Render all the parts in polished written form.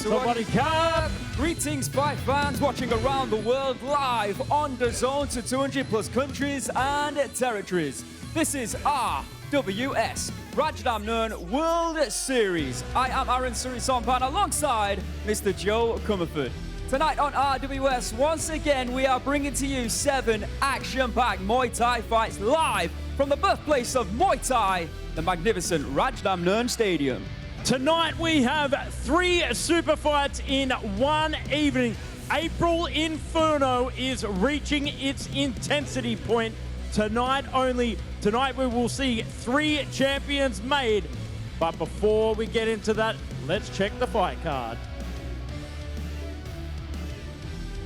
Superchub! Greetings, fight fans watching around the world live on DAZN to 200 plus countries and territories. This is RWS Rajadamnern World Series. I am Aaron Surisampan alongside Mr. Joe Comerford. Tonight on RWS, once again, we are bringing to you 7 action-packed Muay Thai fights live from the birthplace of Muay Thai, the magnificent Rajadamnern Stadium. Tonight we have 3 super fights in one evening. April Inferno is reaching its intensity point tonight only. Tonight we will see 3 champions made. But before we get into that, let's check the fight card.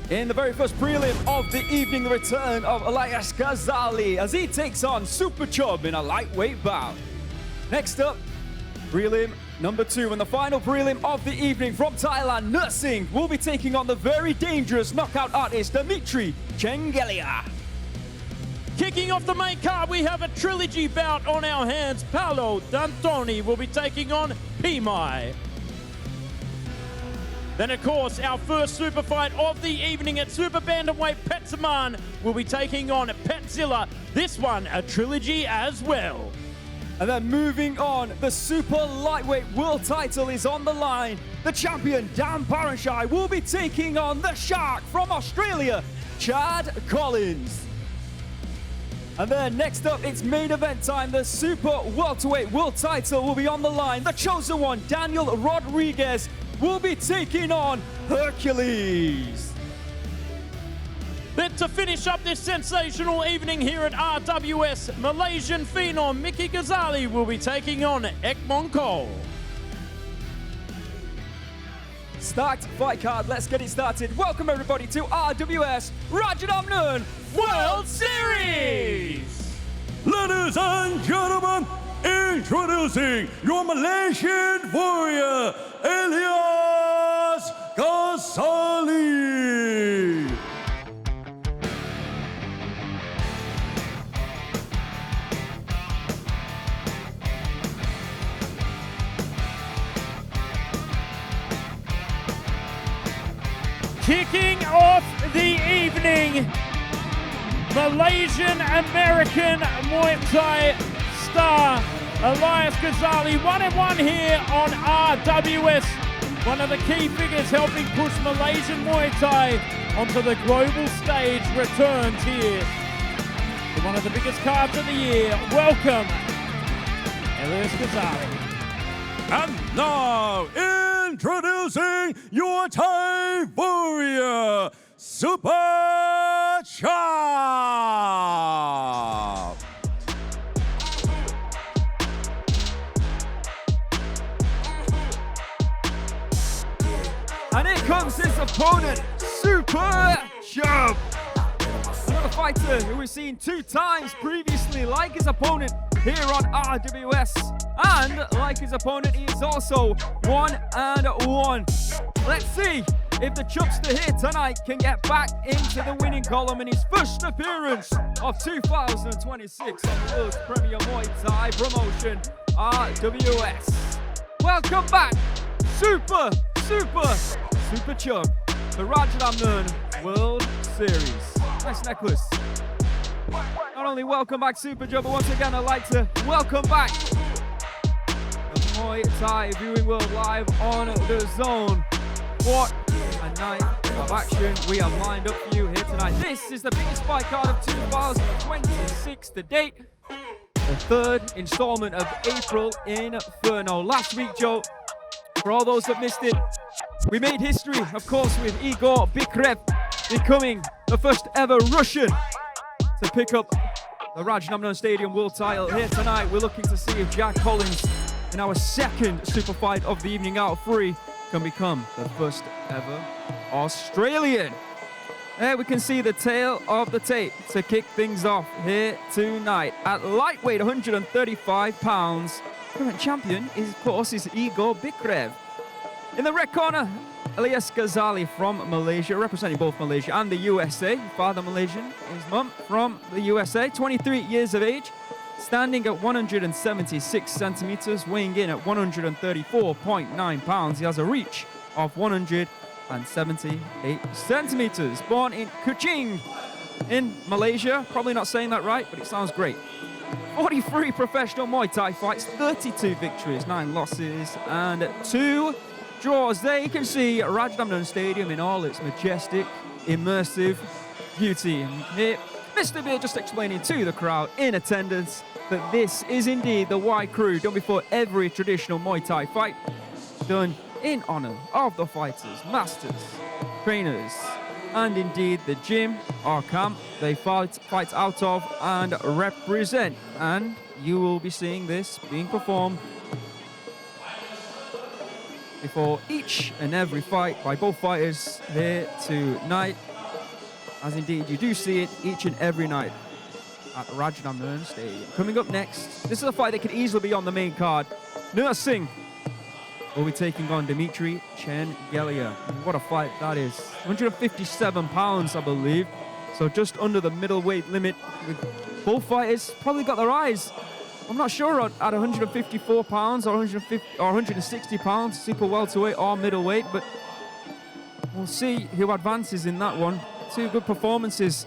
In the very first prelim of the evening, the return of Elias Ghazali as he takes on Superchub in a lightweight bout. Next up, prelim number 2 and the final prelim of the evening from Thailand, Nuasingha will be taking on the very dangerous knockout artist Dmitry Changelia. Kicking off the main card, we have a trilogy bout on our hands. Paolo D'Antoni will be taking on Peemai. Then, of course, our first super fight of the evening at Super Bantamweight, Petchsaman will be taking on Petchsila. This one, a trilogy as well. And then moving on, the super lightweight world title is on the line. The champion, Dam will be taking on the Shark from Australia, Chad Collins. And then next up, it's main event time. The super welterweight world title will be on the line. The chosen one, Daniel Rodriguez, will be taking on Hercules. Then to finish up this sensational evening here at RWS, Malaysian phenom Miki Ghazali will be taking on Aekmongkol. Stacked fight card, let's get it started. Welcome everybody to RWS Rajadamnern World Series! Ladies and gentlemen, introducing your Malaysian warrior, Elias Ghazali. Kicking off the evening, Malaysian-American Muay Thai star Elias Ghazali, 1-1 here on RWS. One of the key figures helping push Malaysian Muay Thai onto the global stage returns here to one of the biggest cards of the year. Welcome, Elias Ghazali. And now, introducing your Thai warrior, Superchub. And here comes his opponent, Superchub. Another fighter who we've seen 2 times previously, like his opponent here on RWS. And like his opponent, he is also 1-1. Let's see if the Chubster here tonight can get back into the winning column in his first appearance of 2026 on the World's Premier Muay Thai promotion, RWS. Welcome back, Superchub, the Rajadamnern World Series. Nice necklace. Not only welcome back Superchub, but once again I'd like to welcome back the Muay Thai viewing world live on DAZN. What a night of action we have lined up for you here tonight. This is the biggest fight card of 2026 to date. The 3rd installment of April Inferno. Last week, Joe, for all those that missed it, we made history, of course, with Igor Bikrev becoming the first ever Russian to pick up the Rajadamnern Stadium world title. Here tonight, we're looking to see if Jack Collins, in our second super fight of the evening out of 3, can become the first ever Australian. There we can see the tail of the tape to kick things off here tonight. At lightweight, 135 pounds, current champion is, of course, Igor Bikrev. In the red corner, Elias Ghazali from Malaysia, representing both Malaysia and the USA. Father Malaysian, his mum from the USA, 23 years of age, standing at 176 centimeters, weighing in at 134.9 pounds. He has a reach of 178 centimeters. Born in Kuching in Malaysia. Probably not saying that right, but it sounds great. 43 professional Muay Thai fights, 32 victories, 9 losses, and 2 draws. There you can see Rajadamnern Stadium in all its majestic, immersive beauty. And here, Mr. Beer just explaining to the crowd in attendance that this is indeed the Y Crew, done before every traditional Muay Thai fight, done in honor of the fighters, masters, trainers, and indeed the gym or camp they fight out of and represent. And you will be seeing this being performed before each and every fight by both fighters here tonight, as indeed you do see it each and every night at Rajadamnern Stadium. Coming up next, this is a fight that could easily be on the main card. Nuasingha will be taking on Dmitry Changelia. What a fight that is. 157 pounds, I believe. So just under the middleweight limit. With both fighters probably got their eyes, I'm not sure, at 154 pounds or 160 pounds, super welterweight or middleweight, but we'll see who advances in that one. 2 good performances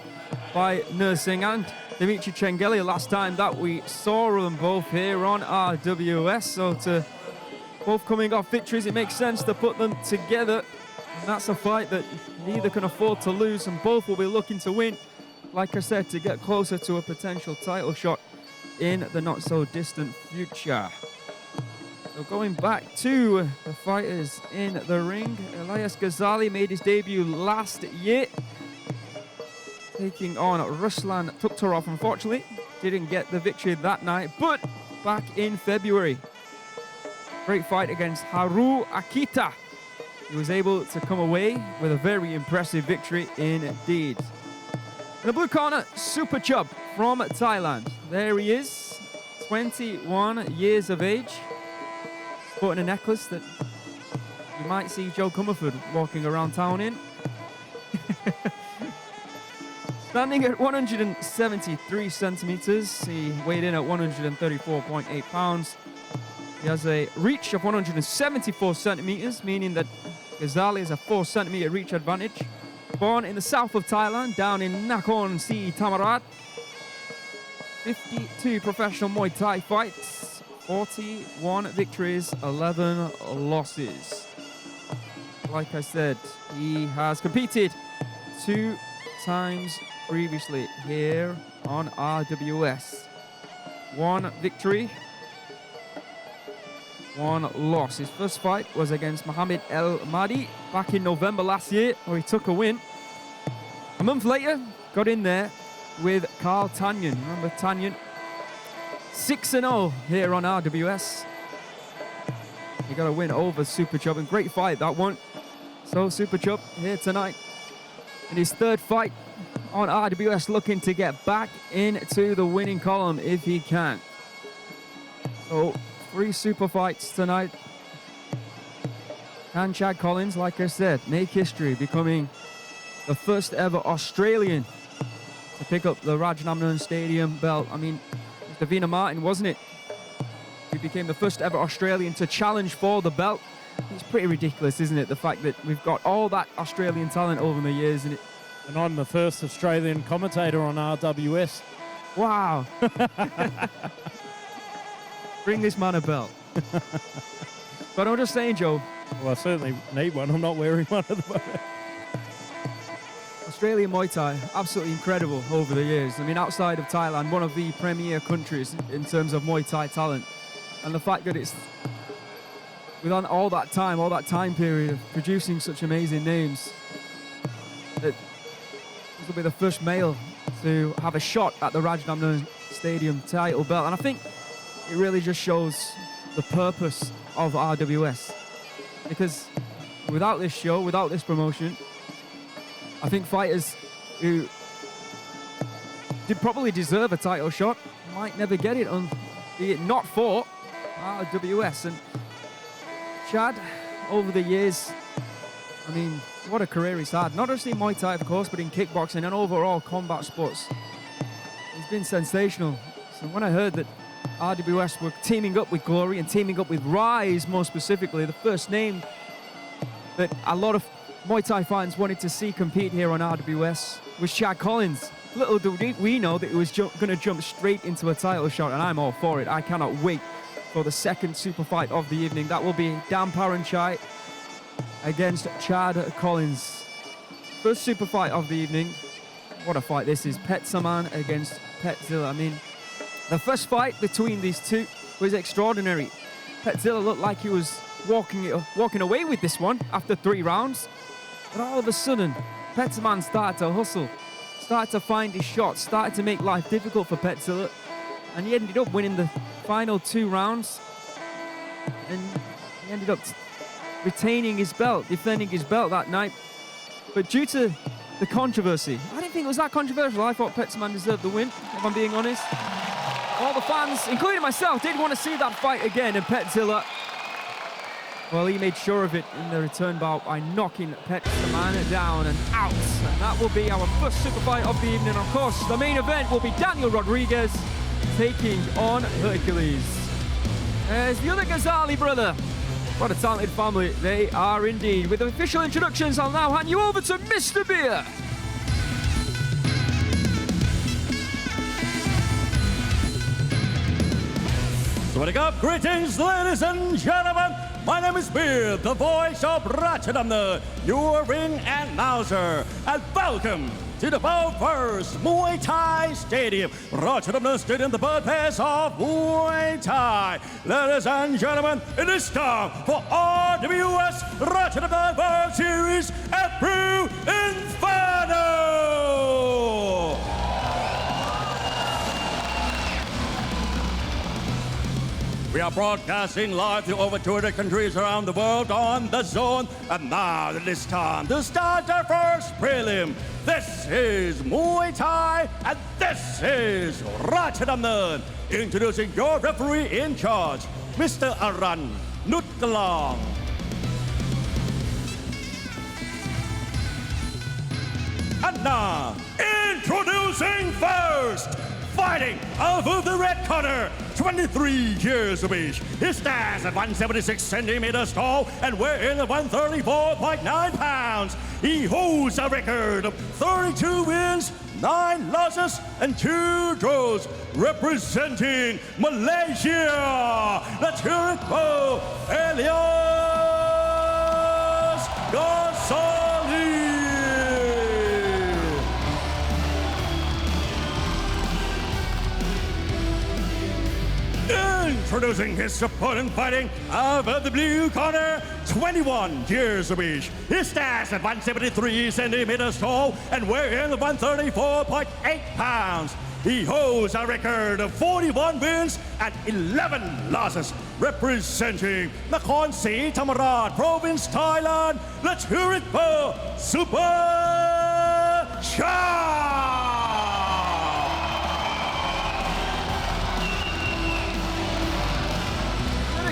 by Nuasingha and Dmitry Changelia last time that we saw them both here on RWS. So to both coming off victories, it makes sense to put them together. And that's a fight that neither can afford to lose, and both will be looking to win, like I said, to get closer to a potential title shot in the not so distant future. So going back to the fighters in the ring, Elias Ghazali made his debut last year, taking on Ruslan Tuktarov. Unfortunately, didn't get the victory that night, but back in February, great fight against Haru Akita. He was able to come away with a very impressive victory indeed. In the blue corner, Superchub from Thailand. There he is, 21 years of age, sporting a necklace that you might see Joe Comerford walking around town in. Standing at 173 centimeters, he weighed in at 134.8 pounds. He has a reach of 174 centimeters, meaning that Ghazali has a 4 centimeter reach advantage. Born in the south of Thailand, down in Nakhon Si Thammarat. 52 professional Muay Thai fights, 41 victories, 11 losses. Like I said, he has competed 2 times previously here on RWS. 1 victory, 1 loss. His first fight was against Mohamed El Mahdi back in November last year, where he took a win. A month later, got in there with Carl Tanyan. Remember Tanyan? 6-0 here on RWS. He got a win over Superchub, and great fight that one. So Superchub here tonight in his 3rd fight on RWS, looking to get back into the winning column if he can. So 3 super fights tonight. Can Chad Collins, like I said, make history, becoming the first ever Australian to pick up the Rajadamnern Stadium belt? I mean, it was Davina Martin, wasn't it? He became the first ever Australian to challenge for the belt. It's pretty ridiculous, isn't it? The fact that we've got all that Australian talent over the years. And I'm the first Australian commentator on RWS. Wow. Bring this man a belt. But I'm just saying, Joe. Well, I certainly need one. I'm not wearing one at the moment. Australian Muay Thai, absolutely incredible over the years. I mean, outside of Thailand, one of the premier countries in terms of Muay Thai talent. And the fact that it's, within all that time period of producing such amazing names, that this will be the first male to have a shot at the Rajadamnern Stadium title belt. And I think it really just shows the purpose of RWS. Because without this show, without this promotion, I think fighters who did probably deserve a title shot might never get it, be it not for RWS. And Chad, over the years, I mean, what a career he's had. Not just in Muay Thai, of course, but in kickboxing and overall combat sports. He's been sensational. So when I heard that RWS were teaming up with Glory and teaming up with Rise, more specifically, the first name that a lot of Muay Thai fans wanted to see compete here on RWS was Chad Collins. Little did we know that he was going to jump straight into a title shot, and I'm all for it. I cannot wait for the second super fight of the evening. That will be Dam Paranchai against Chad Collins. First super fight of the evening. What a fight this is. Petchsaman against Petchsila. I mean, the first fight between these two was extraordinary. Petchsila looked like he was walking away with this one after 3 rounds. But all of a sudden, Petchsaman started to hustle, started to find his shots, started to make life difficult for Petchsila. And he ended up winning the final 2 rounds. And he ended up retaining his belt, defending his belt that night. But due to the controversy, I didn't think it was that controversial. I thought Petchsaman deserved the win, if I'm being honest. All the fans, including myself, did want to see that fight again, and Petchsila, well, he made sure of it in the return bout by knocking Petchsaman down and out. And that will be our first super fight of the evening. Of course, the main event will be Daniel Rodriguez taking on Hercules. There's the other Ghazali brother. What a talented family they are indeed. With the official introductions, I'll now hand you over to Mr. Beer. Greetings, ladies and gentlemen. My name is Beer, the voice of Rajadamnern, your ring announcer, and welcome to the first Muay Thai Stadium. Rajadamnern Stadium, the birthplace of Muay Thai. Ladies and gentlemen, it is time for RWS Rajadamnern World Series at Inferno. We are broadcasting live to over 200 countries around the world on the zone. And now it is time to start our first prelim. This is Muay Thai, and this is Rajadamnern. Introducing your referee in charge, Mr. Aran Nutgalang. And now, introducing first, fighting out of the red corner, 23 years of age. He stands at 176 centimeters tall and weighing 134.9 pounds. He holds a record of 32 wins, 9 losses, and 2 draws, representing Malaysia. Let's hear it for Elias Ghazali. Introducing his opponent, fighting out of the blue corner, 21 years of age. He stands at 173 centimeters tall and weighing 134.8 pounds. He holds a record of 41 wins and 11 losses, representing Nakhon Si Thammarat Province, Thailand. Let's hear it for Superchub.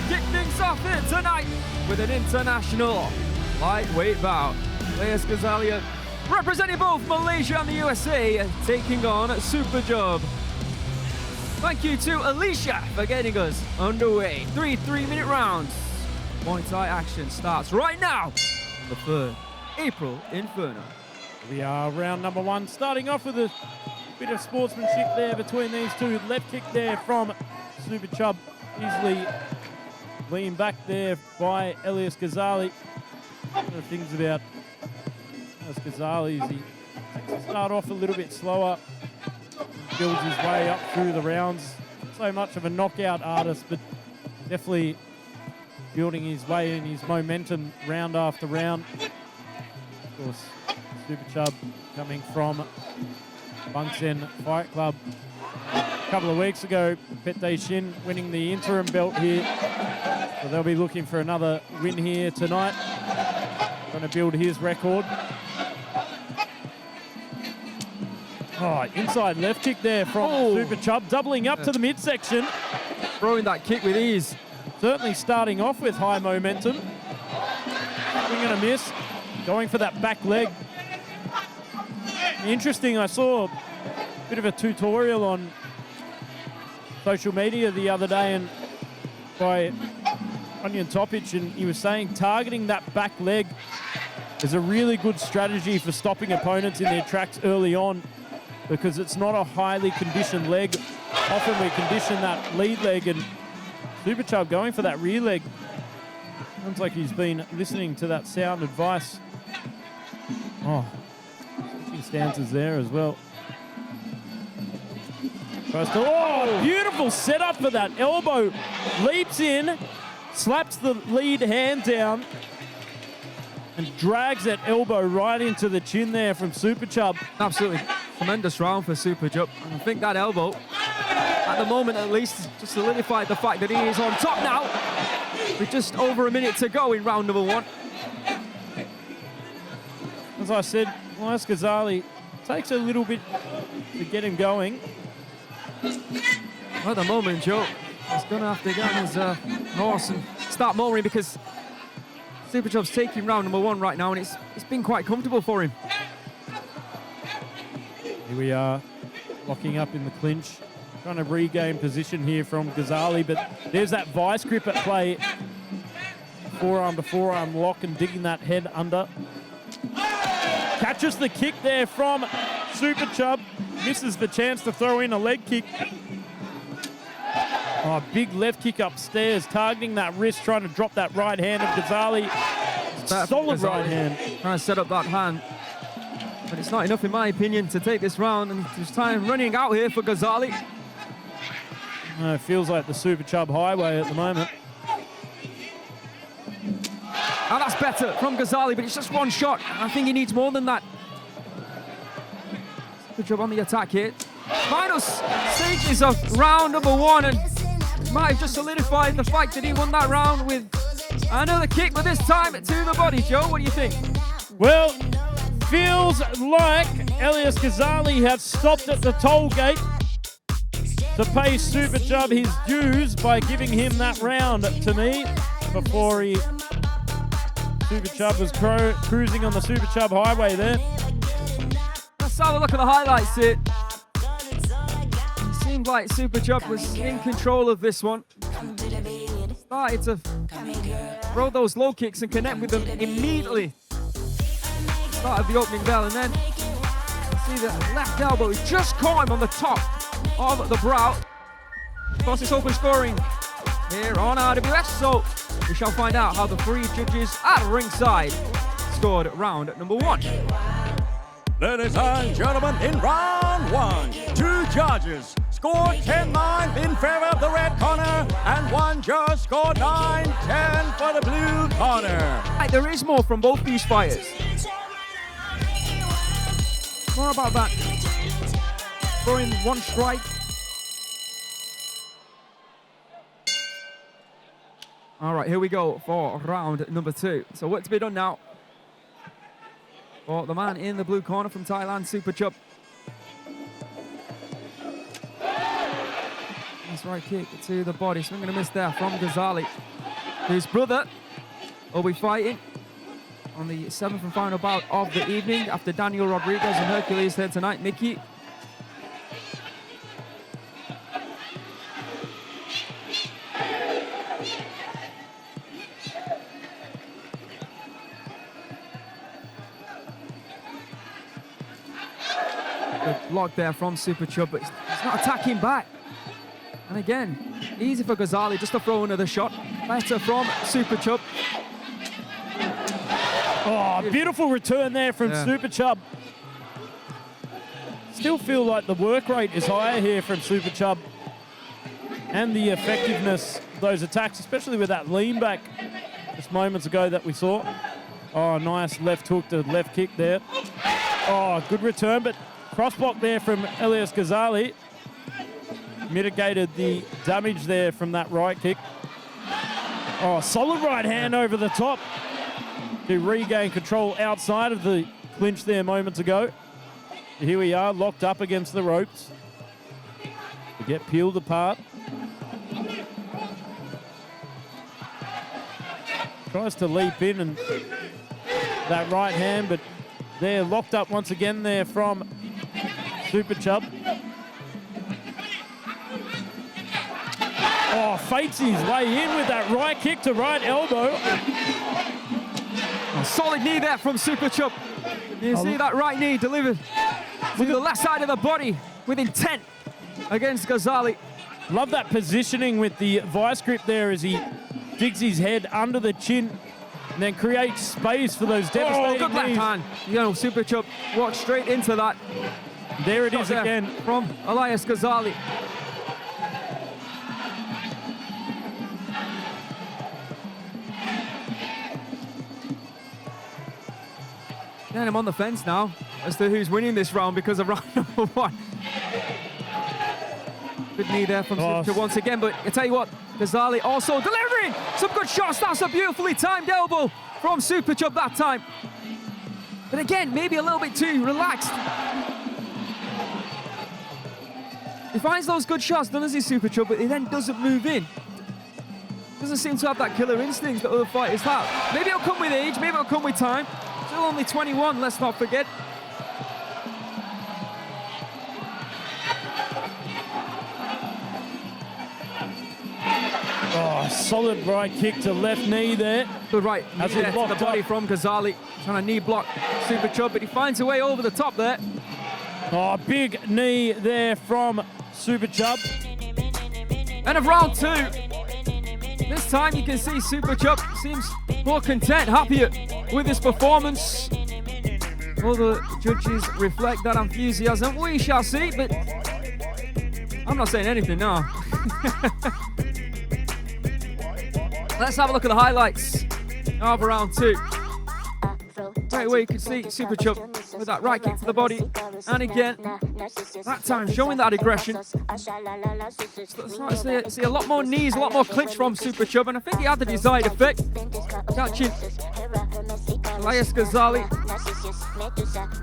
Kick things off here tonight with an international lightweight bout. Elias Ghazali, representing both Malaysia and the USA, taking on Superchub. Thank you to Alicia for getting us underway. 3 3-minute rounds. Muay Thai action starts right now on the 3rd April Inferno. We are round number 1, starting off with a bit of sportsmanship there between these two. Left kick there from Superchub, easily leaned back there by Elias Ghazali. One of the things about Elias Ghazali is he starts off a little bit slower, builds his way up through the rounds. Not so much of a knockout artist, but definitely building his way and his momentum round after round. Of course, Superchub coming from Bangsen Fight Club. A couple of weeks ago, Pet Shin winning the interim belt here. So they'll be looking for another win here tonight. Going to build his record. Oh, inside left kick there from Superchub, doubling up to the midsection. Throwing that kick with ease. Certainly starting off with high momentum. Swing and a miss. Going for that back leg. Interesting, I saw a bit of a tutorial on social media the other day, and by Onion Topic, and he was saying targeting that back leg is a really good strategy for stopping opponents in their tracks early on, because it's not a highly conditioned leg. Often we condition that lead leg, and Superchub going for that rear leg. Sounds like he's been listening to that sound advice. Oh, switching stances there as well. Oh, beautiful setup for that elbow. Leaps in, slaps the lead hand down, and drags that elbow right into the chin there from Superchub. Absolutely tremendous round for Superchub. And I think that elbow, at the moment at least, just solidified the fact that he is on top now, with just over a minute to go in round number 1. As I said, Elias Ghazali takes a little bit to get him going. At the moment, Joe, he's going to have to get on his horse and start motoring, because Superchub's taking round number 1 right now, and it's been quite comfortable for him. Here we are, locking up in the clinch, trying to regain position here from Ghazali, but there's that vice grip at play. Forearm to forearm lock and digging that head under. Catches the kick there from Superchub, misses the chance to throw in a leg kick. Oh, big left kick upstairs, targeting that wrist, trying to drop that right hand of Ghazali. Solid right hand. Trying to set up that hand. But it's not enough, in my opinion, to take this round, and there's time running out here for Ghazali. It feels like the Superchub highway at the moment. And that's better from Ghazali, but it's just one shot. I think he needs more than that. Superchub on the attack here. Final stages of round number 1, and might have just solidified the fact that he won that round with another kick, but this time to the body. Joe, what do you think? Well, feels like Elias Ghazali has stopped at the toll gate to pay Superchub his dues by giving him that round to me before Superchub was cruising on the Superchub highway there. Let's have a look at the highlights here. It seemed like Superchub was in control of this one. Started to throw those low kicks and connect with them immediately. Start of the opening bell, and then you see the left elbow just caught him on the top of the brow. Of course, it's open scoring here on RWS, so we shall find out how the 3 judges at ringside scored round number 1. Ladies and gentlemen, in round 1, 2 judges scored 10-9 in favor of the red corner, and 1 judge scored 9-10 for the blue corner. There is more from both these fighters. More about that. Throwing 1 strike. All right, here we go for round number 2. So work to be done now for the man in the blue corner from Thailand, Superchub. Nice right kick to the body. Swing and a miss there from Ghazali. His brother will be fighting on the 7th and final bout of the evening after Daniel Rodriguez and Hercules here tonight. Miki. Good block there from Superchub, but he's not attacking back. And again, easy for Ghazali just to throw another shot. Better from Superchub. Oh, beautiful return there from Superchub. Still feel like the work rate is higher here from Superchub, and the effectiveness of those attacks, especially with that lean back just moments ago that we saw. Oh, nice left hook to left kick there. Oh, good return, but cross block there from Elias Ghazali. Mitigated the damage there from that right kick. Oh, solid right hand over the top to regain control outside of the clinch there moments ago. Here we are, locked up against the ropes. We get peeled apart. Tries to leap in, and that right hand, but they're locked up once again there from Superchub. Oh, fakes his way in with that right kick to right elbow. A solid knee there from Superchub. You see that right knee delivered to the left side of the body with intent against Ghazali. Love that positioning with the vice grip there as he digs his head under the chin and then creates space for those devastating good left knees. hand. You know, Superchub walked straight into that. There it is There again. from Elias Ghazali. And I'm on the fence now as to who's winning this round because of round number one. Good knee there from Superchub once again, but I tell you what, Ghazali also delivering some good shots. That's a beautifully timed elbow from Superchub that time. But again, maybe a little bit too relaxed. He finds those good shots, doesn't he, Superchub, but he then doesn't move in. Doesn't seem to have that killer instinct that other fighters have. Maybe it'll come with age, maybe it'll come with time. Still only 21, let's not forget. Oh, solid right kick to left knee there. Good right As knee he there to the blocked body up. from Ghazali. Trying to knee block Superchub, but he finds a way over the top there. Oh, big knee there from Superchub. And of round two. This time you can see Superchub seems more content, happier with his performance. All the judges reflect that enthusiasm. We shall see, but I'm not saying anything now. Let's have a look at the highlights of round two. Right away you can see Superchub with that right kick to the body. And again, that time showing that aggression. Starting to see a lot more knees, a lot more clinch from Superchub, and I think he had the desired effect. Catching Elias Ghazali,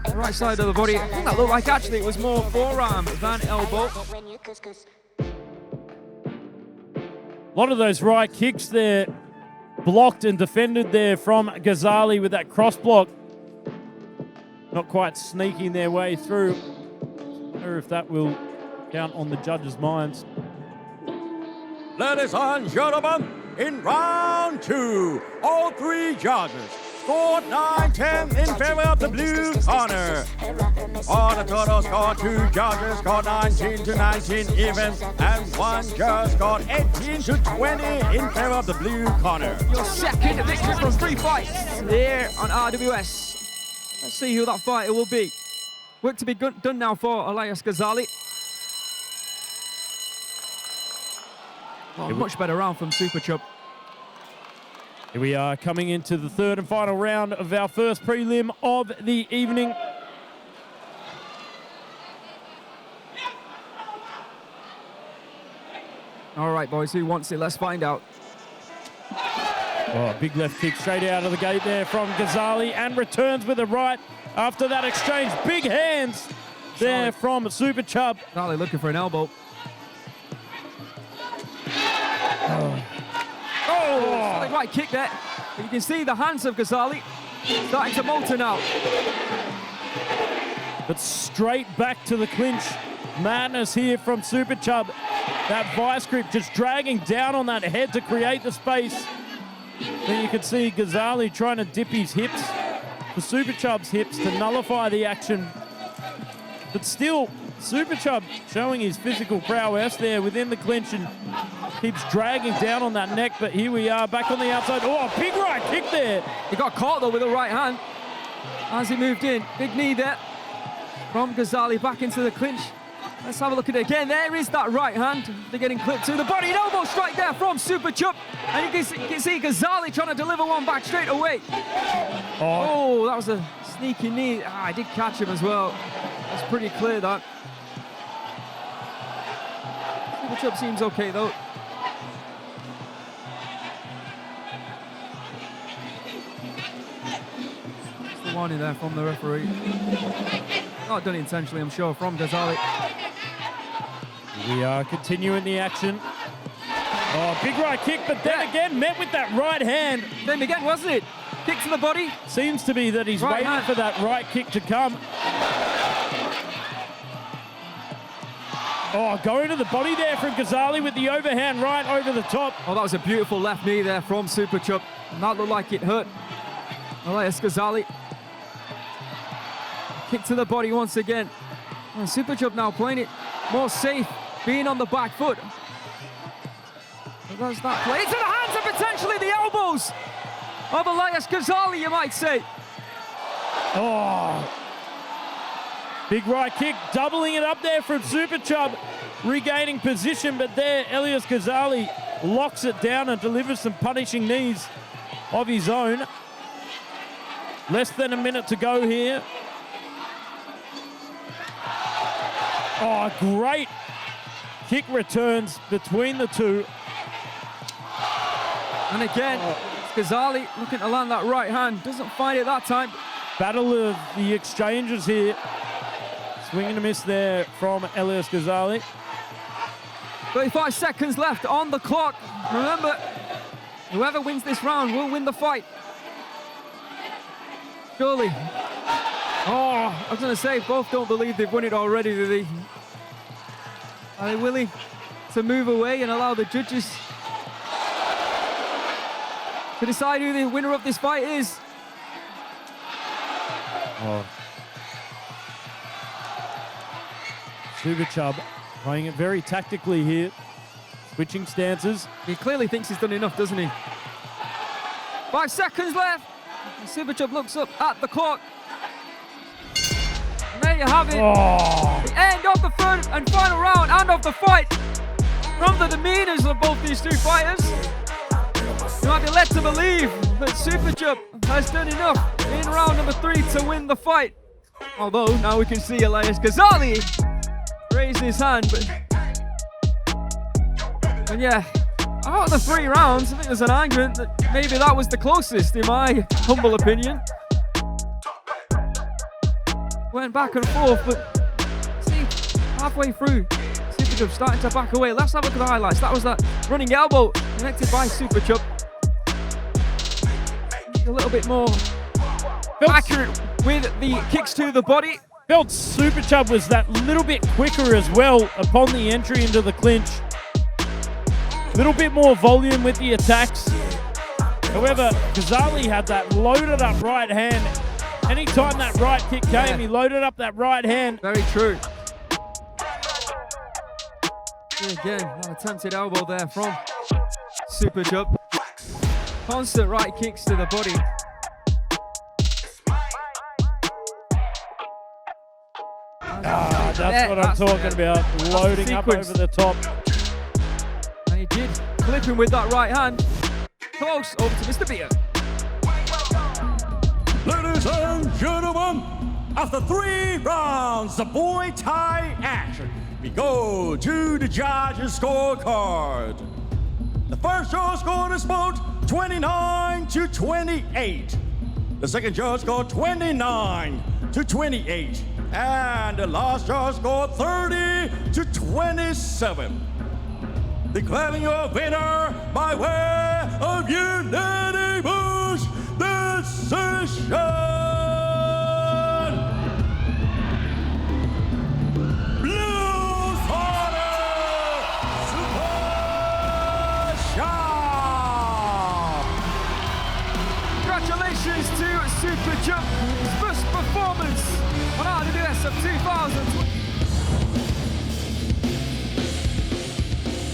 the right side of the body. I think that looked like actually it was more forearm than elbow. A lot of those right kicks there blocked and defended there from Ghazali with that cross block. Not quite sneaking their way through. I wonder if that will count on the judges' minds. Ladies and gentlemen, in round two, all three judges scored 9-10 in favor of the blue corner. On the total score, two judges scored 19-19 even, and one judge scored 18-20 in favor of the blue corner. Your second victory from 3 fights here on RWS. Let's see who that fighter will be. Work to be done now for Elias Ghazali. Well, much better round from Superchub. Here we are coming into the third and final round of our first prelim of the evening. All right, boys, who wants it? Let's find out. Oh, big left kick straight out of the gate there from Ghazali and returns with a right after that exchange. Big hands there from Superchub. Ghazali looking for an elbow. Solid right kick there. You can see the hands of Ghazali starting to moulder now. But straight back to the clinch. Madness here from Superchub. That vice grip just dragging down on that head to create the space. Then you can see Ghazali trying to dip his hips, the Superchub's hips, to nullify the action. But still, Superchub showing his physical prowess there within the clinch and keeps dragging down on that neck. But here we are back on the outside. Oh, a big right kick there. He got caught though with the right hand as he moved in. Big knee there from Ghazali back into the clinch. Let's have a look at it again. There is that right hand. They're getting clipped to the body. An elbow strike there from Superchub. And you can see Ghazali trying to deliver one back straight away. Oh, that was a sneaky knee. I did catch him as well. That's pretty clear, that. Superchub seems okay, though. That's the warning there from the referee. Not done intentionally, I'm sure, from Ghazali. We are continuing the action. Oh, big right kick, but then again met with that right hand. Then again, wasn't it? Kick to the body. Seems to be that he's Right waiting hand. for that right kick to come. Oh, going to the body there from Ghazali with the overhand right over the top. Oh, that was a beautiful left knee there from Superchub. And that looked like it hurt Elias Ghazali. Kick to the body once again. And Superchub now playing it more safe, being on the back foot. Does that play into the hands and potentially the elbows of Elias Ghazali, you might say. Oh, big right kick, doubling it up there from Superchub, regaining position, but there Elias Ghazali locks it down and delivers some punishing knees of his own. Less than a minute to go here. Oh, great kick returns between the two. And again, Ghazali looking to land that right hand. Doesn't find it that time. Battle of the exchanges here. Swing and a miss there from Elias Ghazali. 35 seconds left on the clock. Remember, whoever wins this round will win the fight. Surely. Oh, I was going to say, both don't believe they've won it already, do they? Are they willing to move away and allow the judges to decide who the winner of this fight is? Oh. Superchub playing it very tactically here. Switching stances. He clearly thinks he's done enough, doesn't he? 5 seconds left. Superchub looks up at the clock. And there you have it. Oh. The end of the third and final round and of the fight. From the demeanors of both these two fighters, you might be led to believe that Superchub has done enough in round number 3 to win the fight. Although now we can see Elias Ghazali raise his hand. But yeah, out of the 3 rounds, I think there's an argument that maybe that was the closest, in my humble opinion. Went back and forth, but see, halfway through, Superchub starting to back away. Let's have a look at the highlights. That was that running elbow connected by Superchub. A little bit more accurate with the kicks to the body. Felt Superchub was that little bit quicker as well upon the entry into the clinch. A little bit more volume with the attacks. However, Ghazali had that loaded up right hand. Anytime that right kick came, he loaded up that right hand. Very true. Again, an attempted elbow there from Superchub. Constant right kicks to the body. That's what I'm talking about. Loading up over the top. And he did clip him with that right hand. Close over to Mr. Beer. Ladies and gentlemen, after 3 rounds of Muay Thai action, we go to the judges' scorecard. The first judge scored a spot 29-28. The second judge scored 29-28. And the last judge scored 30-27. Declaring your winner by way of unanimous decision. Blue corner, Superchub. Congratulations to Superchub. His first performance on RWS of 2020.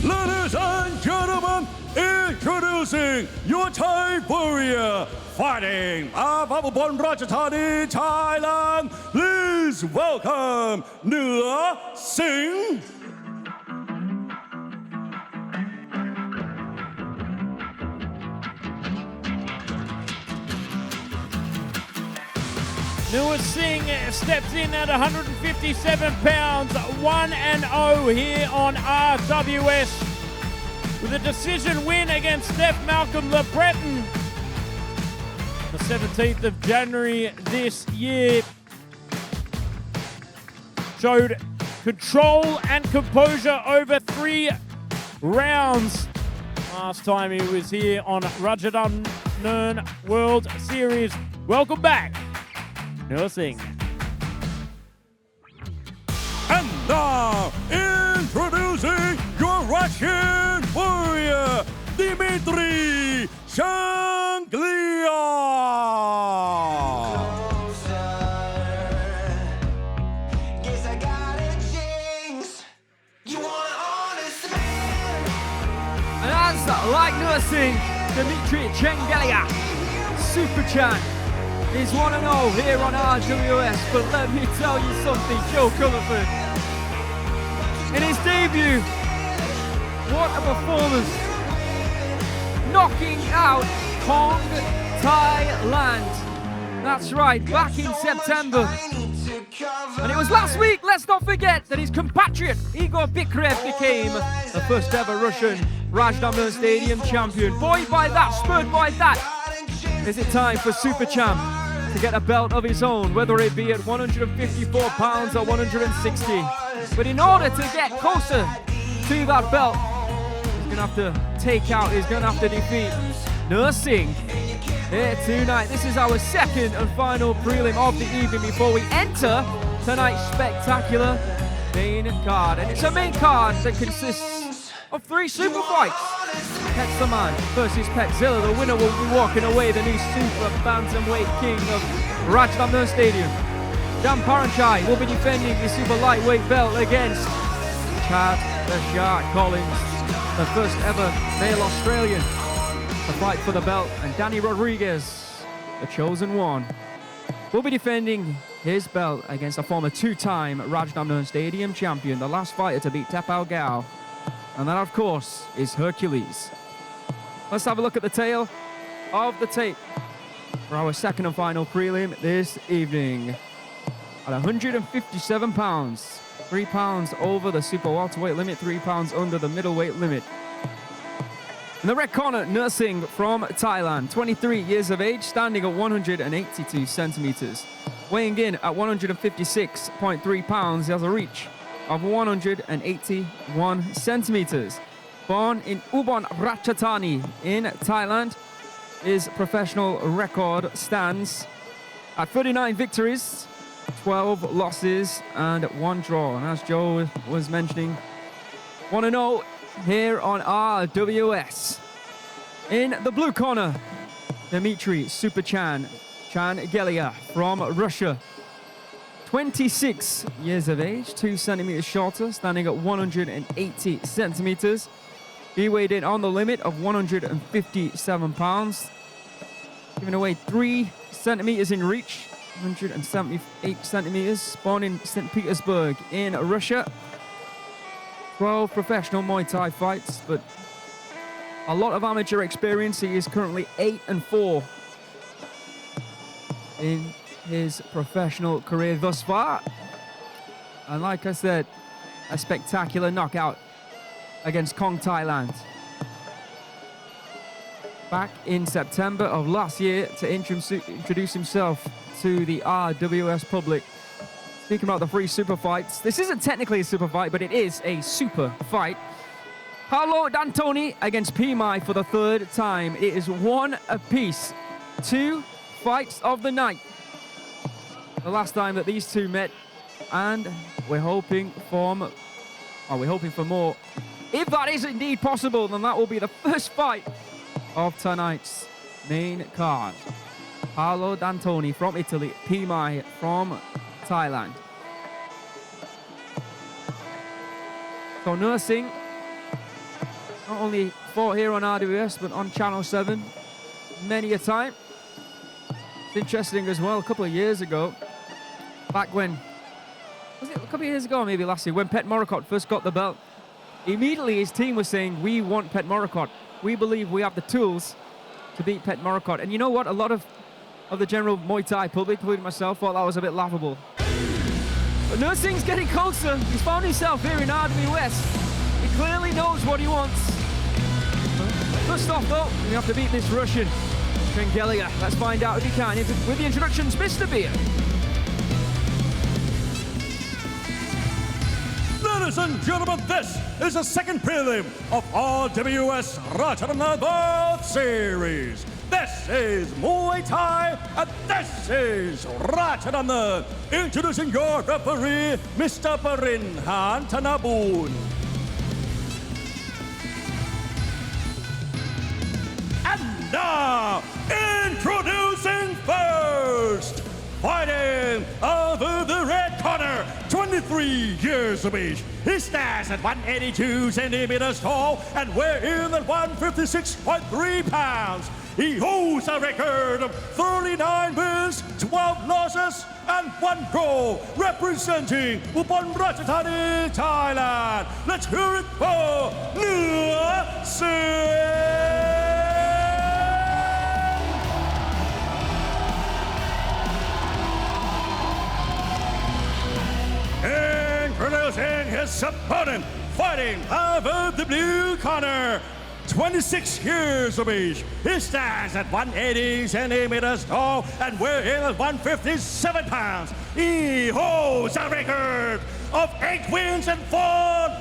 Ladies and gentlemen, introducing your Thai warrior fighting out of Rajadamnern, Thailand. Please welcome Nuasingha. Nuasingha steps in at 157 pounds, 1-0 here on RWS with a decision win against Steph Malcolm Le Breton the 17th of January this year. Showed control and composure over 3 rounds. Last time he was here on Rajadamnern World Series. Welcome back, Nuasingha. And now, in Introducing your Russian warrior, Dmitry Changelia. And as like nursing, Dmitry Changelia, Superchub is 1-0 here on RWS. But let me tell you something, Joe Comerford. In his debut, what a performance. Knocking out Kong Thailand. That's right, back in September. And it was last week, let's not forget, that his compatriot Igor Bikrev became the first ever Russian Rajadamnern Stadium champion. Buoyed by that, spurred by that, is it time for Superchub to get a belt of his own, whether it be at 154 pounds or 160. But in order to get closer to that belt, he's gonna have to defeat Nuasingha here tonight. This is our second and final prelim of the evening before we enter tonight's spectacular main card. And it's a main card that consists of 3 super fights. Petchsaman versus Petchsila. The winner will be walking away the new super bantamweight king of Rajadamnern Stadium. Dam will be defending the super lightweight belt against Chad the Shark Collins, the first ever male Australian to fight for the belt. And Danny Rodriguez, the chosen one, will be defending his belt against a former 2-time Rajadamnern Stadium champion, the last fighter to beat Tapao Gao. And that, of course, is Hercules. Let's have a look at the tail of the tape for our second and final prelim this evening. At 157 pounds, 3 pounds over the super welterweight limit, 3 pounds under the middleweight limit. In the red corner, Nuasingha from Thailand, 23 years of age, standing at 182 centimeters. Weighing in at 156.3 pounds, he has a reach of 181 centimeters. Born in Ubon Ratchathani in Thailand, his professional record stands at 39 victories, 12 losses and 1 draw. And as Joe was mentioning, 1-0 here on RWS. In the blue corner, Dmitry Superchub Changelia from Russia. 26 years of age, 2 centimeters shorter, standing at 180 centimeters. He weighed in on the limit of 157 pounds, giving away 3 centimeters in reach, 178 centimeters. Born in St. Petersburg in Russia. 12 professional Muay Thai fights, but a lot of amateur experience. He is currently 8-4 in his professional career thus far. And like I said, a spectacular knockout against Kong Thailand back in September of last year to introduce himself to the RWS public. Speaking about the 3 super fights, this isn't technically a super fight, but it is a super fight. Paolo D'Antoni against Peemai for the 3rd time. It is 1 apiece. 2 fights of the night. The last time that these two met, and we're hoping for more. If that is indeed possible, then that will be the first fight of tonight's main card. Paolo D'Antoni from Italy, Peemai from Thailand. So Nuasingha not only fought here on RWS, but on Channel 7 many a time. It's interesting as well, a couple of years ago, back when, was it a couple of years ago or maybe last year, when Pet Moricott first got the belt, immediately his team was saying, we want Pet Moricott. We believe we have the tools to beat Pet Moricott. And you know what? A lot of the general Muay Thai public, including myself, thought that was a bit laughable. But Nuasingha's getting closer. He's found himself here in RWS. He clearly knows what he wants. First off, though, we have to beat this Russian, Changelia. Let's find out if he can. With the introductions, Mr. Beer. Ladies and gentlemen, this is the second prelim of RWS Rajadamnern World Series. This is Muay Thai, and this is Rajadamnern. Introducing your referee, Mr. Parin Han Thanaboon. And now, introducing first, fighting over the red corner, 23 years of age. He stands at 182 centimeters tall and weighs in at 156.3 pounds. He holds a record of 39 wins, 12 losses, and 1 draw, representing Ubon Rajadamnern, Thailand. Let's hear it for Nuasingha. Introducing his opponent, fighting out of the blue corner, 26 years of age. He stands at 180 centimeters tall and weighs in at 157 pounds. He holds a record of 8 wins and 4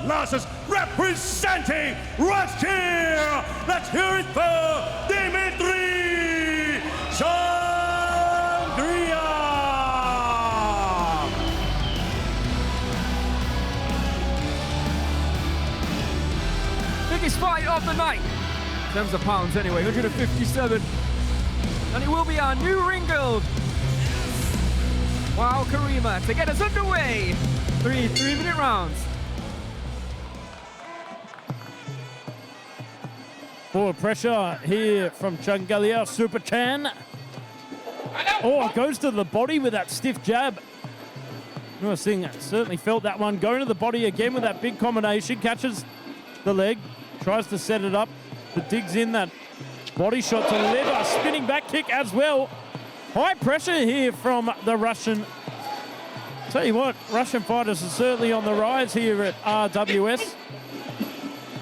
losses, representing Russia. Let's hear it for Dmitry Changelia. Biggest fight of the night, in terms of pounds anyway, 157. And it will be our new ring build. Wow, Karima, to get us underway. 3 3-minute rounds. Forward pressure here from Changelia, Super Chan. Oh, goes to the body with that stiff jab. Nuasingha certainly felt that one. Going to the body again with that big combination. Catches the leg. Tries to set it up, but digs in that body shot to deliver. Spinning back kick as well. High pressure here from the Russian. Tell you what, Russian fighters are certainly on the rise here at RWS.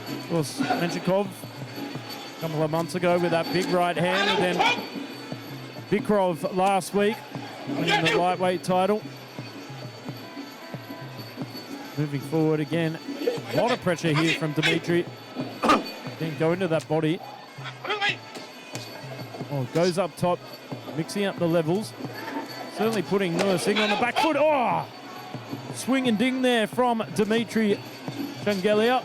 Of course, Menshikov a couple of months ago with that big right hand, and then Vikrov last week winning the lightweight title. Moving forward again. A lot of pressure here from Dmitry. Then go into that body. Oh, goes up top, mixing up the levels. Certainly putting Nuasingha on the back foot. Oh! Swing and ding there from Dmitry Changelia.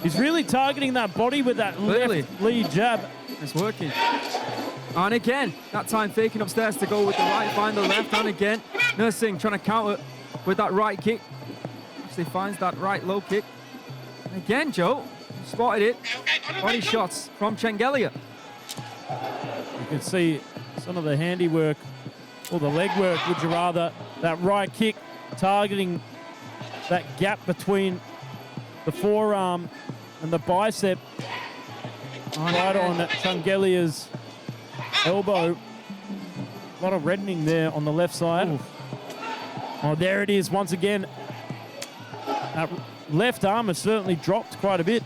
He's really targeting that body with that left lead jab. It's working. And again, that time faking upstairs to go with the right, find the left, and again, Nuasingha trying to counter with that right kick. Actually finds that right low kick. Again, Joe, spotted it. Body shots from Changelia. You can see some of the handiwork, or the leg work, would you rather, that right kick targeting that gap between the forearm and the bicep. Right on Changelia's elbow. A lot of reddening there on the left side. Ooh. Oh, there it is once again. That left arm has certainly dropped quite a bit.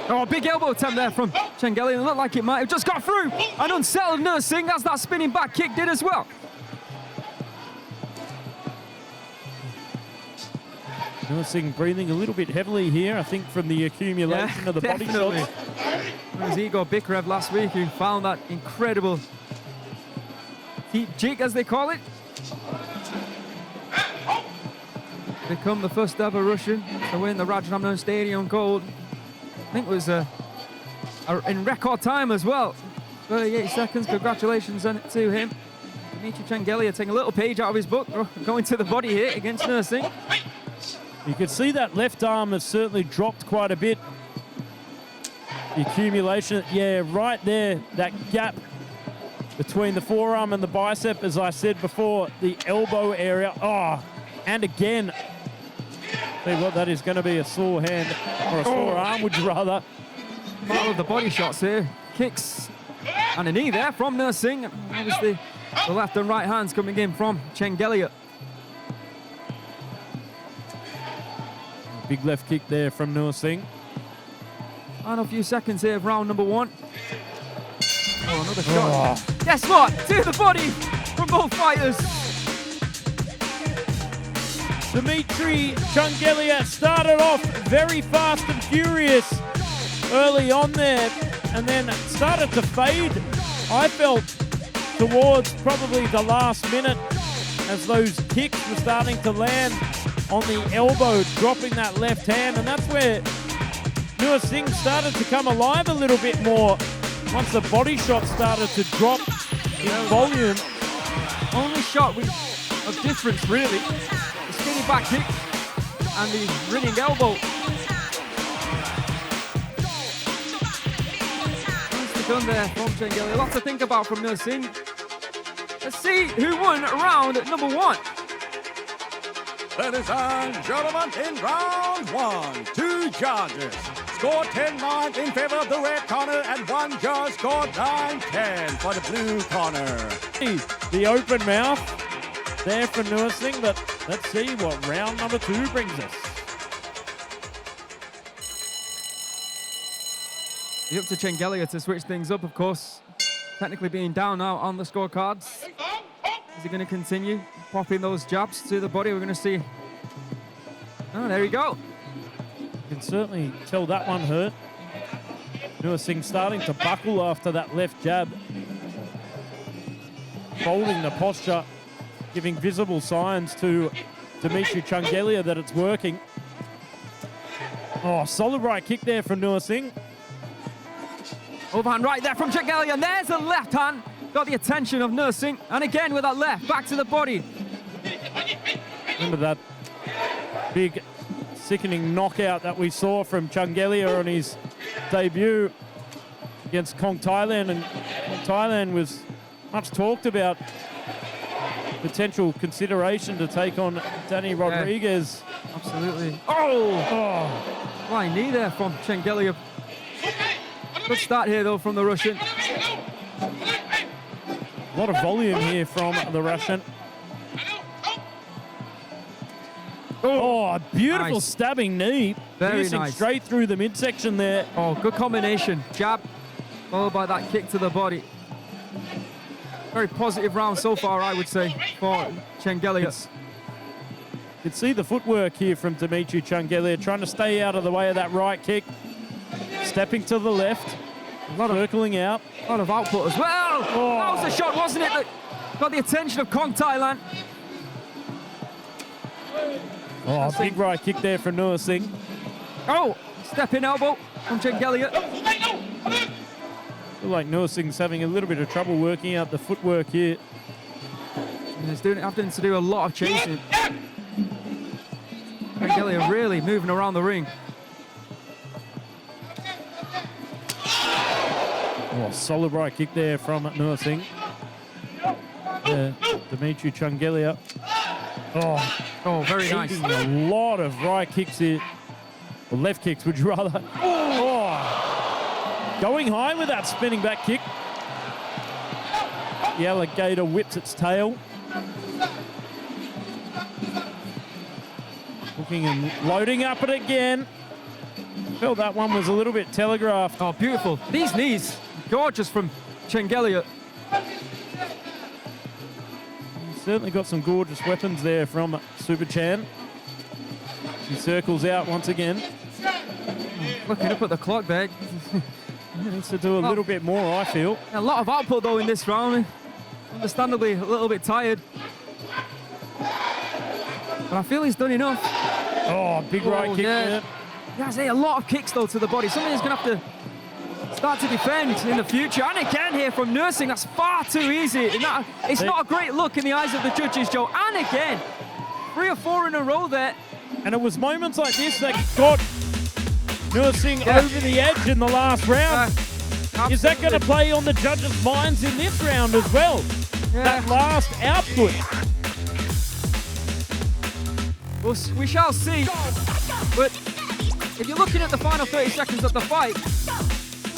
Oh, big elbow attempt there from Changelia. It looked like it might have just got through. And unsettled Nuasingha as that spinning back kick did as well. Nuasingha breathing a little bit heavily here, I think, from the accumulation of the body shots. It was Igor Bikarev last week who found that incredible deep jig, as they call it. Become the first ever Russian to win the Rajadamnern Stadium gold. I think it was in record time as well. 38 seconds, congratulations to him. Dmitry Changelia taking a little page out of his book, going to the body here against Nuasingha. You can see that left arm has certainly dropped quite a bit. The accumulation, yeah, right there, that gap between the forearm and the bicep, as I said before, the elbow area. Oh, and again, tell you what, that is going to be a sore hand, or a sore arm, would you rather. All of the body shots here, kicks and a knee there from Nuasingha. Obviously, the left and right hands coming in from Changelia. Big left kick there from Nuasingha. Final few seconds here of round number 1. Oh, another shot. Oh. Guess what? To the body from both fighters. Dmitry Changelia started off very fast and furious early on there, and then started to fade, I felt, towards probably the last minute as those kicks were starting to land on the elbow, dropping that left hand, and that's where Nuasingha started to come alive a little bit more. once the body shot started to drop in volume. Only shot of difference, really. The skinny back kick and the running elbow. Nicely done there from Changelia. Lots to think about from Nuasingha. Let's see who won round number 1. Ladies and gentlemen, in round 1, 2 judges scored 10-9 in favor of the red corner and 1 judge scored 9-10 for the blue corner. The open mouth there for Nuasingha, but let's see what round number 2 brings us. It's up to Changelia to switch things up, of course. Technically being down now on the scorecards. Is he going to continue popping those jabs to the body? We're going to see. Oh, there we go. You can certainly tell that one hurt. Nuasingha starting to buckle after that left jab. Folding the posture, giving visible signs to Dmitry Changelia that it's working. Oh, solid right kick there from Nuasingha. Overhand right there from Changelia, and there's the left hand. Got the attention of Nuasingha, and again with that left, back to the body. Remember that big, sickening knockout that we saw from Changelia on his debut against Kong Thailand, and Thailand was much talked about potential consideration to take on Danny Rodriguez. Yeah, absolutely. Oh! Flying knee there from Changelia. Good start here though from the Russian. A lot of volume here from the Russian. Oh, beautiful nice. Stabbing knee. Very piercing nice. Straight through the midsection there. Oh, good combination. Jab, followed by that kick to the body. Very positive round so far, I would say, for Changelia. You can see the footwork here from Dmitry Changelia, trying to stay out of the way of that right kick. Stepping to the left, circling out. A lot of output as well. Oh. That was the shot, wasn't it? That got the attention of Kong Thailand. Oh, big right kick there from Nuasingha. Oh, step-in elbow from Changelia. Feel like Nuasingha's having a little bit of trouble working out the footwork here. And he's having to do a lot of chasing. Changelia really moving around the ring. Oh, solid right kick there from Nuasingha. Dmitry Changelia. Oh, very nice. A lot of right kicks here. Or left kicks, would you rather? Oh. Going high with that spinning back kick. The alligator whips its tail. Looking and loading up it again. Felt that one was a little bit telegraphed. Oh, beautiful. These knees, gorgeous from Changelia. Certainly got some gorgeous weapons there from Superchan. He circles out once again. Looking up at the clock there. He needs to do a little bit more, I feel. A lot of output though in this round. Understandably a little bit tired. But I feel he's done enough. Oh, big right kick there. Yeah, a lot of kicks though to the body. Something he's going to have to start to defend in the future. And again here from Nuasingha, that's far too easy. It's not a great look in the eyes of the judges, Joe. And again, 3 or 4 in a row there. And it was moments like this that got Nuasingha over the edge in the last round. Is that going to play on the judges' minds in this round as well? Yeah. That last output. We shall see. But if you're looking at the final 30 seconds of the fight,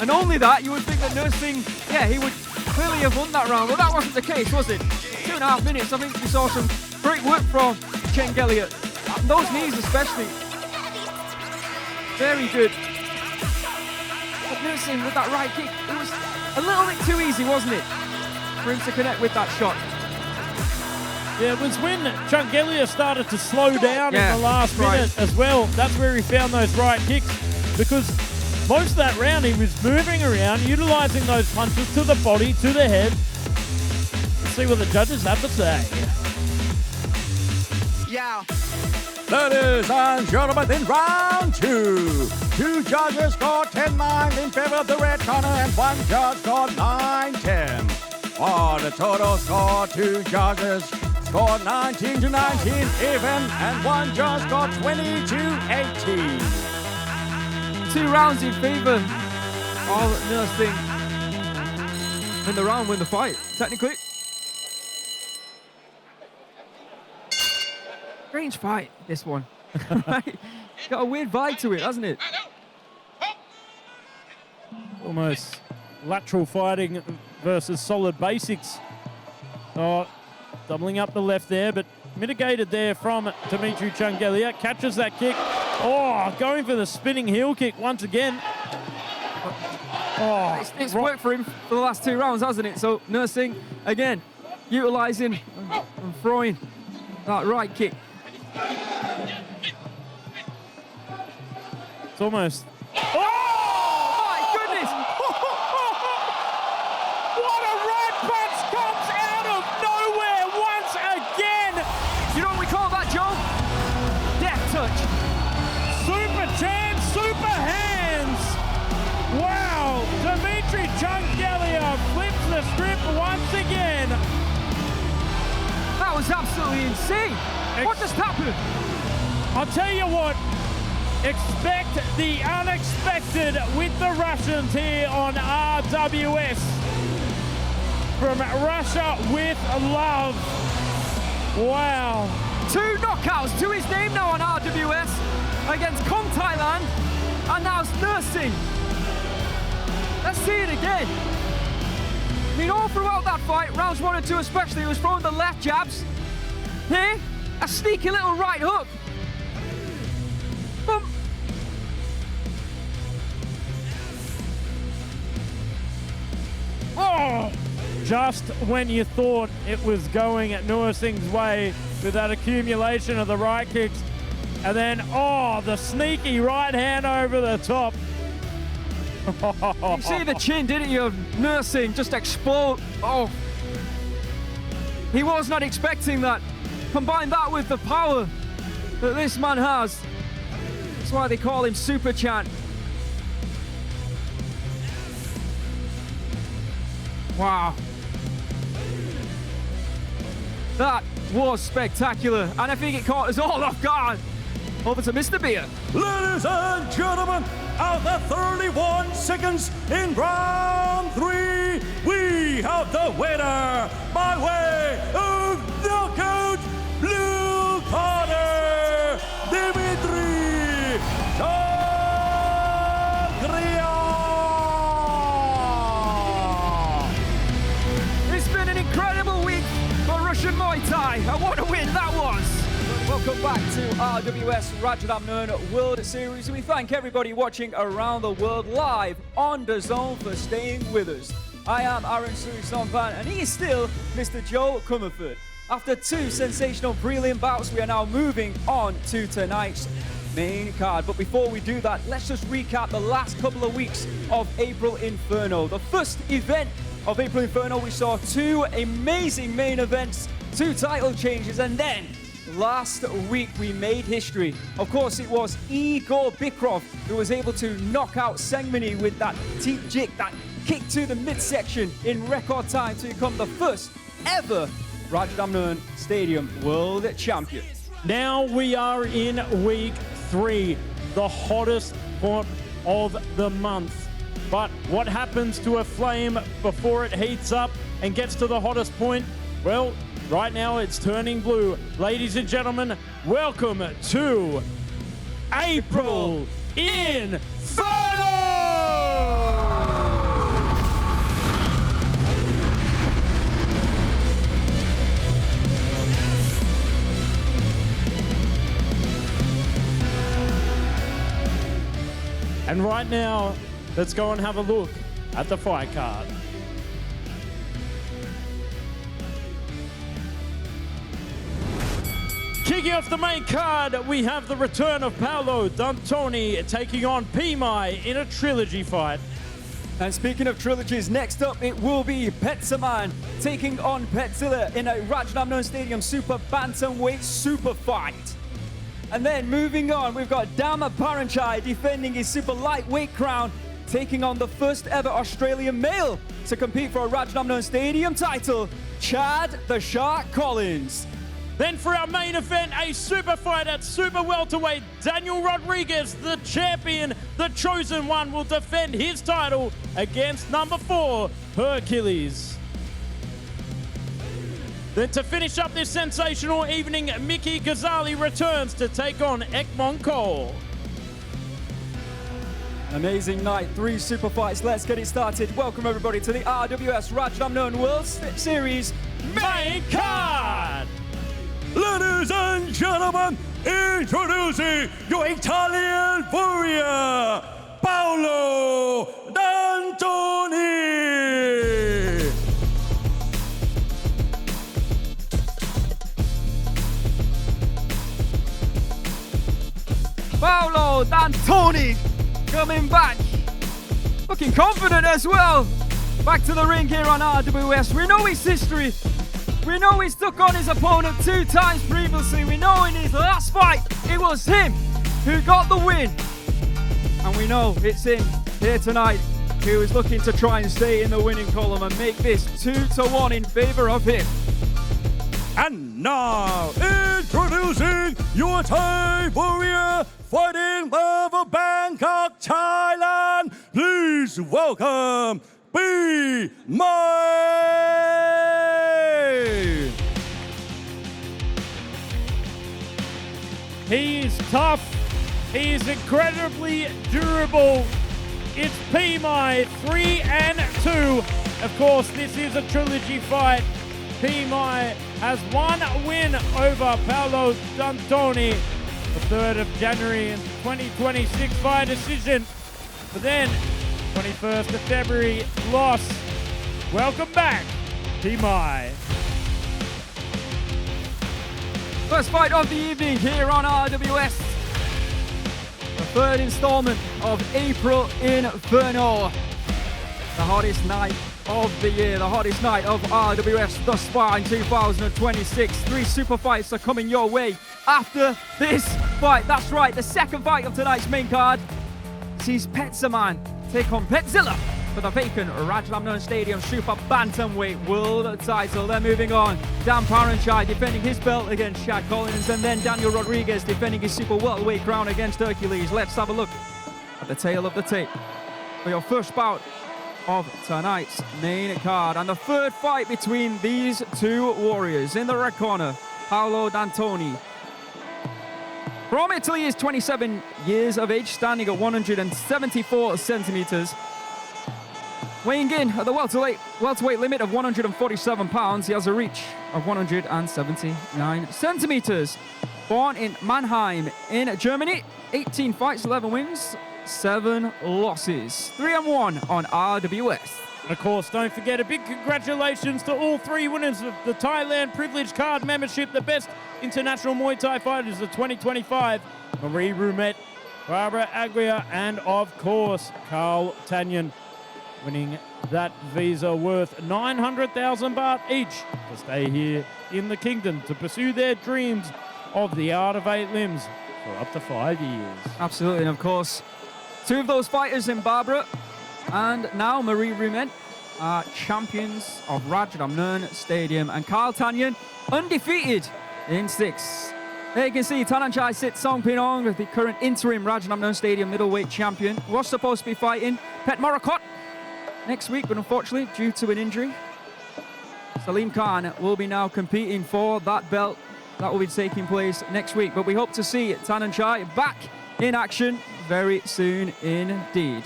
and only that, you would think that Nuasingha, he would clearly have won that round. Well, that wasn't the case, was it? 2.5 minutes, I think we saw some great work from Changelia. Those knees especially. Very good. But Nuasingha with that right kick, it was a little bit too easy, wasn't it? For him to connect with that shot. Yeah, it was when Changelia started to slow down in the last minute as well. That's where he found those right kicks, because most of that round he was moving around, utilising those punches to the body, to the head. Let's see what the judges have to say. Yeah. Ladies and gentlemen, in round 2, Two judges scored 10-9 in favor of the red corner and one judge scored 9-10. For the total score, two judges scored 19-19 even and one judge scored 20-18. 2 rounds in favor of Nuasingha. Win the round, win the fight, technically. Strange fight, this one. Right? Got a weird vibe to it, hasn't it? Almost lateral fighting versus solid basics. Oh, doubling up the left there, but mitigated there from Dmitry Changelia. Catches that kick. Oh, going for the spinning heel kick once again. Oh, It's worked for him for the last 2 rounds, hasn't it? So Nuasingha, again, utilising and throwing that right kick. It's almost... My goodness! What a right punch comes out of nowhere once again! You know what we call that, Joe? Death touch. Super chance, super hands! Wow! Dmitry Changelia flips the script once again! That was absolutely insane. What just happened? I'll tell you what, expect the unexpected with the Russians here on RWS. From Russia with love. Wow. 2 knockouts to his name now on RWS against Kong Thailand, and now it's Nuasingha. Let's see it again. I mean, all throughout that fight, rounds 1 and 2 especially, he was throwing the left jabs. Here, a sneaky little right hook. Boom. Oh! Just when you thought it was going at Nuasingha's way with that accumulation of the right kicks. And then, oh, the sneaky right hand over the top. You see the chin, didn't you, of Nuasingha just explode. Oh. He was not expecting that. Combine that with the power that this man has. That's why they call him Superchub. Wow. That was spectacular, and I think it caught us all off guard. Over to Mr. Beer. Ladies and gentlemen, after 31 seconds in round 3, we have the winner by way of knockout blue corner, Dmitry Changelia. It's been an incredible week for Russian Muay Thai, and what a win that was. Welcome back to RWS Rajadamnern World Series. We thank everybody watching around the world live on DAZN for staying with us. I am Aaron Suri-Sompan, and he is still Mr. Joe Comerford. After 2 sensational prelim bouts, we are now moving on to tonight's main card. But before we do that, let's just recap the last couple of weeks of April Inferno. The first event of April Inferno, we saw 2 amazing main events, 2 title changes, and then last week we made history. Of course, it was Igor Bykov who was able to knock out Sengmany with that teep jig, that kick to the midsection in record time to become the first ever Rajadamnern Stadium World Champion. Now we are in week 3, the hottest point of the month. But what happens to a flame before it heats up and gets to the hottest point? Well, right now it's turning blue. Ladies and gentlemen, welcome to April Inferno! And right now, let's go and have a look at the fight card. Kicking off the main card, we have the return of Paolo D'Antoni taking on Peemai in a trilogy fight. And speaking of trilogies, next up it will be Petchsaman taking on Petchsila in a Rajadamnern Stadium Super Bantamweight Super Fight. And then moving on, we've got Dama Paranchai defending his super lightweight crown, taking on the first ever Australian male to compete for a Rajadamnern Stadium title, Chad the Shark Collins. Then for our main event, a super fight at super welterweight, Daniel Rodriguez, the champion, the chosen one, will defend his title against number 4, Hercules. Then to finish up this sensational evening, Miki Ghazali returns to take on Aekmongkol. Amazing night, 3 super fights. Let's get it started. Welcome everybody to the RWS Rajadamnern World Series Main card! Ladies and gentlemen, introducing your Italian warrior, Paolo D'Antoni. Paolo D'Antoni coming back, looking confident as well. Back to the ring here on RWS. We know his history. We know he's took on his opponent 2 times previously. We know in his last fight, it was him who got the win. And we know it's him here tonight who is looking to try and stay in the winning column and make this 2-1 in favor of him. And now, introducing your Thai warrior fighting out of Bangkok, Thailand. Please welcome Peemai. He is tough. He is incredibly durable. It's Peemai, 3-2. Of course, this is a trilogy fight. Peemai has 1 win over Paolo D'Antoni, the 3rd of January in 2026 via decision. But then, 21st of February, loss. Welcome back, Peemai. First fight of the evening here on RWS. The 3rd installment of April Inferno. The hottest night of the year, the hottest night of RWS thus far in 2026. 3 super fights are coming your way after this fight. That's right, the second fight of tonight's main card sees Petchsaman take on Petchsila for the vacant Rajadamnern Stadium Super Bantamweight World title. Then moving on, Dan Paranchai defending his belt against Chad Collins, and then Daniel Rodriguez defending his super welterweight crown against Hercules. Let's have a look at the tail of the tape for your first bout of tonight's main card, and the 3rd fight between these 2 warriors. In the red corner, Paolo D'Antoni. From Italy, is 27 years of age, standing at 174 centimeters. Weighing in at the welterweight limit of 147 pounds, he has a reach of 179 centimeters. Born in Mannheim in Germany, 18 fights, 11 wins, 7 losses, 3-1 on RWS. And of course, don't forget a big congratulations to all 3 winners of the Thailand Privilege Card membership, the best international Muay Thai fighters of 2025, Marie Rumet, Barbara Aguirre, and of course, Carl Tanyan, winning that visa worth 900,000 baht each to stay here in the kingdom to pursue their dreams of the art of 8 limbs for up to 5 years. Absolutely, and of course, 2 of those fighters in Barbara and now Marie Rumet are champions of Rajadamnern Stadium, and Carl Tanyan undefeated in 6. There you can see Tananchai Sitsongsapinong, the current interim Rajadamnern Stadium middleweight champion, was supposed to be fighting Pet Morakot next week, but unfortunately, due to an injury, Salim Khan will be now competing for that belt. That will be taking place next week, but we hope to see Tananchai back in action very soon indeed.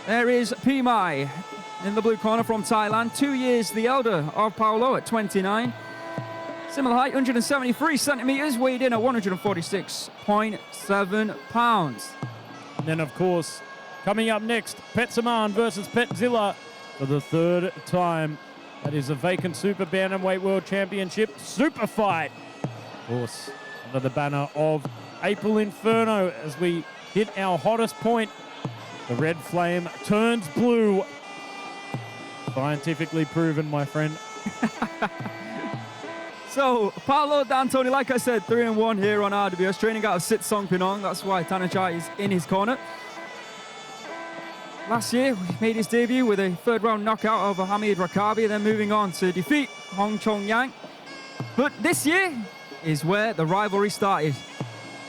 There is Peemai in the blue corner from Thailand, 2 years the elder of Paolo at 29. Similar height, 173 centimeters, weighed in at 146.7 pounds. And then, of course, coming up next, Petchsaman versus Petchsila for the 3rd time. That is a vacant Super Bantamweight World Championship Super Fight. Of course, under the banner of April Inferno as we hit our hottest point. The red flame turns blue. Scientifically proven, my friend. So, Paolo D'Antoni, like I said, 3-1 here on RWS, training out of Sitsong Pinong. That's why Tanachai is in his corner. Last year, he made his debut with a third-round knockout over Hamid Rakabi, then moving on to defeat Hong Chong Yang. But this year is where the rivalry started.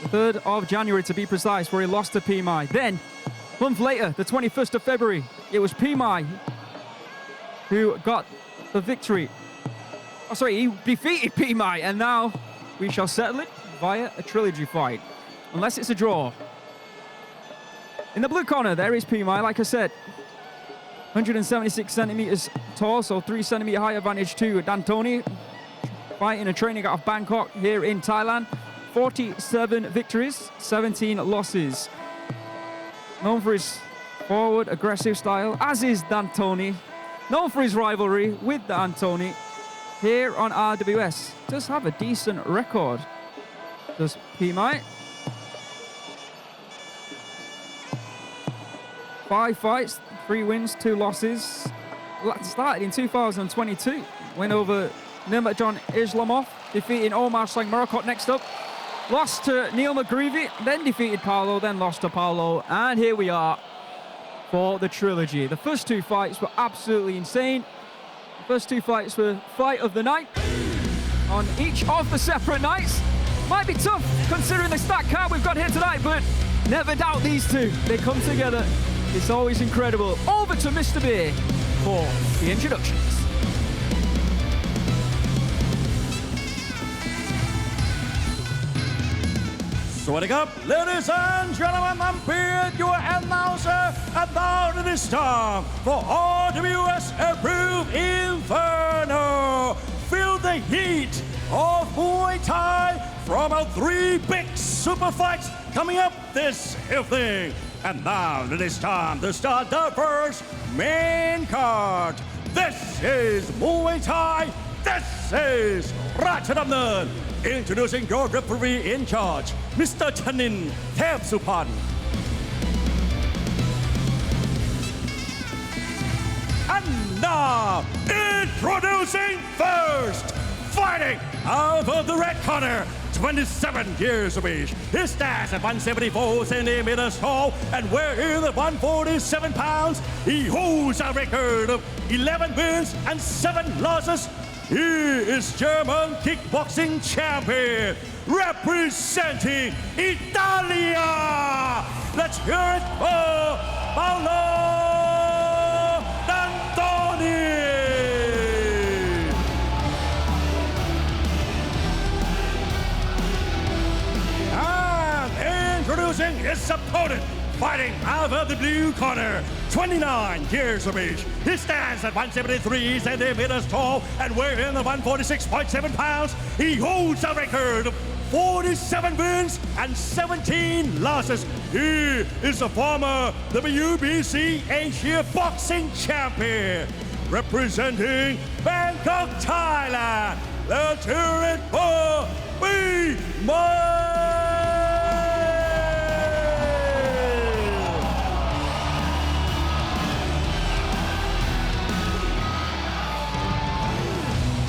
The 3rd of January, to be precise, where he lost to Peemai. Then, a month later, the 21st of February, it was Peemai who got the victory. Oh, sorry, he defeated Peemai, and now we shall settle it via a trilogy fight, unless it's a draw. In the blue corner, there is Peemai, like I said, 176 centimeters tall, so 3 centimeter height advantage to D'Antoni, fighting and training out of Bangkok here in Thailand. 47 victories, 17 losses. Known for his forward, aggressive style, as is D'Antoni. Known for his rivalry with D'Antoni. Here on RWS, does have a decent record. Does Peemai? 5 fights, 3 wins, 2 losses. Started in 2022. Went over Nurmagomedov Islamov, defeating Omar Sangmarokot next up. Lost to Neil McGreevy, then defeated Paolo, then lost to Paolo. And here we are for the trilogy. The first 2 fights were absolutely insane. First 2 fights were fight of the night on each of the separate nights. Might be tough considering the stacked card we've got here tonight, but never doubt these 2. They come together. It's always incredible. Over to Mr. Beer for the introductions. Swadding up, ladies and gentlemen, I'm Beard, your announcer, and now it is time for RWS approved Inferno. Feel the heat of Muay Thai from our 3 big super fights coming up this evening. And now it is time to start the first main card. This is Muay Thai. This is Rajadamnern. Introducing your referee in charge, Mr. Chanin Thepsupan. And now, introducing first, fighting out of the red corner, 27 years of age. He stands at 174 centimeters tall and weighing at 147 pounds. He holds a record of 11 wins and 7 losses. He is German kickboxing champion, representing Italia. Let's hear it for Paolo D'Antoni. And introducing his opponent, fighting out of the blue corner, 29 years of age. He stands at 173 centimeters tall and weighing in at 146.7 pounds. He holds a record of 47 wins and 17 losses. He is a former WBC Asia boxing champion, representing Bangkok, Thailand. Let's hear it for Peemai.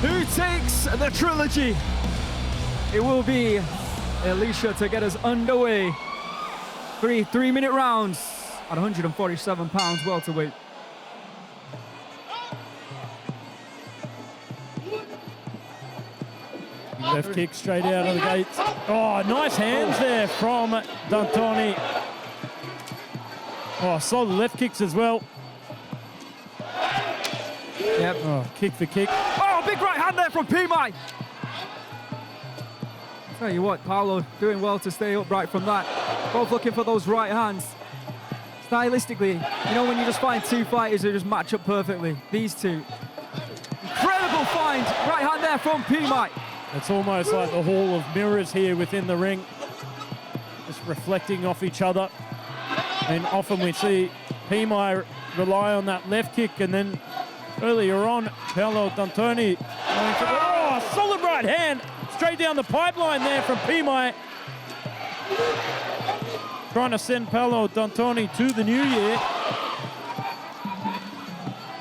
Who takes the trilogy? It will be Alicia to get us underway. 3-minute rounds at 147 pounds welterweight. Left kick straight out of the gates. Oh, nice hands there from D'Antoni. Oh, solid left kicks as well. Yep. Oh, kick for kick. Oh, big right hand there from Peemai. Tell you what, Paolo doing well to stay upright from that. Both looking for those right hands. Stylistically, you know when you just find 2 fighters who just match up perfectly. These 2. Incredible find. Right hand there from Peemai. It's almost like the hall of mirrors here within the ring. Just reflecting off each other. And often we see Peemai rely on that left kick, and then earlier on, Paolo D'Antoni going for the solid right hand straight down the pipeline there from Peemai. Trying to send Paolo D'Antoni to the new year.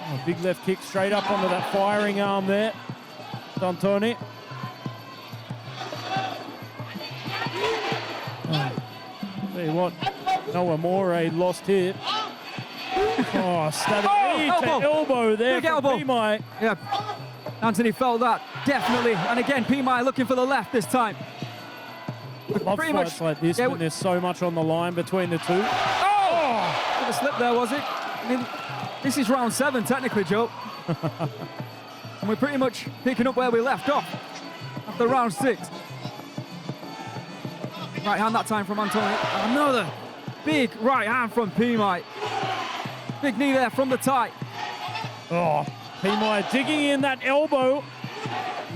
Oh, big left kick straight up onto that firing arm there. D'Antoni. Tell you what, Noah Moore lost here. Oh, stabbing to elbow there Big from elbow. Peemai. Yeah, Anthony felt that, definitely. And again, Peemai looking for the left this time. Love Pretty fights much like this when there's so much on the line between the two. Oh! Bit of a slip there, was it? I mean, this is round 7, technically, Joe. And we're pretty much picking up where we left off after round 6. Right hand that time from Antoni. Another big right hand from Peemai. Big knee there from the tie. Oh, Peemai digging in that elbow.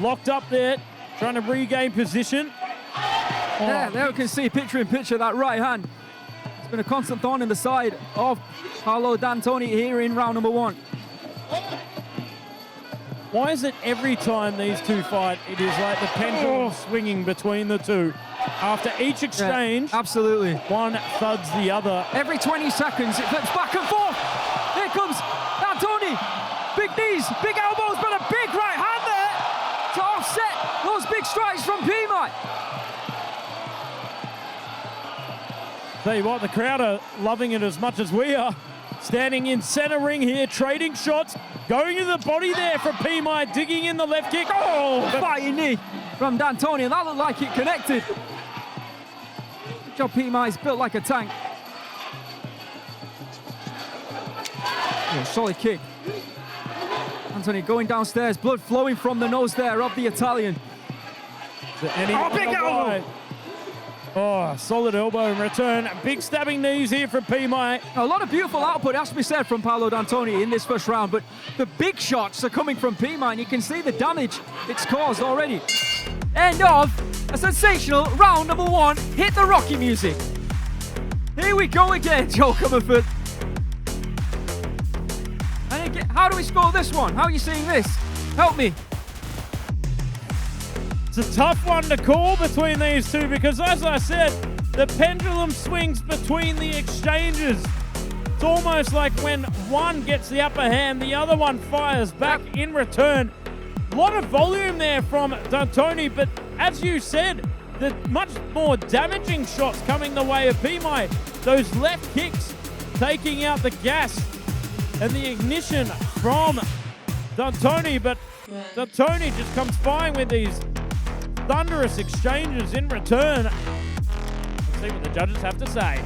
Locked up there, trying to regain position. Oh, there we can see picture in picture that right hand. It's been a constant thorn in the side of Paolo D'Antoni here in round number 1. Why is it every time these two fight, it is like the pendulum swinging between the two? After each exchange, absolutely, one thuds the other. Every 20 seconds, it flips back and forth. Here comes D'Antoni. Big knees, big elbows, but a big right hand there to offset those big strikes from Peemai. Tell you what, the crowd are loving it as much as we are. Standing in center ring here, trading shots, going to the body there from Peemai, digging in the left kick. Oh, fighting knee from D'Antoni, and that looked like it connected. Good job, Peemai's built like a tank. Yeah, solid kick. Antoni going downstairs, blood flowing from the nose there of the Italian. Oh, big elbow! Oh, solid elbow in return. Big stabbing knees here from Peemai. A lot of beautiful output, has to be said, from Paolo D'Antoni in this first round, but the big shots are coming from Peemai, and you can see the damage it's caused already. End of a sensational round number 1. Hit the Rocky music. Here we go again, Joe Comerford. And again, how do we score this one? How are you seeing this? Help me. It's a tough one to call between these two because, as I said, the pendulum swings between the exchanges. It's almost like when one gets the upper hand, the other one fires back in return. A lot of volume there from D'Antoni, but as you said, the much more damaging shots coming the way of Peemai. Those left kicks taking out the gas and the ignition from D'Antoni, but D'Antoni just comes flying with these thunderous exchanges in return. Let's see what the judges have to say.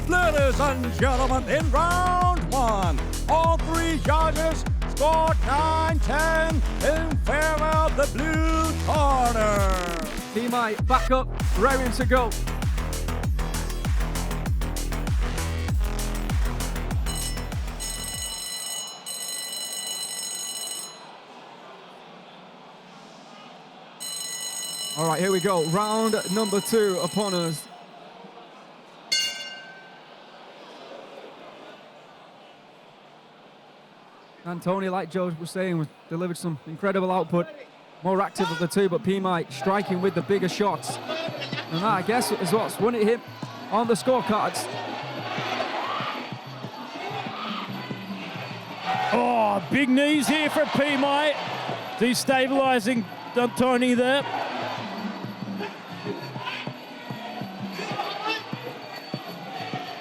Ladies and gentlemen, in round 1, all 3 judges scored 9-10 in favor of the blue corner. Peemai back up, raring to go. All right, here we go. Round number 2 upon us. Antoni, like Joe was saying, delivered some incredible output. More active of the two, but Peemai striking with the bigger shots. And that, I guess, is what's won it him on the scorecards. Oh, big knees here for Peemai. Destabilizing D'Antoni there.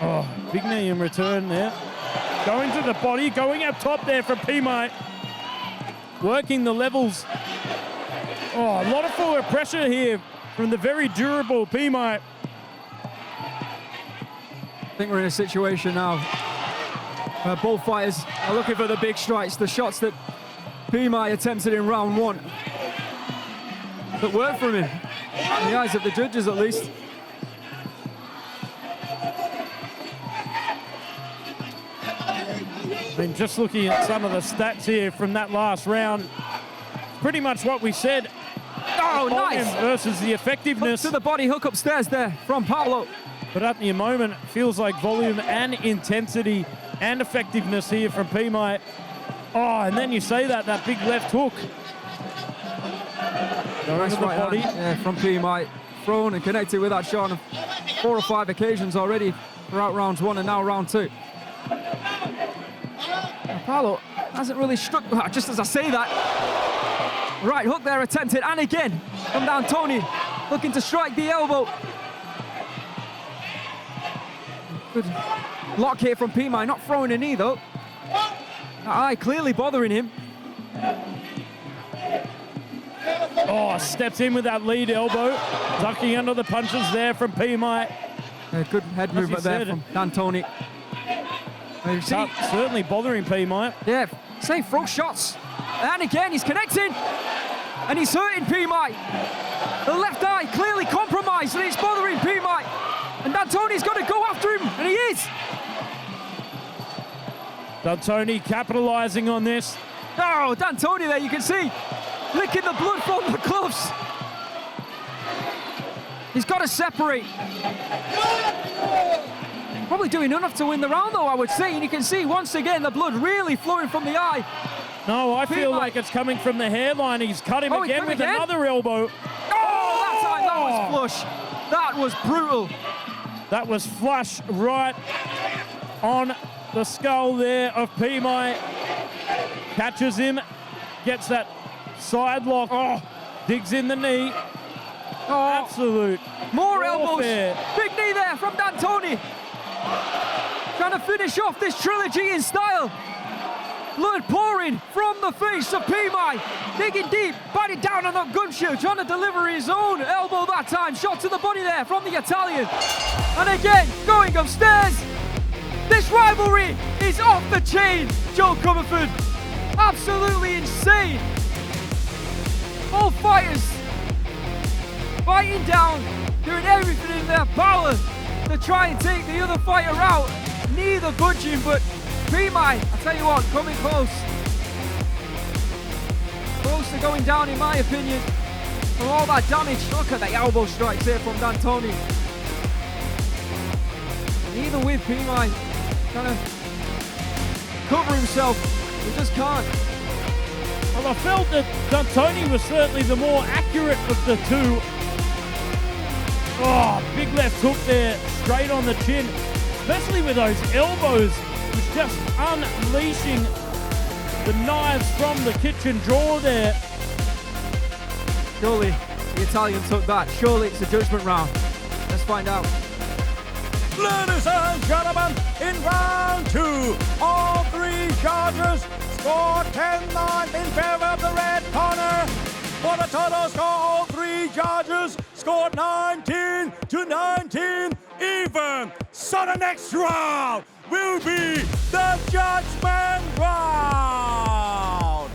Oh, big knee in return there. Going to the body, going up top there for Peemai. Working the levels. Oh, a lot of forward pressure here from the very durable Peemai. I think we're in a situation now where both fighters are looking for the big strikes, the shots that Peemai attempted in round 1 that worked for him, in the eyes of the judges at least. I mean, just looking at some of the stats here from that last round, pretty much what we said. Oh, nice! Versus the effectiveness. Hook to the body, hook upstairs there from Paolo. But at the moment, it feels like volume and intensity and effectiveness here from Peemai. Oh, and then you say that big left hook. Going Nice to the right body. hand, from Peemai. Thrown and connected with that shot on 4 or 5 occasions already throughout rounds 1 and now round 2. Paolo hasn't really struck, just as I say that. Right hook there attempted, and again from D'Antoni, looking to strike the elbow. Good block here from Peemai, not throwing a knee though. That eye clearly bothering him. Oh, steps in with that lead elbow. Ducking under the punches there from Peemai. Good head movement there from D'Antoni. Certainly bothering Peemai. Yeah, same throw shots. And again, he's connecting. And he's hurting Peemai. The left eye clearly compromised and it's bothering Peemai. And D'Antoni's got to go after him, and he is. D'Antoni capitalizing on this. Oh, D'Antoni there, you can see, licking the blood from the gloves. He's got to separate. Probably doing enough to win the round, though, I would say. And you can see, once again, the blood really flowing from the eye. No, I feel like it's coming from the hairline. He's cut him again with another elbow. Oh, that time, that was flush. That was brutal. That was flush right on the skull there of Peemai. Catches him, gets that side lock. Oh, digs in the knee. Oh, absolute more elbows. Big knee there from D'Antoni. Trying to finish off this trilogy in style. Blood pouring from the face of Peemai. Digging deep, biting down on that gumshoe, trying to deliver his own elbow that time. Shot to the body there from the Italian. And again, going upstairs. This rivalry is off the chain, Joe Comerford. Absolutely insane. Both fighters fighting down, doing everything in their power to try and take the other fighter out. Neither budging, but Peemai, I tell you what, coming close. Close to going down, in my opinion, for all that damage. Look at the elbow strikes here from D'Antoni. And even with Peemai trying to cover himself, he just can't. Well, I felt that D'Antoni was certainly the more accurate of the two. Oh, big left hook there, straight on the chin, especially with those elbows. Was just unleashing the knives from the kitchen drawer there. Surely the Italian took that. Surely it's a judgment round. Let's find out. Ladies and gentlemen, in round two, all three judges scored 10-9 in favor of the red corner. For the total score, all three judges scored 19-19 even. So the next round will be the judgment round.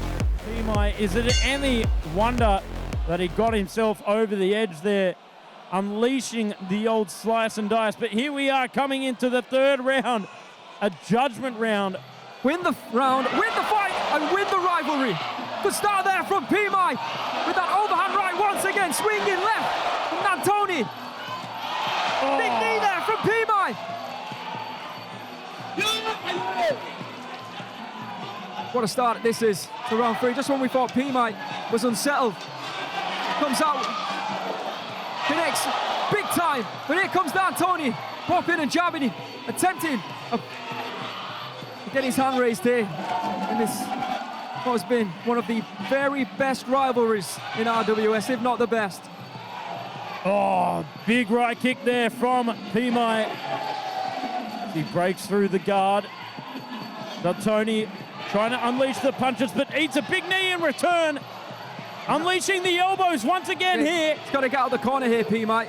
Peemai, is it any wonder that he got himself over the edge there, unleashing the old slice and dice? But here we are coming into the third round, a judgment round. Win the round, win the fight, and win the rivalry. Good start there from Peemai with that overhand right once again, swinging left from D'Antoni. Oh. Big knee there from Peemai. What a start this is to round three. Just when we thought Peemai was unsettled, comes out, connects big time. But here comes D'Antoni, popping and jabbing, attempting to get his hand raised here in this what has been one of the very best rivalries in RWS, if not the best. Oh, big right kick there from Peemai. He breaks through the guard. D'Antoni trying to unleash the punches, but eats a big knee in return. Unleashing the elbows once again here. He's got to get out of the corner here, Peemai.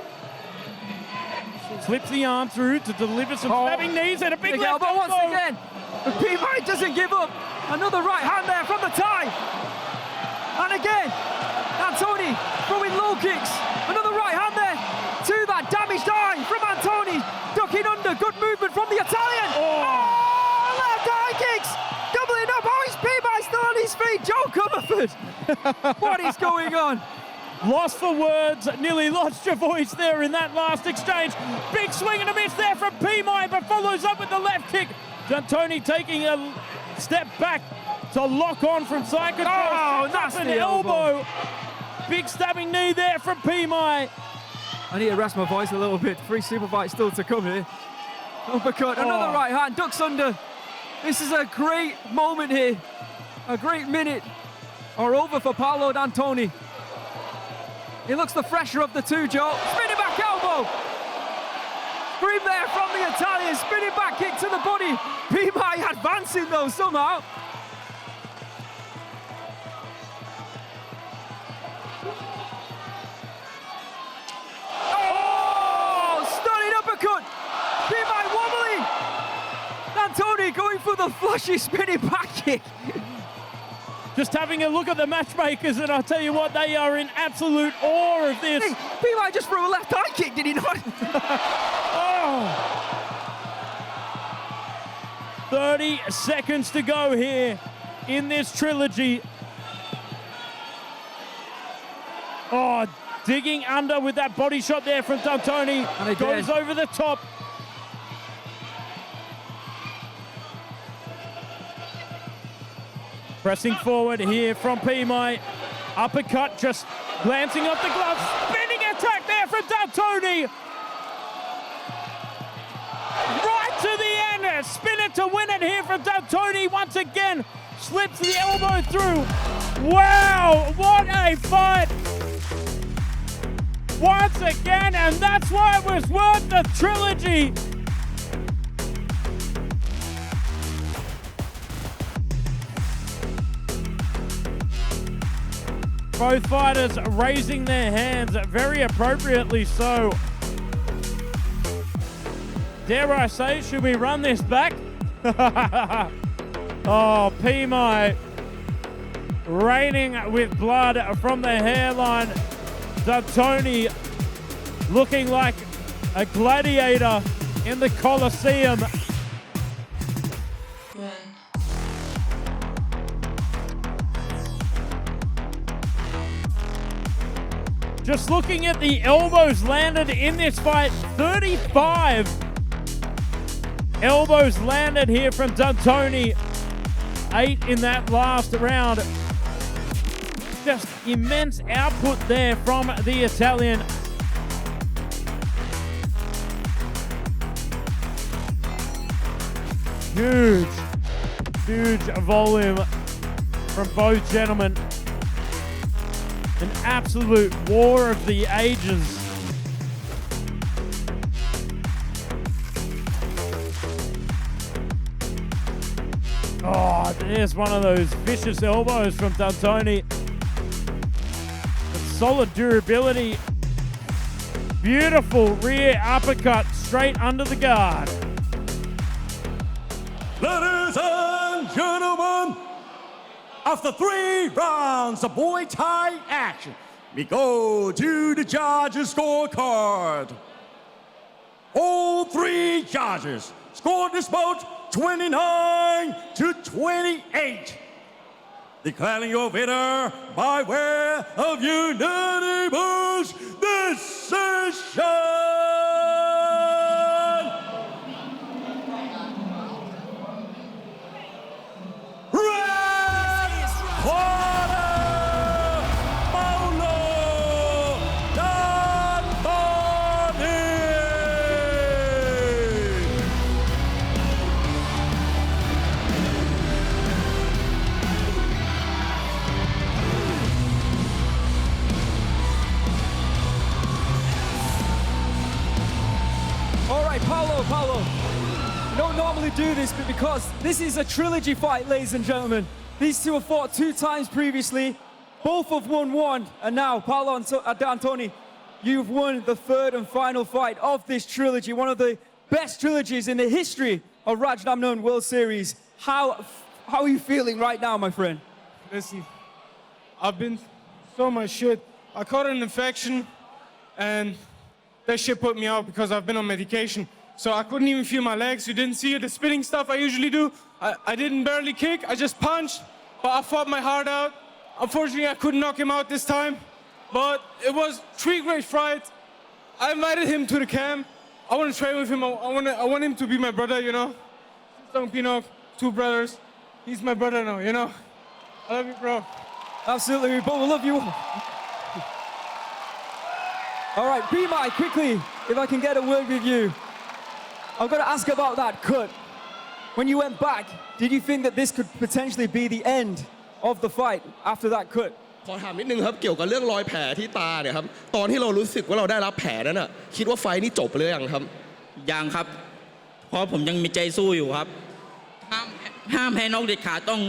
Slips the arm through to deliver some stabbing knees and a big left elbow once again. But Peemai doesn't give up. Another right hand there from the tie. And again, D'Antoni throwing low kicks. Another right hand there to that damaged eye from D'Antoni. Ducking under, good movement from the Italian. Oh, left eye kicks. Doubling up. Oh, is Peemai still on his feet? Joe Comerford. What is going on? Lost for words, nearly lost your voice there in that last exchange. Big swing and a miss there from Peemai, but follows up with the left kick. D'Antoni taking a step back to lock on from side control. Oh, that's an elbow. Big stabbing knee there from Peemai. I need to rest my voice a little bit. Free Superfight still to come here. Uppercut, another right hand, ducks under. This is a great moment here. A great minute or over for Paolo D'Antoni. He looks the fresher of the two, Joe. Spinning back elbow. Scream there from the Italian, spinning back kick to the body. Peemai advancing though somehow. Oh, stunning uppercut. Peemai wobbling. D'Antoni going for the flushy spinning back kick. Just having a look at the matchmakers, and I'll tell you what, they are in absolute awe of this. Hey, Peemai just threw a left high kick, did he not? Oh. 30 seconds to go here in this trilogy. Oh, digging under with that body shot there from D'Antoni. And goes over the top. Pressing forward here from Peemai. Uppercut just glancing off the glove. Spinning attack there from D'Antoni. Right to the end. Spin it to win it here from D'Antoni once again. Slips the elbow through. Wow, what a fight. Once again, and that's why it was worth the trilogy. Both fighters raising their hands, very appropriately so. Dare I say, should we run this back? Oh, Peemai raining with blood from the hairline. D'Antoni looking like a gladiator in the Colosseum. Just looking at the elbows landed in this fight, 35 elbows landed here from D'Antoni, 8 in that last round. Just immense output there from the Italian. Huge volume from both gentlemen. An absolute war of the ages. Oh, there's one of those vicious elbows from D'Antoni. Solid durability. Beautiful rear uppercut straight under the guard. Ladies and gentlemen, after 3 rounds of Muay Thai action, we go to the judges' scorecard. All 3 judges scored this bout 29-28. Declaring your winner by way of unanimous decision. Red corner, Paolo D'Antoni. All right, Paolo. We don't normally do this, but because this is a trilogy fight, ladies and gentlemen. These two have fought 2 times previously. Both have won 1. And now, Paolo D'Antoni, you've won the 3rd and final fight of this trilogy. One of the best trilogies in the history of Rajadamnern World Series. How are you feeling right now, my friend? Listen, I've been so much shit. I caught an infection, and that shit put me out because I've been on medication. So I couldn't even feel my legs. You didn't see it, the spinning stuff I usually do. I didn't barely kick, I just punched, but I fought my heart out. Unfortunately, I couldn't knock him out this time, but it was 3 great fights. I invited him to the camp. I want to train with him. I want him to be my brother, you know. Don't Pinok, 2 brothers. He's my brother now, you know. I love you, bro. Absolutely, we both love you. All right, Peemai, quickly, if I can get a word with you. I've got to ask about that cut. When you went back, did you think that this could potentially be the end of the fight after that cut? ขอถามนิดนึงครับเกี่ยวกับเรื่องรอยแผลที่ตาเนี่ยครับตอนที่เรารู้สึกว่าเราได้รับแผลนั้นน่ะคิดว่าไฟนี่จบเลยยังครับ ยังครับเพราะผมยังมีใจสู้อยู่ครับห้ามแพ้นอกเด็ดขาดต้อง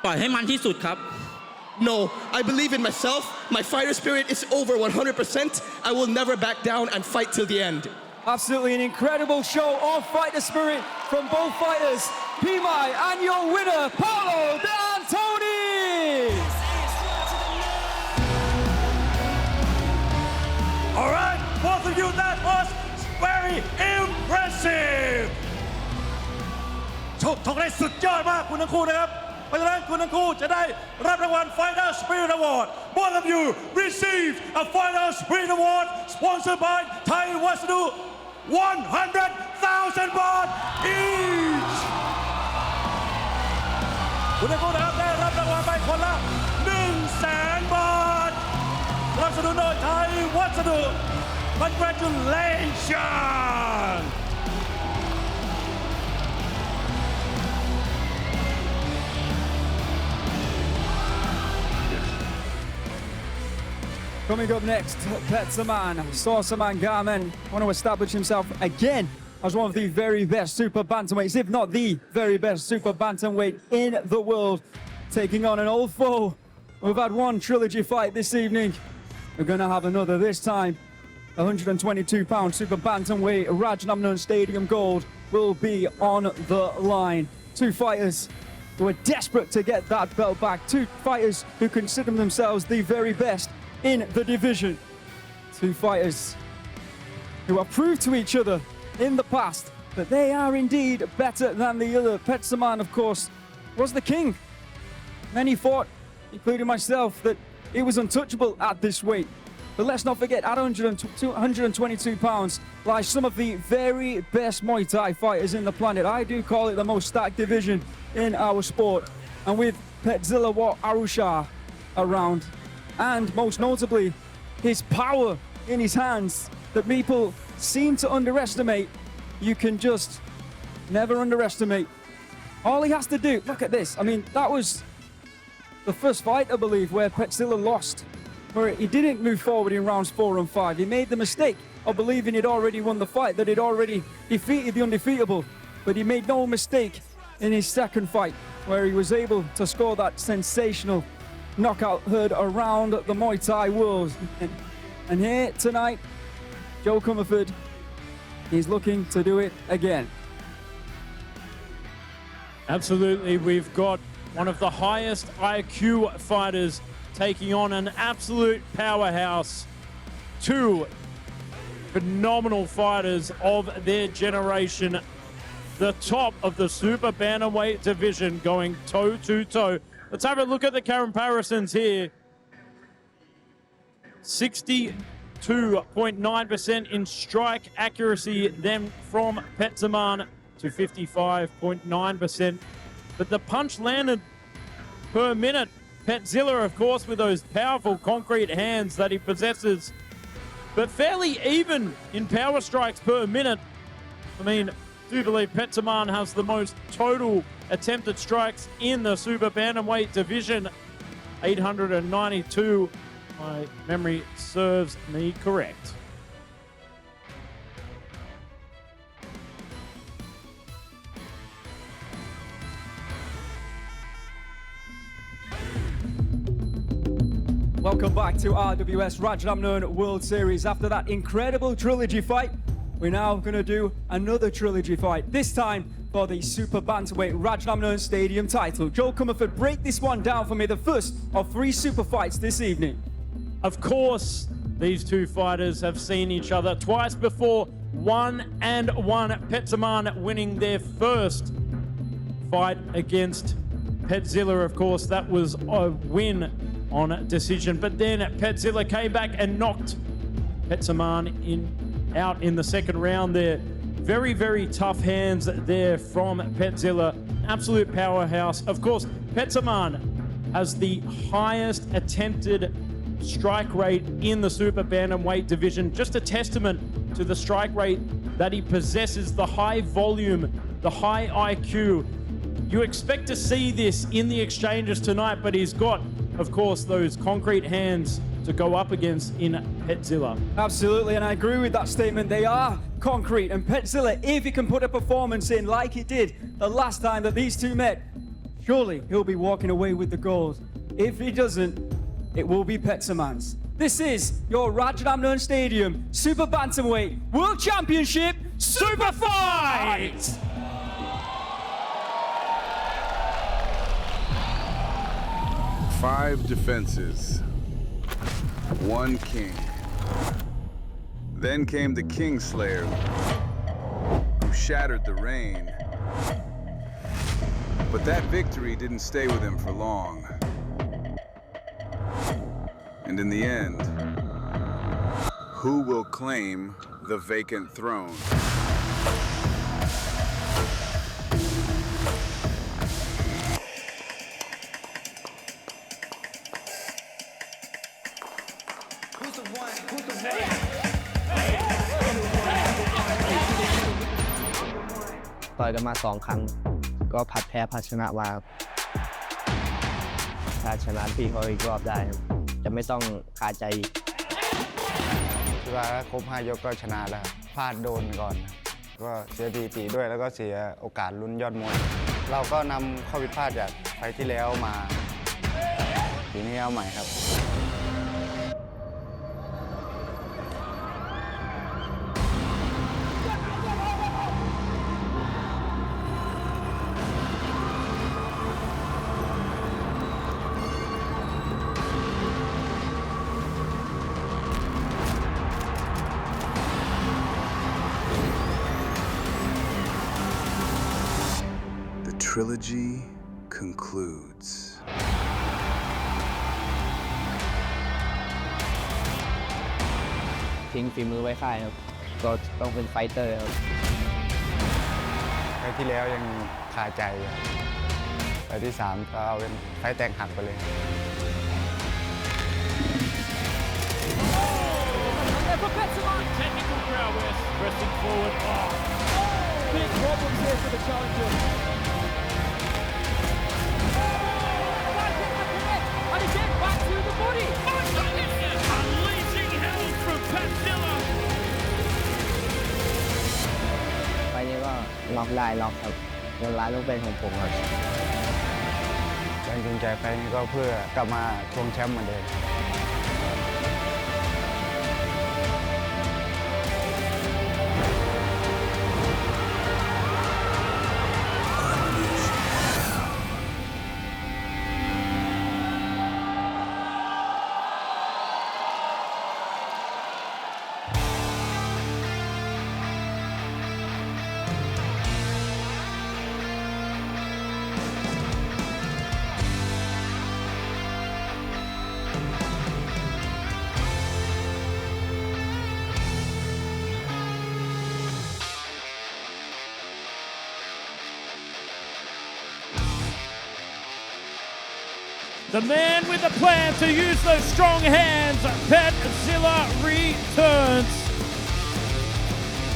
ต่อยให้มันที่สุดครับ No, I believe in myself. My fighter spirit is over 100%. I will never back down and fight till the end. Absolutely an incredible show of fighter spirit from both fighters. Peemai and your winner, Paolo D'Antoni. All right, both of you, that was very impressive. ชกได้สุดยอดมากคุณทั้งคู่นะครับเพราะฉะนั้นคุณทั้งคู่จะได้รับรางวัล Fighter Spirit Award. Both of you received a Fighter Spirit Award sponsored by Thai Wasadu 100,000 baht each. คุณทั้งคู่นะครับได้รับรางวัลไปคนละ 100,000 บาทสนับสนุนโดยไทยวัสดุ Congratulations. Coming up next, Petchsaman, Petchsaman Garman want to establish himself again as one of the very best super bantamweights, if not the very best super bantamweight in the world, taking on an old foe. We've had one trilogy fight this evening. We're going to have another this time. 122-pound super bantamweight Rajadamnern Stadium Gold will be on the line. Two fighters who are desperate to get that belt back. Two fighters who consider themselves the very best in the division. Two fighters who have proved to each other in the past that they are indeed better than the other. Petchsaman, of course, was the king. Many thought, including myself, that he was untouchable at this weight. But let's not forget, at 122 pounds lies some of the very best Muay Thai fighters in the planet. I do call it the most stacked division in our sport. And with Petchsila Arusha around, and most notably, his power in his hands that people seem to underestimate, you can just never underestimate. All he has to do, look at this. I mean, that was the first fight, I believe, where Petchsila lost, where he didn't move forward in rounds 4 and 5. He made the mistake of believing he'd already won the fight, that he'd already defeated the undefeatable. But he made no mistake in his second fight, where he was able to score that sensational knockout heard around the Muay Thai world. And here tonight, Joe Comerford is looking to do it again. Absolutely, we've got one of the highest IQ fighters taking on an absolute powerhouse. Two phenomenal fighters of their generation. The top of the super bantamweight division going toe to toe. Let's have a look at the comparisons here. 62.9% in strike accuracy, then from Petchsaman to 55.9%. But the punch landed per minute, Petchsila, of course, with those powerful concrete hands that he possesses, but fairly even in power strikes per minute. I mean, I do believe Petchsaman has the most total attempted strikes in the super bantamweight division, 892. My memory serves me correct. Welcome back to RWS Rajadamnern World Series. After that incredible trilogy fight, we're now going to do another trilogy fight, this time for the Super Bantamweight Rajadamnern Stadium title. Joe Comerford, break this one down for me, the first of 3 super fights this evening. Of course, these two fighters have seen each other twice before, 1-1. Petchsaman winning their first fight against Petchsila. Of course, that was a win on decision, but then Petchsila came back and knocked Petchsaman out in the second round there. Very, very tough hands there from Petchsila. Absolute powerhouse. Of course, Petchsaman has the highest attempted strike rate in the super bantamweight division. Just a testament to the strike rate that he possesses, the high volume, the high IQ. You expect to see this in the exchanges tonight, but he's got, of course, those concrete hands to go up against in Petchsila. Absolutely, and I agree with that statement. They are concrete. And Petchsila, if he can put a performance in like he did the last time that these two met, surely he'll be walking away with the gold. If he doesn't, it will be Petchsaman's. This is your Rajadamnern Stadium Super Bantamweight World Championship Superfight! Five defenses, one king. Then came the Kingslayer, who shattered the reign. But that victory didn't stay with him for long. And in the end, who will claim the vacant throne? Who's the one? Who's the one? ต่อยกันมา2 ครั้งก็ผัดแพ้ผัดชนะมาถ้าชนะพี่เขาอีกรอบได้จะไม่ต้องคาใจอีกคิดว่าครบ5 ยกก็ชนะแล้วพลาดโดนก่อนก็เสียดีด้วยแล้วก็เสียโอกาสลุ้นยอดมวยเราก็นำข้อผิดพลาดจากไฟล์ที่แล้วมาทีนี้เอาใหม่ครับ Trilogy concludes. ทิ้งฝีมือไว้ค่ายครับก็ต้องเป็นไฟเตอร์ครับไฟที่แล้วยังคาใจครับไฟที่3ก็เอาเป็นไฟแตกหักไปเลยTechnical prowess, pressing forward. Big problems here for the challenger. And again, back to the body. Unleashing hell from Petchsila. ไฟนี้ก็ล็อกได้ล็อกครับเงินล้านต้องเป็นของผมครับแรงจูงใจไฟนี้ก็เพื่อกลับมาทวงแชมป์เหมือนเดิม The man with the plan to use those strong hands, Petchsila returns.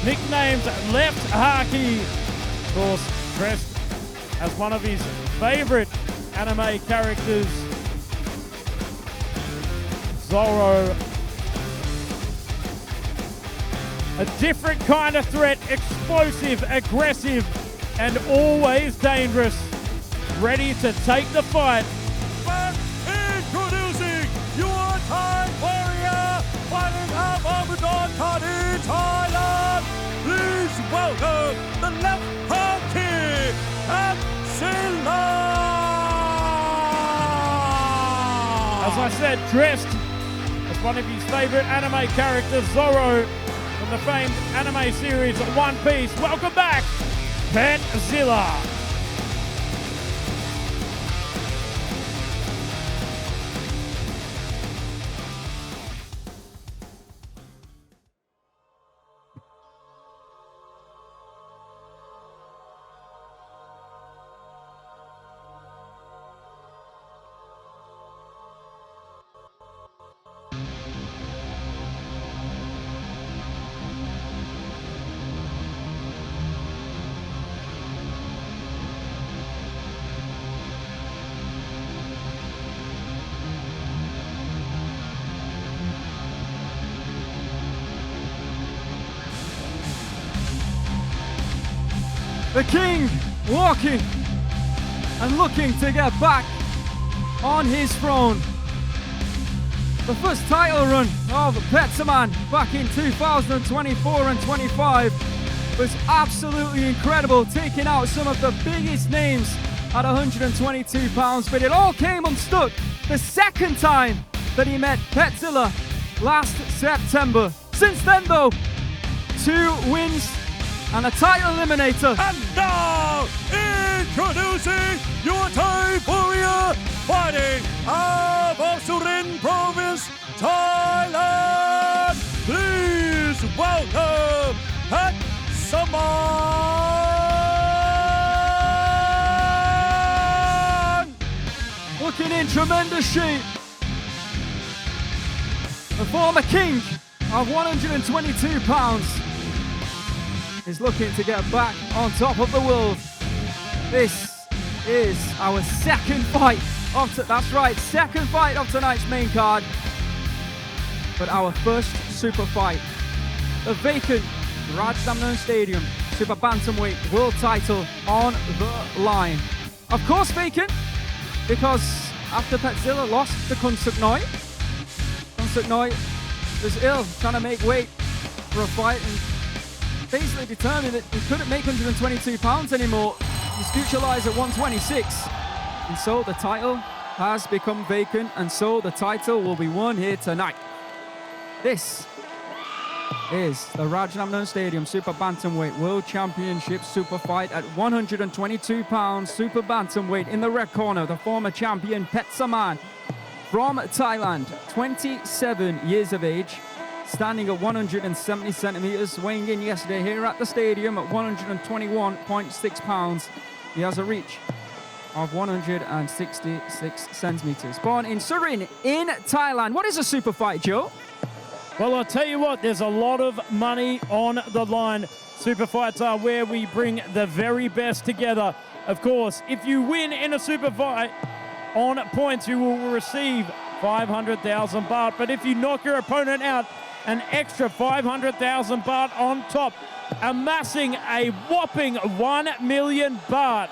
Nicknamed Left Haki, of course, dressed as one of his favorite anime characters, Zoro. A different kind of threat, explosive, aggressive, and always dangerous. Ready to take the fight. Introducing your time warrior, fighting out of Udon-Thani, Thailand. Please welcome the left hockey, Petchsila. As I said, dressed as one of his favorite anime characters, Zoro, from the famed anime series One Piece. Welcome back, Petchsila. The king walking and looking to get back on his throne. The first title run of Petchsaman back in 2024 and 25 was absolutely incredible, taking out some of the biggest names at 122 pounds, but it all came unstuck the second time that he met Petchsila last September. Since then though, 2 wins and a title eliminator. And now, introducing your Thai warrior fighting out of Surin Province, Thailand. Please welcome Petchsaman. Looking in tremendous shape. The former king of 122 pounds is looking to get back on top of the world. This is our second fight of that's right, second fight of tonight's main card. But our first super fight, the vacant Rajadamnern Stadium Super Bantamweight World Title on the line. Of course vacant, because after Petchsila lost to Kunsuknoi was ill, trying to make weight for a fight and basically determined that he couldn't make 122 pounds anymore. His future lies at 126. And so the title has become vacant, and so the title will be won here tonight. This is the Rajadamnern Stadium Super Bantamweight World Championship Super Fight at 122 pounds Super Bantamweight. In the red corner, the former champion Petchsaman from Thailand, 27 years of age, standing at 170 centimeters, weighing in yesterday here at the stadium at 121.6 pounds. He has a reach of 166 centimeters. Born in Surin in Thailand. What is a super fight, Joe? Well, I'll tell you what, there's a lot of money on the line. Super fights are where we bring the very best together. Of course, if you win in a super fight on points, you will receive 500,000 baht. But if you knock your opponent out, an extra 500,000 baht on top, amassing a whopping 1 million baht.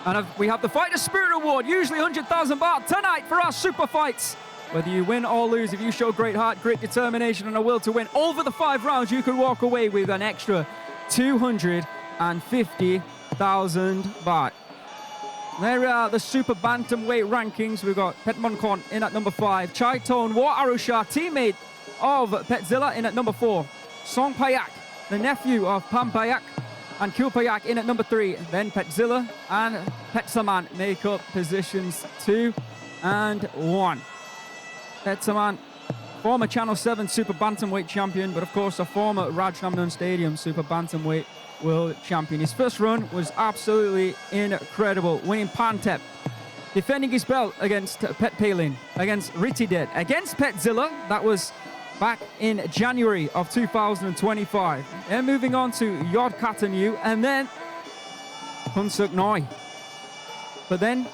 And we have the Fighter Spirit Award, usually 100,000 baht tonight for our super fights. Whether you win or lose, if you show great heart, great determination, and a will to win over the 5 rounds, you could walk away with an extra 250,000 baht. There are the Super Bantamweight rankings. We've got Aekmongkol in at number 5. Chaiton War Arusha, teammate of Petchsila, in at number 4. Song Payak, the nephew of Pampayak, and Kilpayak in at number 3. Then Petchsila and Petchsaman make up positions 2 and 1. Petchsaman, former Channel 7 Super Bantamweight champion, but of course a former Rajadamnern Stadium Super Bantamweight world champion. His first run was absolutely incredible, winning Pantep, defending his belt against Pet Palin, against Ritidet, against Petchsila. That was back in January of 2025. Then moving on to Yod Katanu and then Kunsuknoi. But then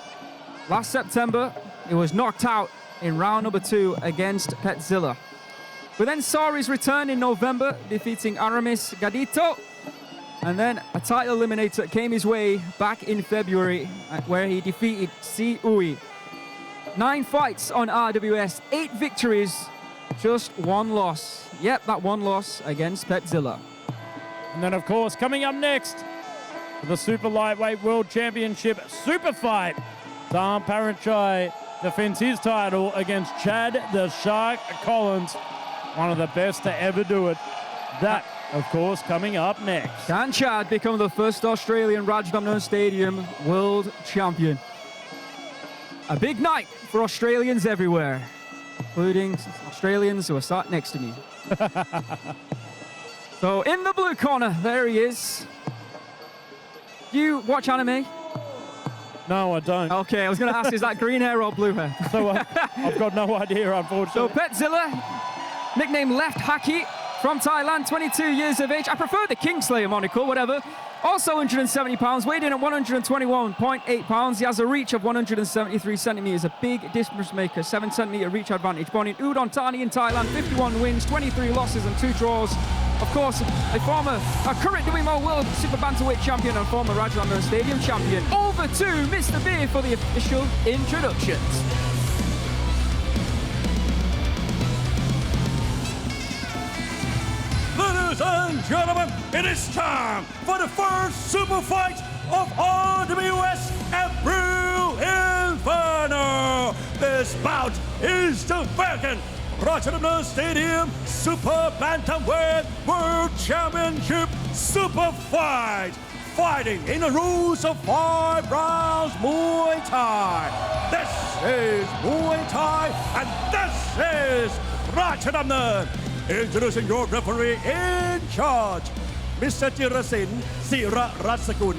last September, it was knocked out in round number 2 against Petchsila. We then saw his return in November, defeating Aramis Gadito. And then a title eliminator came his way back in February, where he defeated Si Ui. 9 fights on RWS, 8 victories, just 1 loss. Yep, that 1 loss against Petchsila. And then, of course, coming up next, for the Super Lightweight World Championship Super Fight, Dam Paranchai defends his title against Chad the Shark Collins, one of the best to ever do it. That, of course, coming up next. Can Chad become the first Australian Rajadamnern Stadium world champion? A big night for Australians everywhere, including Australians who are sat next to me. So in the blue corner, there he is. Do you watch anime? No, I don't. Okay, I was going to ask, is that green hair or blue hair? So I've got no idea, unfortunately. So Petchsila, nicknamed Left Haki, from Thailand, 22 years of age. I prefer the Kingslayer monocle, whatever. Also 170 pounds, weighed in at 121.8 pounds. He has a reach of 173 centimeters, a big distance maker, 7 centimeter reach advantage. Born in Udon Thani in Thailand, 51 wins, 23 losses and 2 draws. Of course, a current WMO World Super Bantamweight champion and former Rajadamnern Stadium champion. Over to Mr. B for the official introductions. Ladies and gentlemen, it is time for the first super fight of RWS at Inferno. This bout is the Vacant Rajadamnern Stadium Super Bantamweight World Championship Super Fight. Fighting in the rules of 5 rounds Muay Thai. This is Muay Thai and this is Rajadamnern. Introducing your referee in charge, Mr. Jirasin Sira Ratsakun.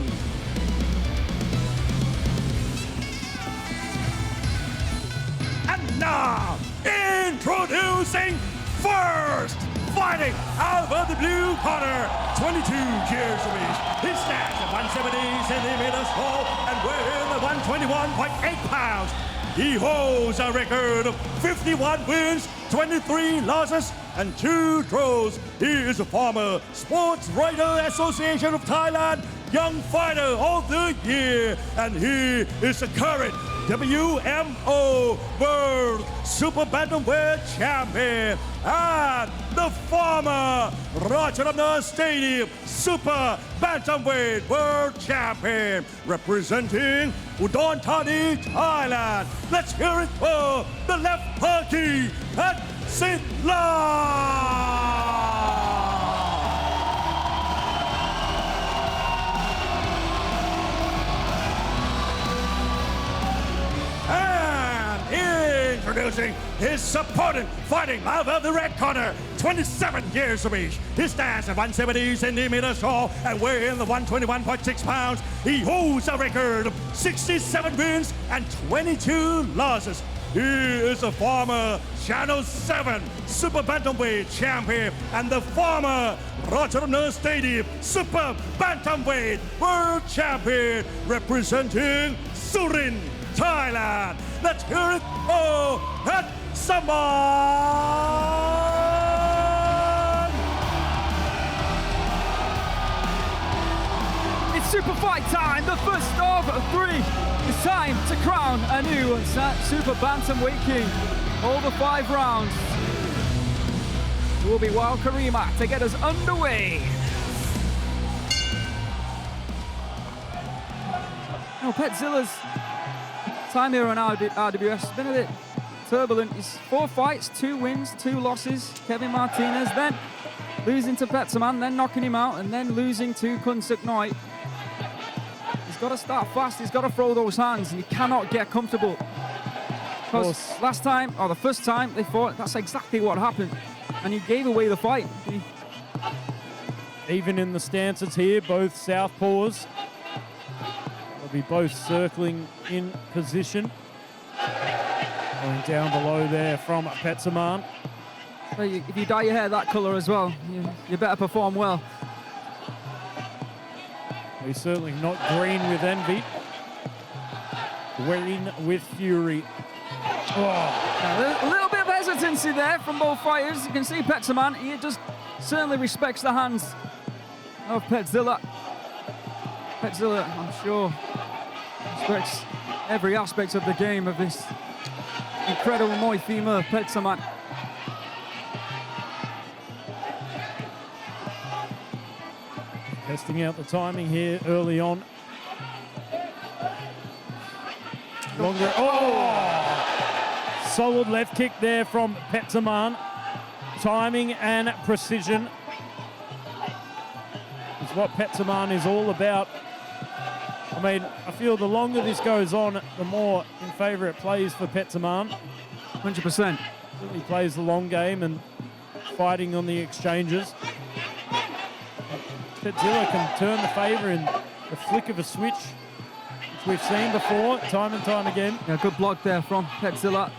And now, introducing first, fighting out of the blue corner, 22 years of age. He stands at 170 centimeters tall and weighing 121.8 pounds. He holds a record of 51 wins, 23 losses, and 2 draws. He is a former Sports Writer Association of Thailand Young Fighter of the Year, and he is the current WMO World Super Bantamweight Champion and the former Rajadamnern Stadium Super Bantamweight World Champion representing Udon Thani, Thailand. Let's hear it for the left Hercules Petchsila. Introducing his opponent, fighting out of the red corner, 27 years of age. He stands at 170 centimeters tall and weighing 121.6 pounds. He holds a record of 67 wins and 22 losses. He is a former Channel 7 Super Bantamweight champion and the former Rajadamnern Stadium Super Bantamweight World Champion representing Surin, Thailand. Let's hear it for Petchsaman. It's super fight time, the first of 3. It's time to crown a new Super Bantamweight King. Over 5 rounds. It will be Wild Karima to get us underway. Now, Petchila's time here on RWS has been a bit turbulent. He's 4 fights, 2 wins, 2 losses. Kevin Martinez, then losing to Petchsaman, then knocking him out, and then losing to Kunsuk Noi. He's got to start fast. He's got to throw those hands, and he cannot get comfortable. Because last time, or the first time they fought, that's exactly what happened. And he gave away the fight. Even in the stances here, both southpaws. They'll be both circling in position. Going down below there from Petchsaman. So if you dye your hair that colour as well, you better perform well. He's certainly not green with envy. Green with fury. A little bit of hesitancy there from both fighters. You can see Petchsaman, he just certainly respects the hands of Petchsila. Petchsila, I'm sure, respects every aspect of the game of this incredible Muay femur, Petchsaman. Testing out the timing here early on. Longer. Solid left kick there from Petchsaman. Timing and precision is what Petchsaman is all about. I mean, I feel the longer this goes on, the more in favour it plays for Petchsaman. 100%. He plays the long game and fighting on the exchanges. Petchsila can turn the favour in the flick of a switch, which we've seen before, time and time again. Yeah, good block there from Petchsila.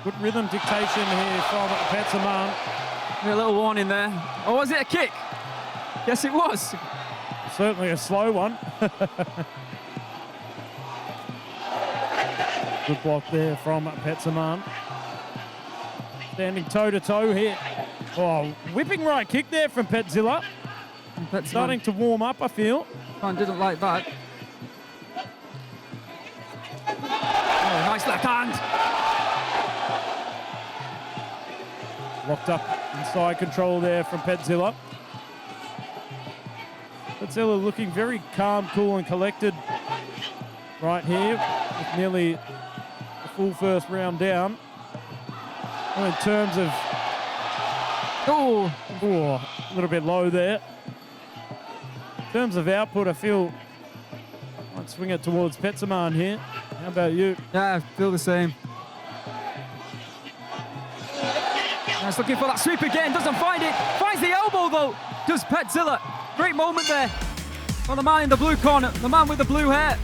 Good rhythm dictation here from Petchsaman. A little warning there. Or was it a kick? Yes, it was. Certainly a slow one. Good block there from Petchsaman. Standing toe-to-toe here. Oh, whipping right kick there from Petchsila. Starting to warm up, I feel. Didn't like that. Oh, nice left hand. Locked up inside control there from Petchsila. Petchsila looking very calm, cool and collected right here with nearly a full first round down. Well, in terms of... Oh, a little bit low there. In terms of output, I feel I'd swing it towards Petchsaman here. How about you? Yeah, I feel the same. Nice looking for that sweep again, doesn't find it. Finds the elbow though, does Petchsila. Great moment there for the man in the blue corner, the man with the blue hair.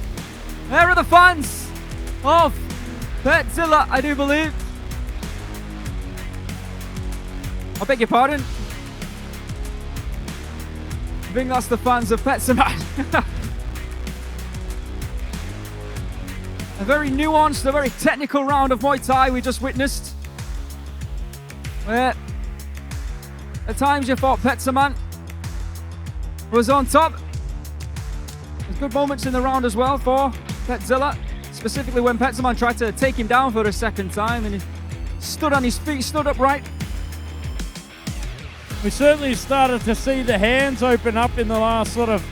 There are the fans of Petchsila, I do believe. I beg your pardon. I think that's the fans of Petchsaman. A very nuanced, a very technical round of Muay Thai we just witnessed. Where at times you thought Petchsaman was on top. There's good moments in the round as well for Petchsila, specifically when Petchsaman tried to take him down for a second time and he stood on his feet, stood upright. We certainly started to see the hands open up in the last sort of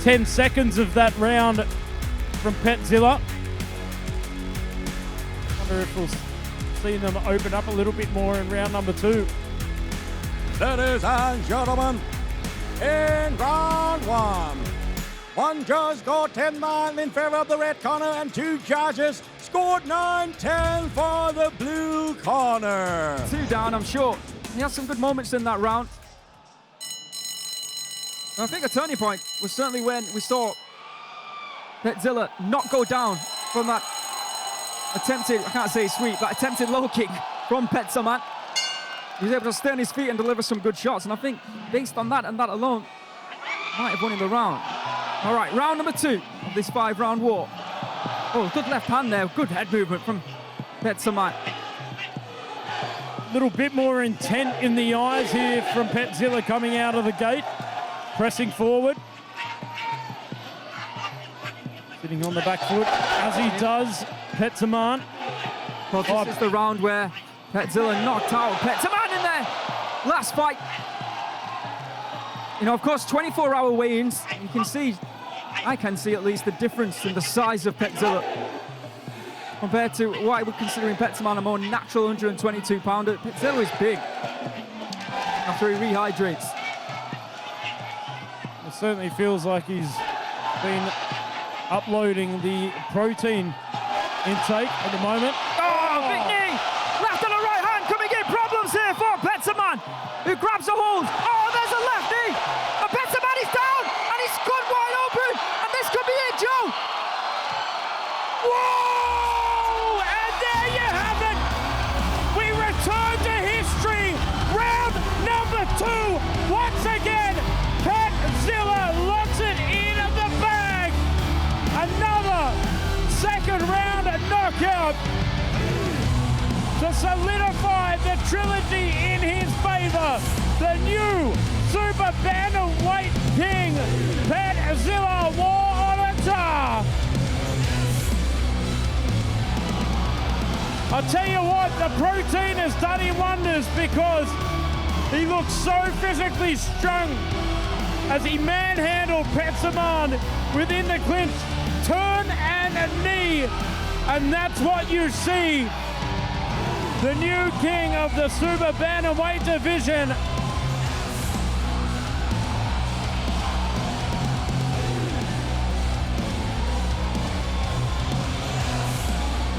10 seconds of that round from Petchsila. Wonder if we'll see them open up a little bit more in round number 2. Ladies and gentlemen, in round 1, one judge scored 10-9 in favor of the red corner and 2 judges scored 9-10 for the blue corner. 2 down, I'm sure. He had some good moments in that round. And I think a turning point was certainly when we saw Petchsila not go down from that attempted, I can't say sweep, that attempted low kick from Petchsaman. He was able to stay on his feet and deliver some good shots. And I think based on that and that alone, might have won in the round. All right, round number 2 of this 5-round war. Oh, good left hand there, good head movement from Petchsaman. A little bit more intent in the eyes here from Petchsila coming out of the gate, pressing forward. Sitting on the back foot, as he does, Petchsaman. Well, this is the round where Petchsila knocked out Petchsaman in there. Last fight. You know, of course, 24-hour weigh-ins. You can see, I can see at least the difference in the size of Petchsila compared to what I would consider in Petchsaman a more natural 122-pounder. Petchsila is big after he rehydrates. It certainly feels like he's been uploading the protein intake at the moment. Oh, big knee! Left and a right hand coming in. Problems here for Petchsaman, who grabs a hold. Oh, there's a left knee! And Petchsaman is down, and he's cut wide open, and this could be it, Joe! Whoa! And there you have it! We return to history. Round number 2. Once again, Petchsila locks it in the bag. Another second round knockout to solidify the trilogy in his favor. The new Super Bantamweight King, Petchsila, war on a tar. I'll tell you what, the protein has done him wonders because he looks so physically strong as he manhandled Petchsaman within the clinch, turn and a knee, and that's what you see. The new king of the Super Bantamweight division.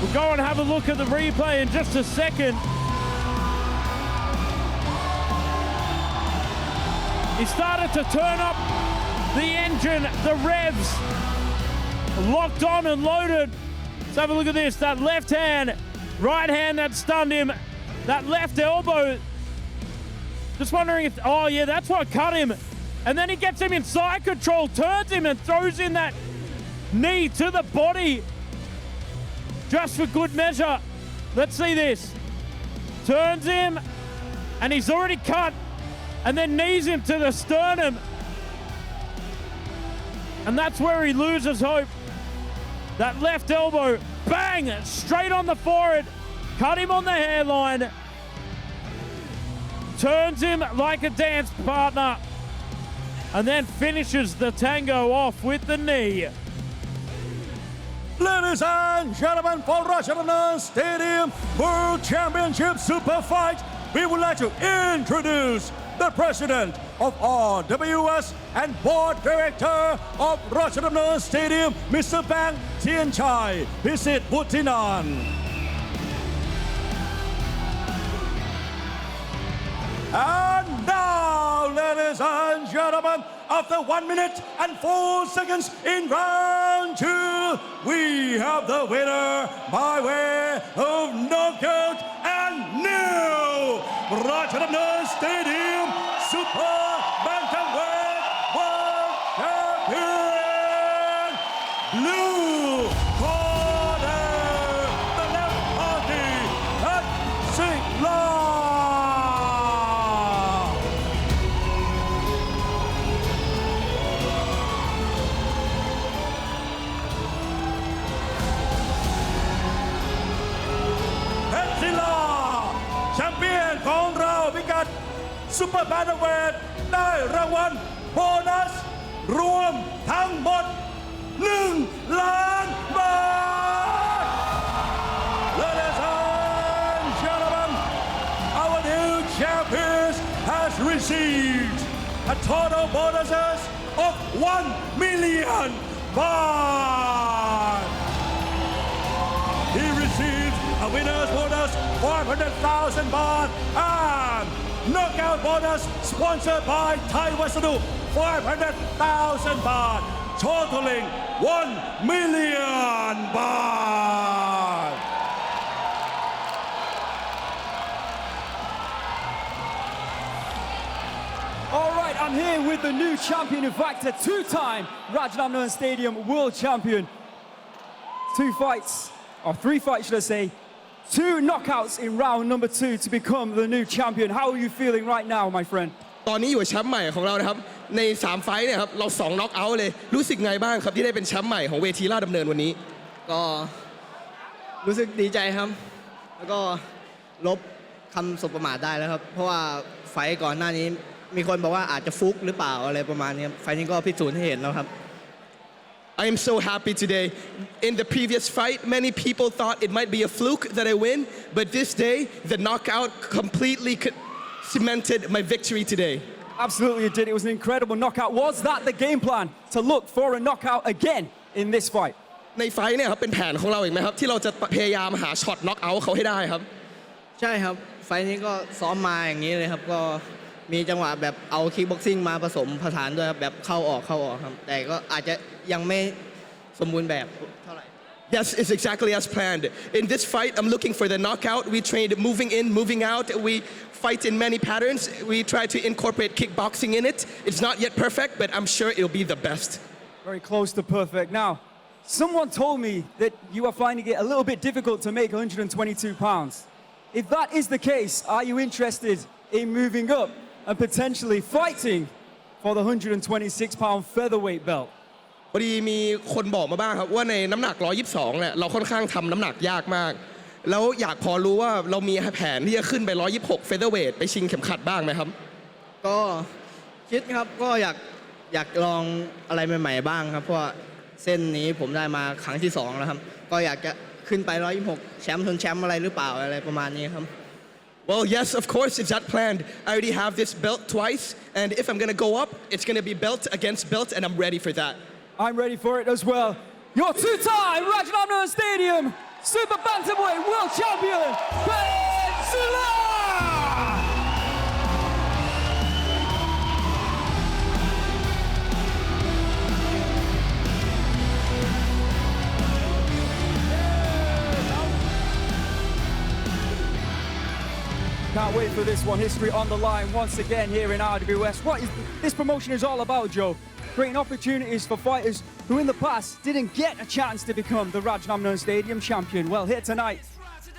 We'll go and have a look at the replay in just a second. He started to turn up the engine, the revs, locked on and loaded. Let's have a look at this. That left hand, right hand that stunned him. That left elbow. Just wondering if, oh yeah, that's what cut him. And then he gets him in side control, turns him and throws in that knee to the body. just for good measure. Let's see this. Turns him, and he's already cut, and then knees him to the sternum. And that's where he loses hope. That left elbow, bang, straight on the forehead, cut him on the hairline, turns him like a dance partner, and then finishes the tango off with the knee. Ladies and gentlemen, for Rajadamnern Stadium World Championship Super Fight, we would like to introduce the president of RWS and board director of Rajadamnern Stadium, Mr. Bang Tianchai Pisit Putinan. And now, ladies and gentlemen, after 1 minute and 4 seconds in round 2, we have the winner by way of knockout and new Rajadamnern Stadium Super Bantamweight World Champion, blue corner, the left party, Petchsila. แชมเปี้ยนของเราพิกัดซุปเปอร์แบนtamweightได้รางวัลโบนัสรวมทั้งหมด1 ล้านบาท Ladies and gentlemen, our new champion has received a total bonuses of 1 million baht. He received a winner's bonus 500,000 baht and knockout bonus sponsored by Thai Vasadu 500,000 baht, totaling 1 million baht. All right, I'm here with the new champion of Vacant, two-time Rajadamnern Stadium world champion. 2 fights, or 3 fights should I say, 2 knockouts in round number 2 to become the new champion. How are you feeling right now, my friend? ตอนนี้อยู่แชมป์ใหม่ของเรานะครับใน3ไฟท์เนี่ยครับเรา2น็อกเอาท์เลยรู้สึกไงบ้างครับที่ได้เป็นแชมป์ใหม่ของเวทีราชดำเนินวันนี้ ก็รู้สึกดีใจครับแล้วก็ลบคำสบประมาทได้แล้วครับเพราะว่าไฟท์ก่อนหน้านี้มีคนบอกว่าอาจจะฟุกหรือเปล่าอะไรประมาณนี้ไฟท์นี้ก็พิสูจน์ให้เห็นแล้วครับ I am so happy today. In the previous fight, many people thought it might be a fluke that I win, but this day, the knockout completely cemented my victory today. Absolutely, it did. It was an incredible knockout. Was that the game plan to look for a knockout again in this fight? ในไฟท์เนี่ยครับเป็นแผนของเราอีกไหมครับที่เราจะพยายามหาช็อตน็อกเอาท์เขาให้ได้ครับ ใช่ครับไฟท์นี้ก็ซ้อมมาอย่างนี้เลยครับก็มีจังหวะแบบเอาคิกบ็อกซิ่งมาผสมผสานด้วยครับแบบเข้าออกครับแต่ก็อาจจะยังไม่สมบูรณ์แบบเท่าไหร่ Yes, it's exactly as planned. In this fight, I'm looking for the knockout. We trained moving in, moving out. We fight in many patterns. We try to incorporate kickboxing in it. It's not yet perfect, but I'm sure it'll be the best. Very close to perfect. Now, someone told me that you are finding it a little bit difficult to make 122 pounds. If that is the case, are you interested in moving up and potentially fighting for the 126-pound featherweight belt? พอดีมีคนบอกมาบ้างครับว่าในน้ำหนัก122เนี่ยเราค่อนข้างทำน้ำหนักยากมากแล้วอยากพอรู้ว่าเรามีแผนที่จะขึ้นไป126 featherweight ไปชิงเข็มขัดบ้างไหมครับก็คิดครับก็อยากลองอะไรใหม่ๆบ้างครับเพราะว่าเส้นนี้ผมได้มาครั้งที่2แล้วครับก็อยากจะขึ้นไป126แชมป์ชนแชมป์อะไรหรือเปล่าอะไรประมาณนี้ครับ Well, yes, of course, it's that planned. I already have this belt twice, and if I'm gonna go up, it's gonna be belt against belt, and I'm ready for that. I'm ready for it as well. Your two-time Rajadamnern Stadium Super Bantamweight World Champion, Petchsila! Can't wait for this one. History on the line once again here in RWS. What is this promotion is all about, Joe? Creating opportunities for fighters who in the past didn't get a chance to become the Rajadamnern Stadium champion. Well, here tonight,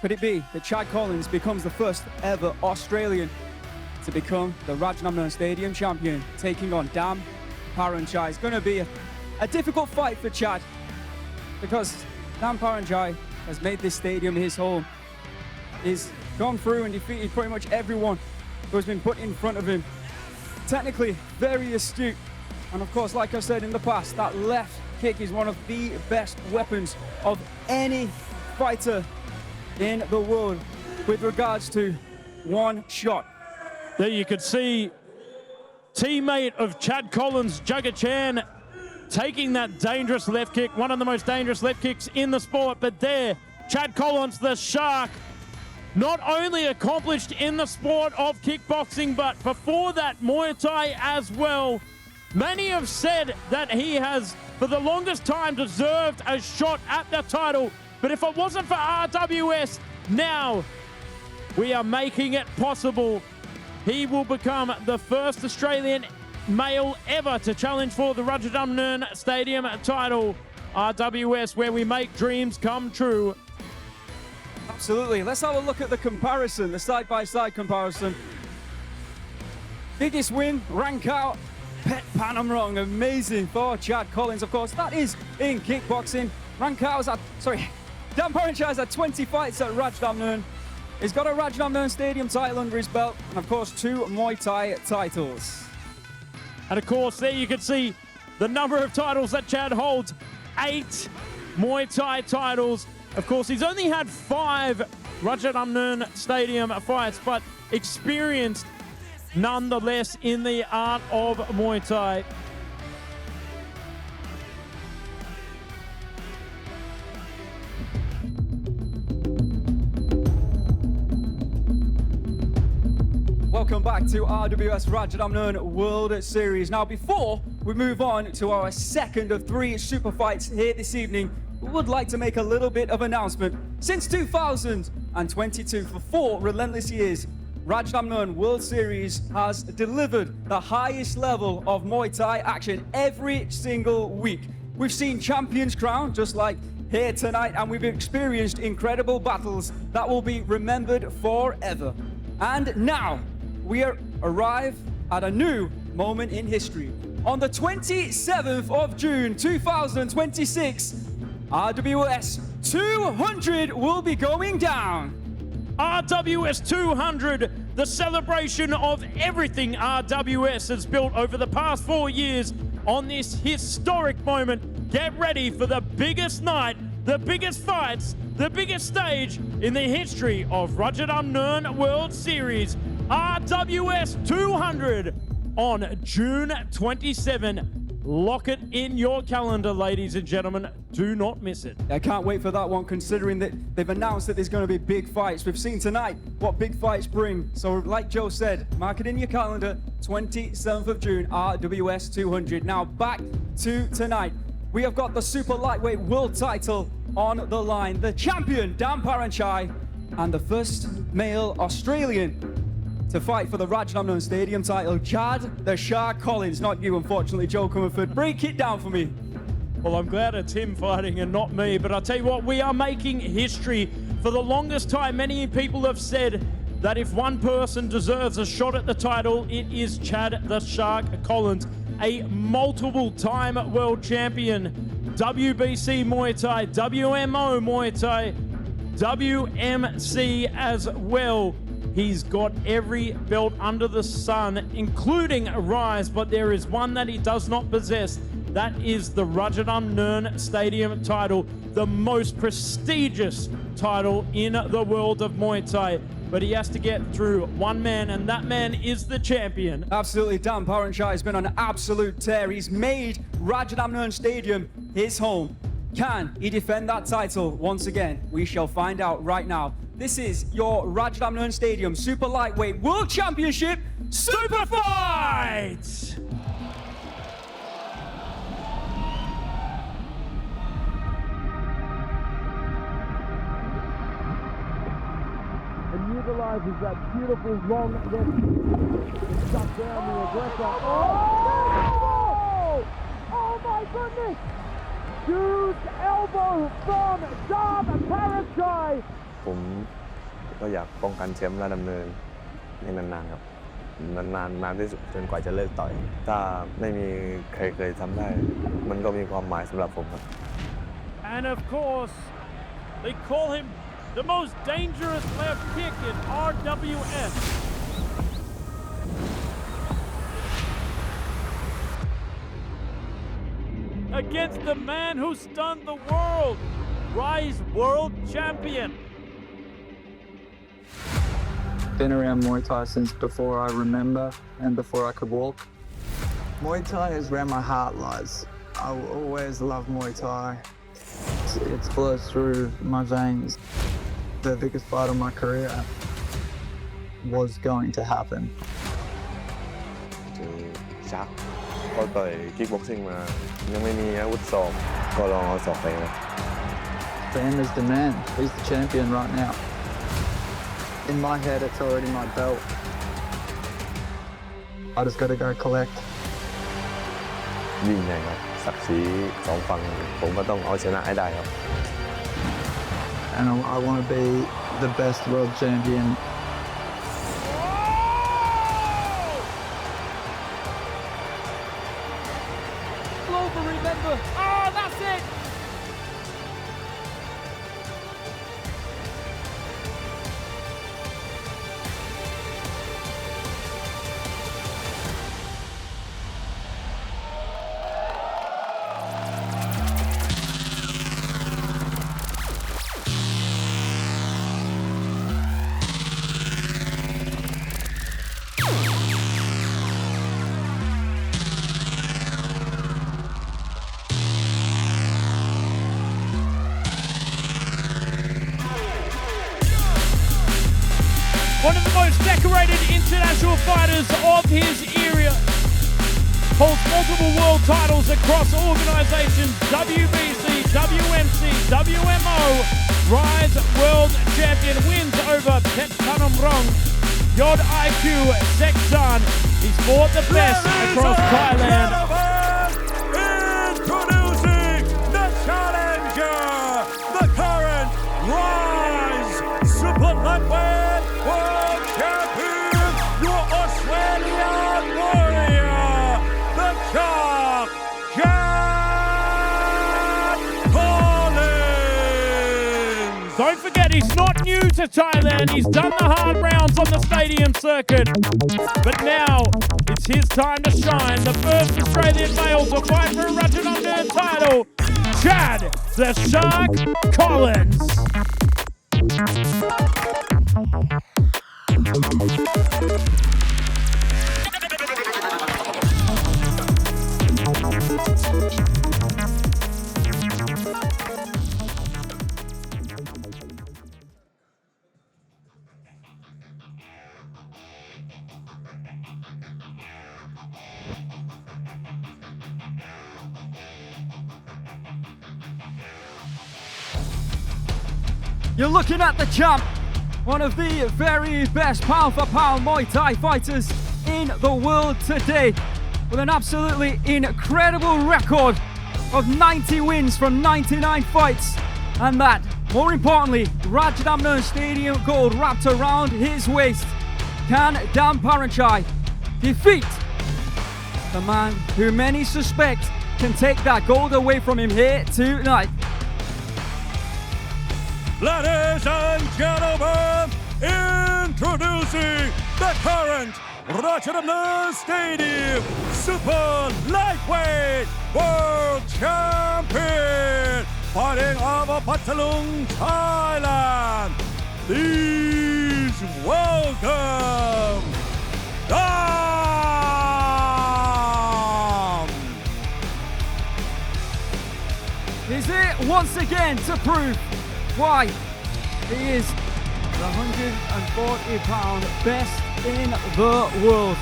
could it be that Chad Collins becomes the first ever Australian to become the Rajadamnern Stadium champion, taking on Dam Paranchai? It's going to be a difficult fight for Chad because Dam Paranchai has made this stadium his home. He's gone through and defeated pretty much everyone who has been put in front of him. Technically, very astute. And of course, like I said in the past, that left kick is one of the best weapons of any fighter in the world with regards to one shot. There you could see teammate of Chad Collins, Jugger Chan, taking that dangerous left kick, one of the most dangerous left kicks in the sport. But there, Chad Collins, the Shark, not only accomplished in the sport of kickboxing, but before that, Muay Thai as well. Many have said that he has, for the longest time, deserved a shot at the title. But if it wasn't for RWS, now we are making it possible. He will become the first Australian male ever to challenge for the Rajadamnern Stadium title. RWS, where we make dreams come true. Absolutely. Let's have a look at the comparison, the side-by-side comparison. Biggest win, rank out, Pet Panamrong, amazing for Chad Collins, of course. That is in kickboxing. Rank out is at, Dam Paranchai has had 20 fights at Rajadamnern. He's got a Rajadamnern Stadium title under his belt, and of course 2 Muay Thai titles. And of course, there you can see the number of titles that Chad holds. 8 Muay Thai titles. Of course, he's only had 5 Rajadamnern Stadium fights, but experienced nonetheless in the art of Muay Thai. Welcome back to RWS Rajadamnern World Series. Now, before we move on to our second of 3 super fights here this evening, we would like to make a little bit of announcement. Since 2022, for 4 relentless years, Rajadamnern World Series has delivered the highest level of Muay Thai action every single week. We've seen champions crowned, just like here tonight, and we've experienced incredible battles that will be remembered forever. And now, we arrive at a new moment in history. On the 27th of June 2026, RWS 200 will be going down. RWS 200, the celebration of everything RWS has built over the past 4 years on this historic moment. Get ready for the biggest night, the biggest fights, the biggest stage in the history of Rajadamnern World Series. RWS 200 on June 27. Lock it in your calendar, ladies and gentlemen. Do not miss it. I can't wait for that one, considering that they've announced that there's going to be big fights. We've seen tonight what big fights bring. So like Joe said, mark it in your calendar, 27th of June, RWS 200. Now back to tonight. We have got the super lightweight world title on the line. The champion, Dam Paranchai, and the first male Australian to fight for the Rajadamnern Stadium title, Chad the Shark Collins. Not you, unfortunately, Joe Comerford. Break it down for me. Well, I'm glad it's him fighting and not me, but I'll tell you what, we are making history. For the longest time, many people have said that if one person deserves a shot at the title, it is Chad the Shark Collins, a multiple-time world champion, WBC Muay Thai, WMO Muay Thai, WMC as well. He's got every belt under the sun, including a Rise, but there is one that he does not possess. That is the Rajadamnern Stadium title, the most prestigious title in the world of Muay Thai. But he has to get through one man, and that man is the champion. Absolutely, Dam Paranchai has been on an absolute tear. He's made Rajadamnern Stadium his home. Can he defend that title once again? We shall find out right now. This is your Rajadamnern Stadium Super Lightweight World Championship Superfight! And utilizes that beautiful long left to shut down the aggressor. Oh my goodness! Huge elbow from Dam Paranchai. ผมก็อยากป้องกันแชมป์ราชดำเนินในนานๆครับนานที่สุดจนกว่าจะเลิกต่อยถ้าไม่มีใครเคยทำได้มันก็มีความหมายสำหรับผมครับ And of course, they call him the most dangerous left kick in RWS. Against the man who stunned the world, Rise World Champion. Been around Muay Thai since before I remember and before I could walk. Muay Thai is where my heart lies. I will always love Muay Thai. It flows through my veins. The biggest fight of my career was going to happen. ชักก็ต่อยคิกบ็อกซิ่งมายังไม่มีอาวุธศอกก็ลองเอาศอกไปนะ Sam is the man. He's the champion right now. In my head, it's already my belt. I just got to go collect. ยิ่งใหญ่ครับศักดิ์ศรีสองฝั่งผมก็ต้องเอาชนะให้ได้ครับ And I want to be the best world champion. Global, remember. Oh, that's it. One of the most decorated international fighters of his era. Holds multiple world titles across organizations WBC, WMC, WMO. Rise World Champion wins over Petchsaman, Yod IQ Seksan. He's fought the best across Thailand. Introducing the challenger, the current Rise Super Lightweight World Champion, your Australian warrior, the Shark, Jack Collins. Don't forget, he's not new to Thailand. He's done the hard rounds on the stadium circuit. But now, it's his time to shine. The first Australian male to fight for a Rajadamnern title, Chad the Shark Collins. You're looking at the champ, one of the very best pound-for-pound Muay Thai fighters in the world today, with an absolutely incredible record of 90 wins from 99 fights, and that, more importantly, Rajadamnern Stadium gold wrapped around his waist. Can Dam Paranchai defeat the man who many suspect can take that gold away from him here tonight? Ladies and gentlemen, introducing the current Rajadamnern Stadium Super Lightweight World Champion, fighting out of Pathalung, Thailand. Please welcome Dam. He's here once again to prove why he is the 140-pound best in the world.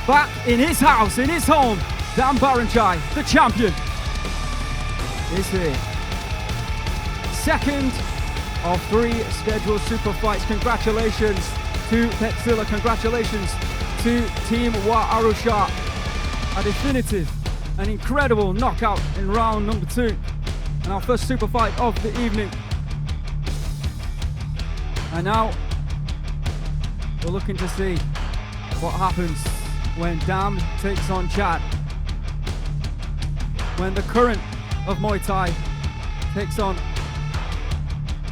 Back in his house, in his home, Dam Paranchai, the champion, is here. Second of 3 scheduled super fights. Congratulations to Petchsila. Congratulations to Team Wa Arusha. A definitive an incredible knockout in round number 2 and our first super fight of the evening. And now we're looking to see what happens when Dam takes on Chad. When the current of Muay Thai takes on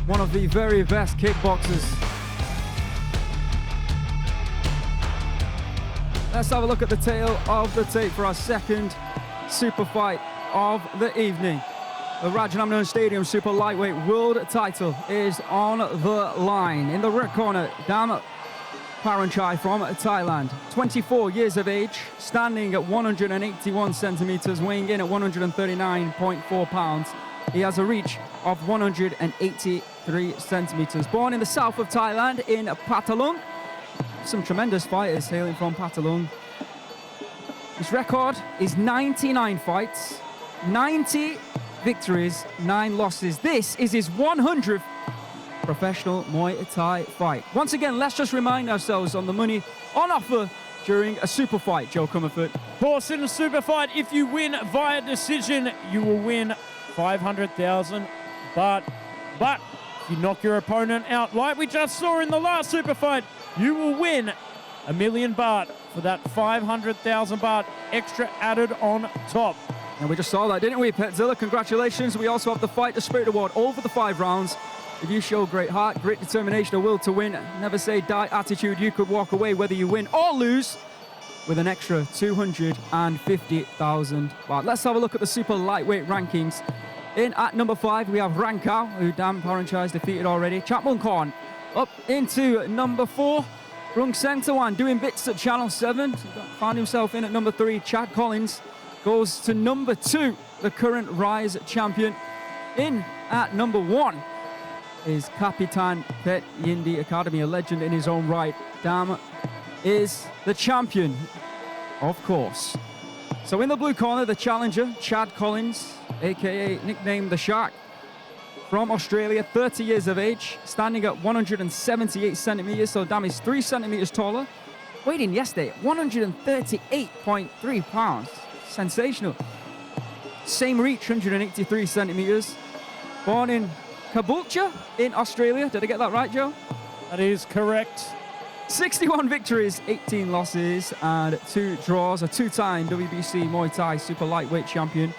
one of the very best kickboxers. Let's have a look at the tail of the tape for our second super fight of the evening. The Rajadamnern Stadium Super Lightweight World title is on the line. In the red corner, Dam Paranchai from Thailand, 24 years of age, standing at 181 centimeters, weighing in at 139.4 pounds. He has a reach of 183 centimeters. Born in the south of Thailand in Patalung. Some tremendous fighters hailing from Patalung. His record is 99 fights, 90 victories, 9 losses. This is his 100th professional Muay Thai fight. Once again, let's just remind ourselves on the money on offer during a super fight, Joe Comerford. Of course, in a super fight, if you win via decision, you will win 500,000 baht. But if you knock your opponent out, like we just saw in the last super fight, you will win 1 million baht for that 500,000 baht extra added on top. And we just saw that, didn't we, Petchsila? Congratulations. We also have the Fighter Spirit Award over the 5 rounds. If you show great heart, great determination, a will to win, never say die attitude, you could walk away whether you win or lose with an extra 250,000 baht. Let's have a look at the super lightweight rankings. In at number 5, we have Rankau, who Dam Paranchai has defeated already. Aekmongkol up into number 4. Rung Sentawan doing bits at Channel 7. Found himself in at number 3. Chad Collins goes to number 2, the current Rise champion. In at number 1 is Kapitan Pet Yindi Academy, a legend in his own right. Dam is the champion, of course. So in the blue corner, the challenger, Chad Collins, aka nicknamed the Shark, from Australia, 30 years of age, standing at 178 centimeters, so Dam is 3 centimeters taller. Weighed in yesterday, 138.3 pounds. Sensational. Same reach, 183 centimeters. Born in Caboolture in Australia. Did I get that right, Joe? That is correct. 61 victories, 18 losses, and 2 draws. A 2-time WBC Muay Thai Super Lightweight champion.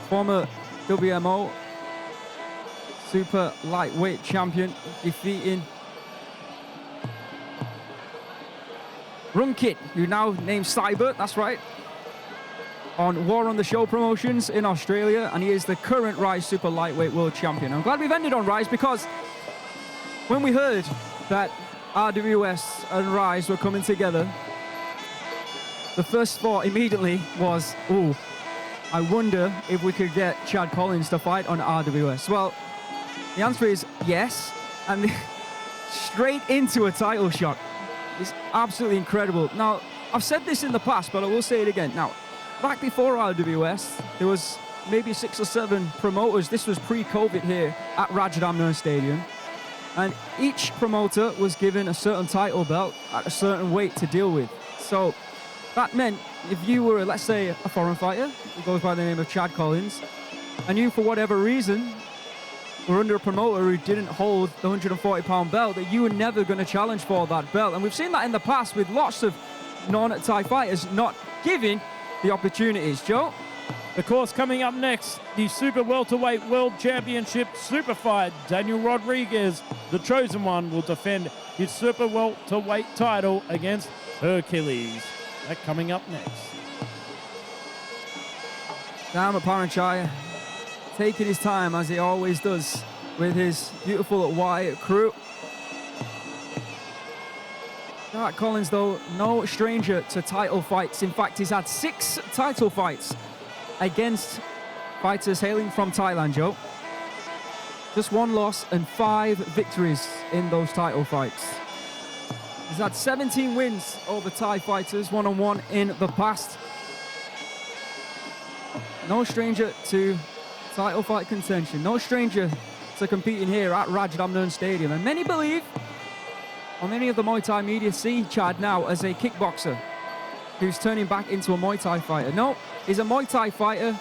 Former WMO Super Lightweight champion, defeating Runkit, who now named Cyber, that's right, on War on the Show promotions in Australia, and he is the current Rise Super Lightweight World Champion. I'm glad we've ended on Rise because when we heard that RWS and Rise were coming together, the first thought immediately was, ooh, I wonder if we could get Chad Collins to fight on RWS. Well, the answer is yes, and straight into a title shot. It's absolutely incredible. Now, I've said this in the past, but I will say it again. Now, back before RWS, there was maybe 6 or 7 promoters. This was pre-COVID here at Rajadamnern Stadium. And each promoter was given a certain title belt at a certain weight to deal with. So that meant if you were, let's say, a foreign fighter, who goes by the name of Chad Collins, and you, for whatever reason, were under a promoter who didn't hold the 140-pound belt, that you were never going to challenge for that belt. And we've seen that in the past with lots of non-Thai fighters not giving the opportunities. Joe? Of course, coming up next, the Super Welterweight World Championship Super Fight. Daniel Rodriguez, the chosen one, will defend his Super Welterweight title against Hercules. That coming up next. Dam Paranchai taking his time, as he always does, with his beautiful white crew. Chad Collins, though, no stranger to title fights. In fact, he's had 6 title fights against fighters hailing from Thailand, Joe. Just 1 loss and 5 victories in those title fights. He's had 17 wins over Thai fighters, one-on-one in the past. No stranger to title fight contention. No stranger to competing here at Rajadamnern Stadium. And many believe, or many of the Muay Thai media see Chad now as a kickboxer. who's turning back into a Muay Thai fighter. No, he's a Muay Thai fighter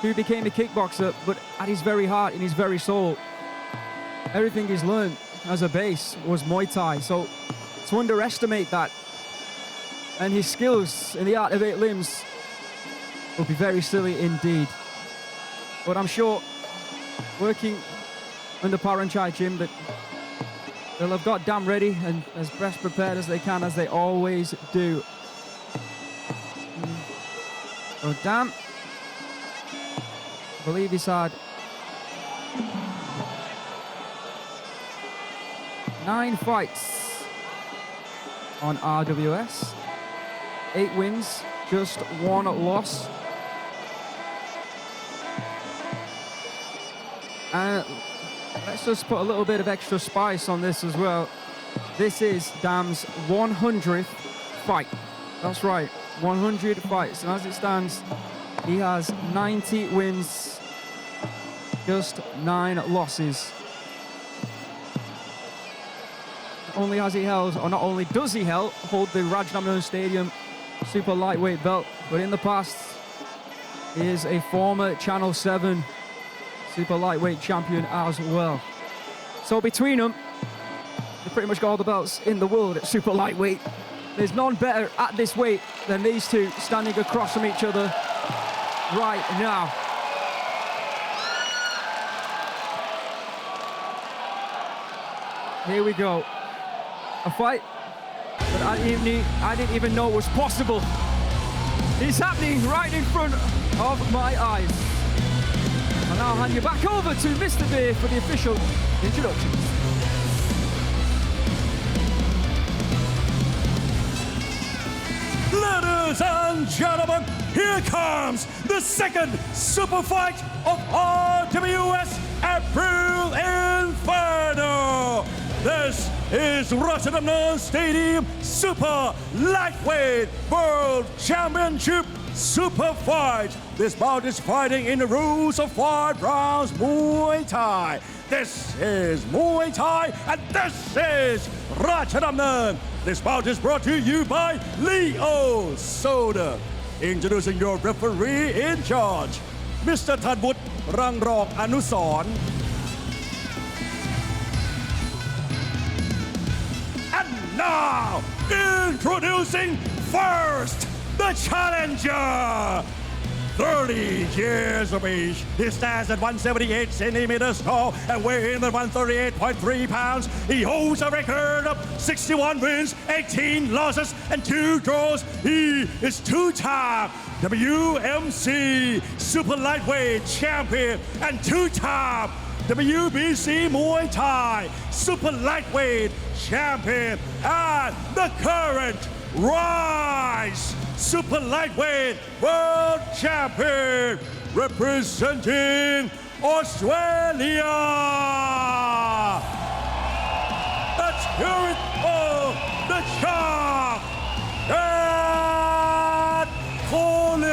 who became a kickboxer, but at his very heart, in his very soul, everything he's learned as a base was Muay Thai. So to underestimate that and his skills in the art of 8 limbs would be very silly indeed. But I'm sure working under Paranchai Gym that they'll have got Dam ready and as best prepared as they can, as they always do. So Dam, I believe he's had 9 fights on RWS, 8 wins, just 1 loss. And let's just put a little bit of extra spice on this as well. This is Dam's 100th fight. That's right, 100 fights. And as it stands, he has 90 wins, just 9 losses. Not only has he held, or not only does he hold the Rajadamnern Stadium super lightweight belt, but in the past, he is a former Channel 7 super lightweight champion as well. So between them, they pretty much got all the belts in the world at super lightweight. There's none better at this weight than these two standing across from each other right now. Here we go. A fight that I didn't even know was possible. It's happening right in front of my eyes. And I'll hand you back over to Mr. Beer for the official introduction. Ladies and gentlemen, here comes the second super fight of RWS April Inferno. This is Rajadamnern Stadium Super Lightweight World Championship Super Fight. This bout is fighting in the rules of 5 rounds Muay Thai. This is Muay Thai and this is Rajadamnern. This bout is brought to you by Leo Soda. Introducing your referee in charge, Mr. Thanwut Rangrok Anusorn. And now, introducing first, the challenger. 30 years of age. He stands at 178 centimeters tall and weighs in at 138.3 pounds. He holds a record of 61 wins, 18 losses, and 2 draws. He is 2-time WMC Super Lightweight Champion and 2-time WBC Muay Thai Super Lightweight Champion and the current Rise Super Lightweight World Champion representing Australia. Let's hear it for the champ, Dan Collins.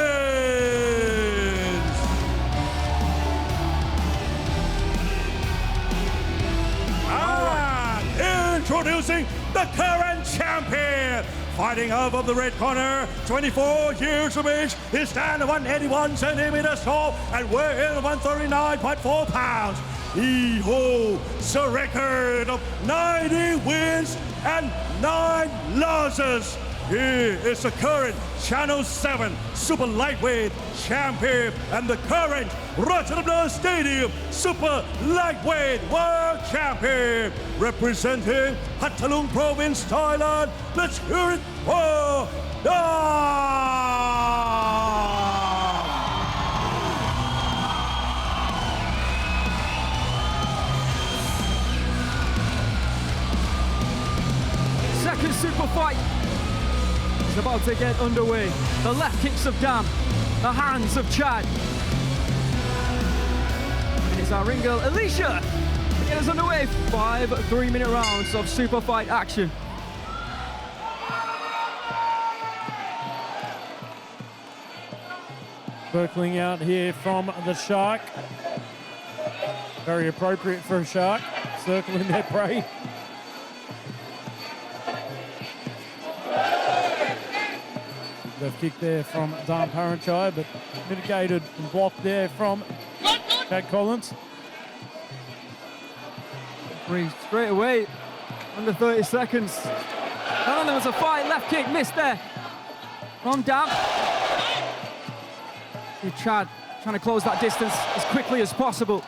And introducing the current champion. Fighting out of the red corner, 24 years of age, he stands at 181 centimeters tall and weighs in 139.4 pounds. He holds a record of 90 wins and 9 losses. He is the current Channel 7 Super Lightweight Champion and the current Rajadamnern Stadium Super Lightweight World Champion. Representing Pathalung Province, Thailand, let's hear it for Dam! Second super fight is about to get underway. The left kicks of Dam, the hands of Chad. It is our ring girl, Alicia, to get us underway. 5 3-minute rounds of super fight action. Circling out here from the shark. Very appropriate for a shark, circling their prey. Left kick there from Dam Paranchai, but mitigated and blocked there from Chad Collins. Straight away, under 30 seconds. And there was a fight, left kick missed there from Dam. See Chad trying to close that distance as quickly as possible.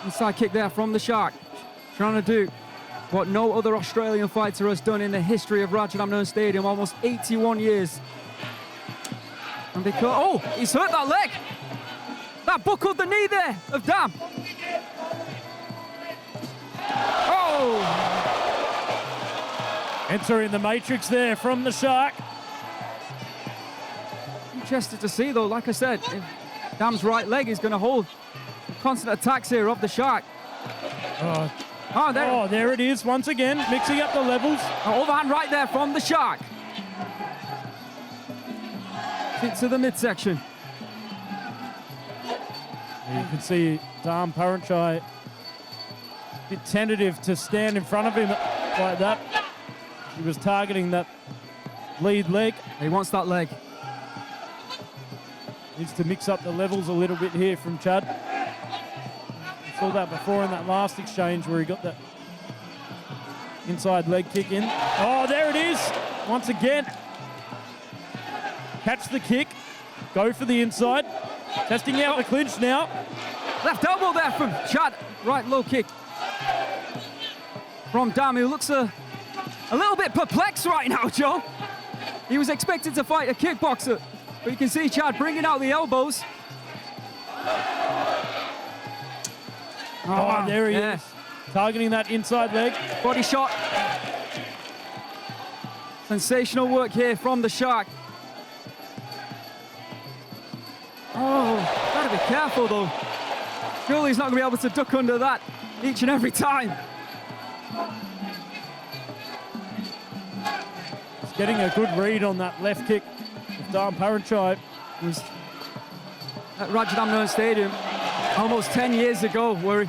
Inside kick there from the Shark, trying to do what no other Australian fighter has done in the history of Rajadamnern Stadium, almost 81 years. And because, oh, he's hurt that leg. That buckled the knee there of Dam. Oh! Entering the matrix there from the Shark. Interested to see though, like I said, if Dam's right leg is going to hold constant attacks here of the Shark. There it is once again, mixing up the levels. Overhand right there from the Shark. Into the midsection. You can see Dam Paranchai a bit tentative to stand in front of him like that. He was targeting that lead leg. He wants that leg. Needs to mix up the levels a little bit here from Chad. We saw that before in that last exchange where he got that inside leg kick in. Oh, there it is. Once again. Catch the kick. Go for the inside. Testing out the clinch now. Left elbow there from Chad. Right low kick from Dam, who looks a little bit perplexed right now, Joe. He was expected to fight a kickboxer, but you can see Chad bringing out the elbows. Oh, there he is. Targeting that inside leg. Body shot. Sensational work here from the Shark. Oh, gotta be careful though. Surely he's not gonna be able to duck under that each and every time. He's getting a good read on that left kick of Dam Paranchai. At Rajadamnern Stadium almost 10 years ago, where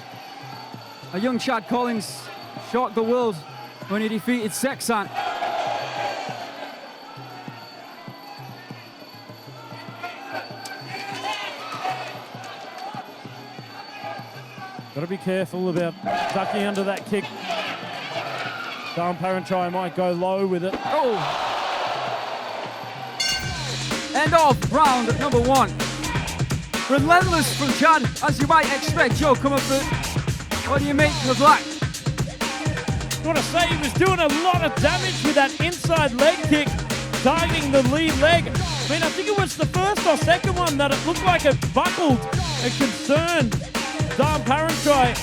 a young Chad Collins shocked the world when he defeated Sexant. Got to be careful about ducking under that kick. Dam Paranchai might go low with it. Oh! End of round number one. Relentless from Chad, as you might expect. Joe, come up with, what do you make of that? I want to say he was doing a lot of damage with that inside leg kick, targeting the lead leg. I mean, I think it was the first or second one that it looked like it buckled and concerned Dam Paranchai.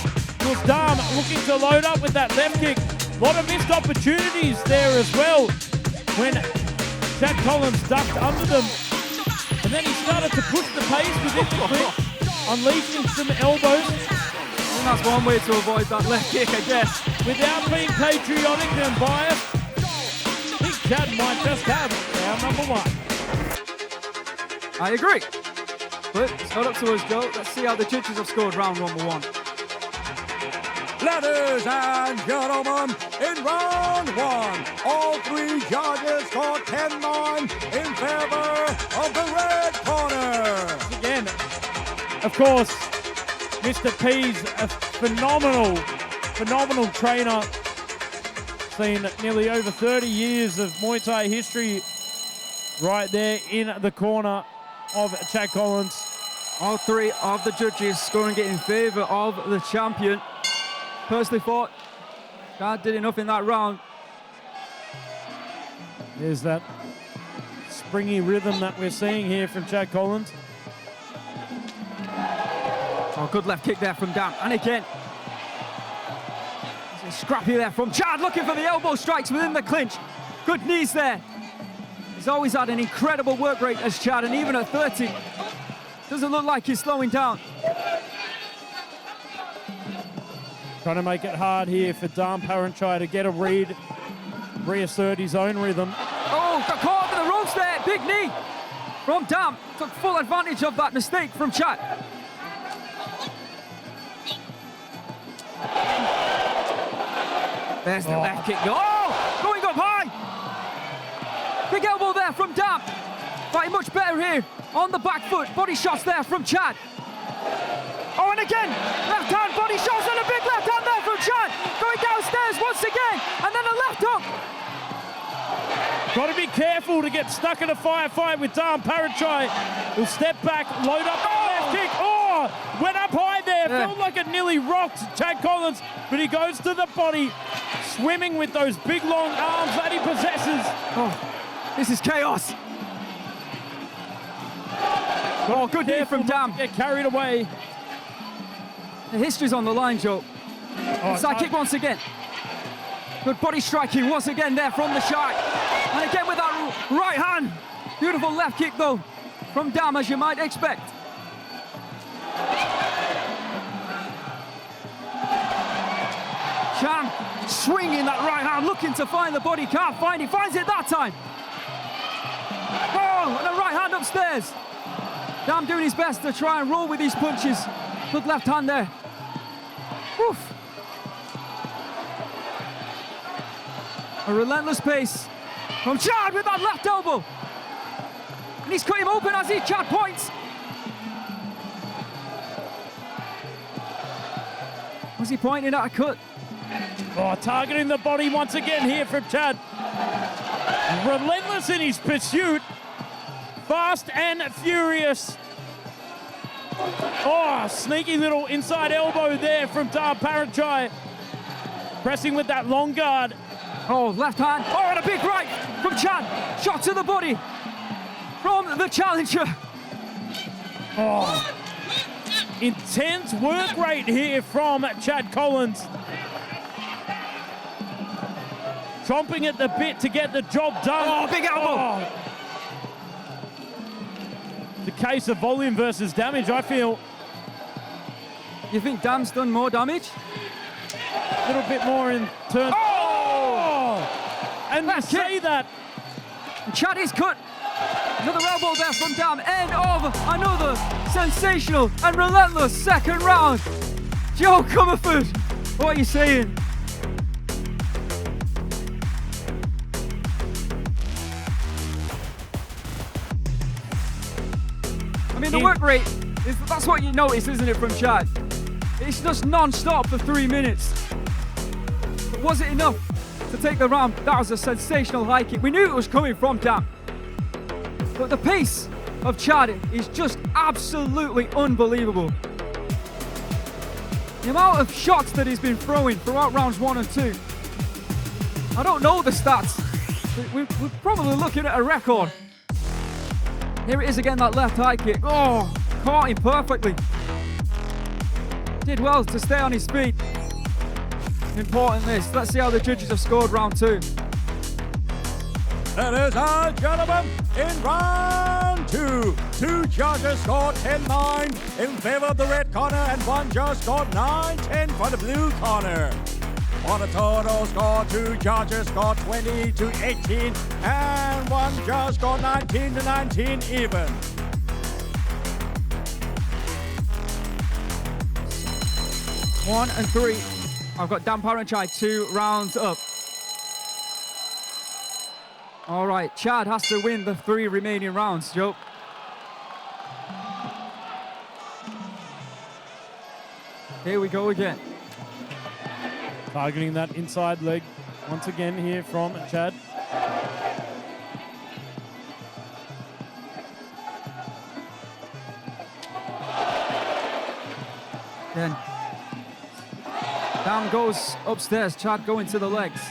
Was Dam looking to load up with that left kick. A lot of missed opportunities there as well when Chad Collins ducked under them. And then he started to push the pace within the clinch, unleashing some elbows. And that's one way to avoid that left kick, I guess. Without being patriotic and biased, I think Chad might just have round number one. I agree. But it's not up to us, Joe. Let's see how the judges have scored round number one. Ladies and gentlemen, in round one, all three judges scored 10-9 in favor of the red corner. Again, of course, Mr. P's a phenomenal trainer. Seen nearly over 30 years of Muay Thai history right there in the corner of Chad Collins. All three of the judges scoring it in favor of the champion. Personally thought Chad did enough in that round. There's that springy rhythm that we're seeing here from Chad Collins. Oh, good left kick there from Dam. And again, scrappy there from Chad, looking for the elbow strikes within the clinch. Good knees there. He's always had an incredible work rate as Chad, and even at 30, doesn't look like he's slowing down. Trying to make it hard here for Dam Paranchai to get a read, reassert his own rhythm. Oh, got caught over the ropes there. Big knee from Dam. Took full advantage of that mistake from Chad. There's the left kick. Oh, going up high. elbow there from Dam. Fighting much better here on the back foot. Body shots there from Chad. Oh, and again, left hand body shots and a big left hand there from Chad. Going downstairs once again, and then a left hook. Got to be careful to get stuck in a firefight with Dam Parachai. He'll step back, load up the left kick. Oh, went up high there. Yeah. Felt like it nearly rocked Chad Collins, but he goes to the body, swimming with those big long arms that he possesses. Oh, this is chaos. Oh, good knee from Dam. Get carried away. The history's on the line, Joe. Side kick once again. Good body striking once again there from the shark. And again with that right hand. Beautiful left kick though from Dam, as you might expect. Cham swinging that right hand, looking to find the body, can't find it, finds it that time. Oh, and a right hand upstairs. Dam doing his best to try and roll with these punches. Good left hand there. Oof. A relentless pace from Chad with that left elbow. And he's cut him open as he Chad points. Was he pointing at a cut? Oh, targeting the body once again here from Chad. Relentless in his pursuit. Fast and furious. Oh, sneaky little inside elbow there from Dam Parachai. Pressing with that long guard. Oh, left hand. Oh, and a big right from Chad. Shot to the body from the challenger. Oh, intense work rate here from Chad Collins. Chomping at the bit to get the job done. Oh, big elbow. Oh. The case of volume versus damage, I feel. You think Dam's done more damage? A little bit more in terms. Oh! And you say that. And Chad is cut. Another elbow there from Dam. End of another sensational and relentless second round. Joe Comerford, what are you saying? I mean, the work rate, that's what you notice, isn't it, from Chad? It's just non-stop for 3 minutes. But was it enough to take the round? That was a sensational high kick. We knew it was coming from Dam. But the pace of Chad is just absolutely unbelievable. The amount of shots that he's been throwing throughout rounds 1 and 2. I don't know the stats. We're probably looking at a record. Here it is again, that left high kick. Oh, caught him perfectly. Did well to stay on his feet. Important this. Let's see how the judges have scored round 2. Ladies and gentlemen, in round 2, 2 judges scored 10-9 in favor of the red corner and 1 judge scored 9-10 for the blue corner. On a total score, 2 judges scored 20-18 and 1 judge scored 19-19 even. One and 3. I've got Dam Parachai 2 rounds up. All right, Chad has to win the 3 remaining rounds, Joe. Here we go again. Targeting that inside leg once again here from Chad. Then Dam goes upstairs, Chad going to the legs.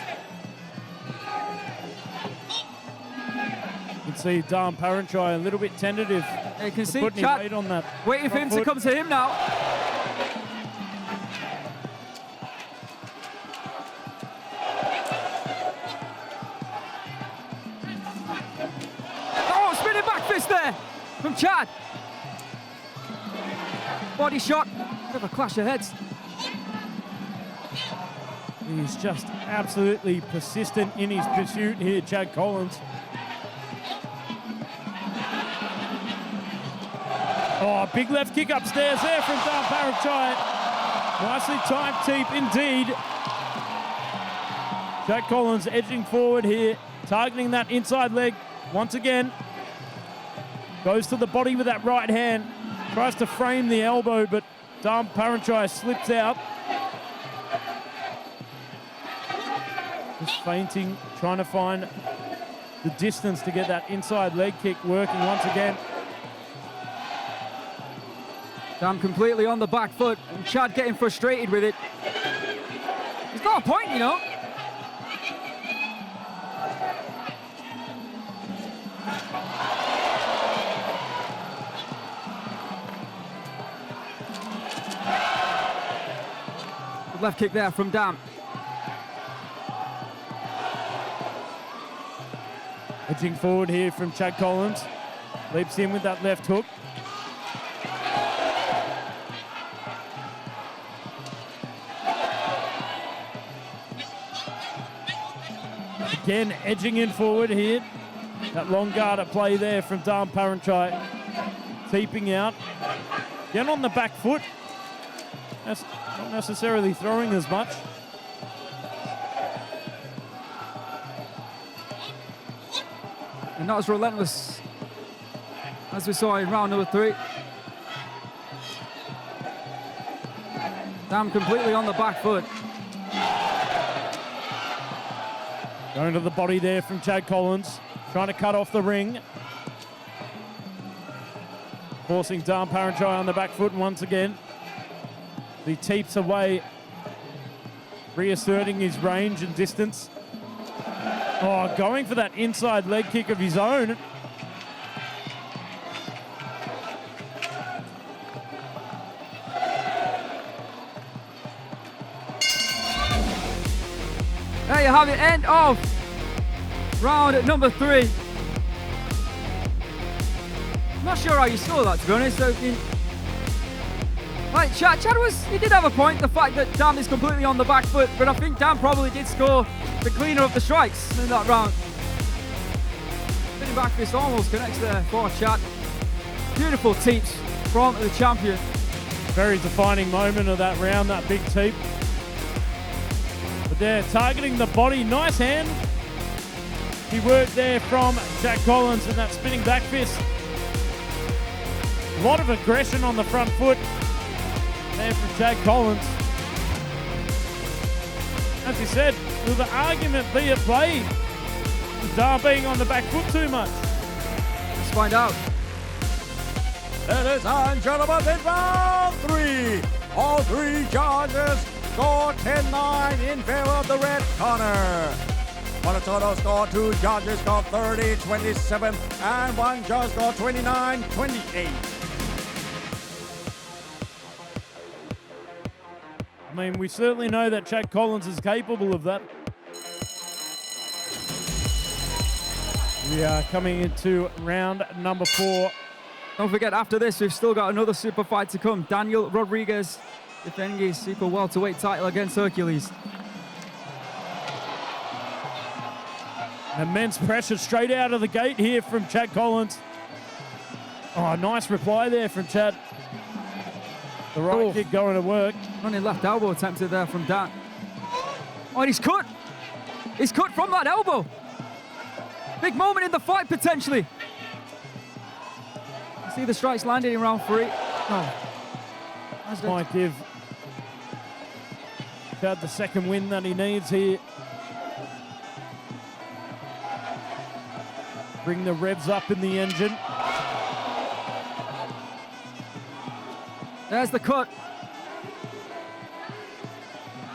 You can see Dam Parachai a little bit tentative. You can see putting Chad weight on that waiting for him to come to him now. Oh, spinning back fist there from Chad. Body shot, bit of a clash of heads. He's just absolutely persistent in his pursuit here, Chad Collins. Oh, big left kick upstairs there from Dam Parachai. Nicely timed teep indeed. Chad Collins edging forward here, targeting that inside leg. once again. Goes to the body with that right hand. Tries to frame the elbow, but Dam Paranchai slips out. Just feinting, trying to find the distance to get that inside leg kick working once again. Dam completely on the back foot, and Chad getting frustrated with it. He's got a point, you know. Good left kick there from Dam. Edging forward here from Chad Collins. Leaps in with that left hook. Again, edging in forward here. That long guard at play there from Dam Paranchai. Teeping out. Again on the back foot. That's not necessarily throwing as much. And not as relentless as we saw in round number 3. Dam completely on the back foot. Going to the body there from Chad Collins. Trying to cut off the ring. Forcing Dam Paranchai on the back foot once again. He teeps away, reasserting his range and distance. Oh, going for that inside leg kick of his own. There you have it, end of round number 3. I'm not sure how you score that, to be honest. Like, Chad he did have a point, the fact that Dam is completely on the back foot, but I think Dam probably did score the cleaner of the strikes in that round. Spinning back fist almost connects there for Chad. Beautiful teeps from the champion. Very defining moment of that round, that big teep. But they're targeting the body. Nice hand. He worked there from Jack Collins and that spinning back fist. A lot of aggression on the front foot there from Jack Collins. As he said, will the argument be at play? Dam being on the back foot too much? Let's find out. Ladies and gentlemen, in round 3, all 3 judges score 10-9 in favor of the red corner. For the total score, 2 judges scored 30-27 and 1 judge scored 29-28. I mean, we certainly know that Chad Collins is capable of that. We are coming into round number 4. Don't forget, after this, we've still got another super fight to come. Daniel Rodriguez defending his super welterweight title against Hercules. Immense pressure straight out of the gate here from Chad Collins. Oh, nice reply there from Chad. The right kick going to work. Running left elbow attempted there from Dan. Oh, and he's cut. He's cut from that elbow. Big moment in the fight, potentially. See the strikes landing in round 3. Oh. This might give Chad the second win that he needs here. Bring the revs up in the engine. There's the cut.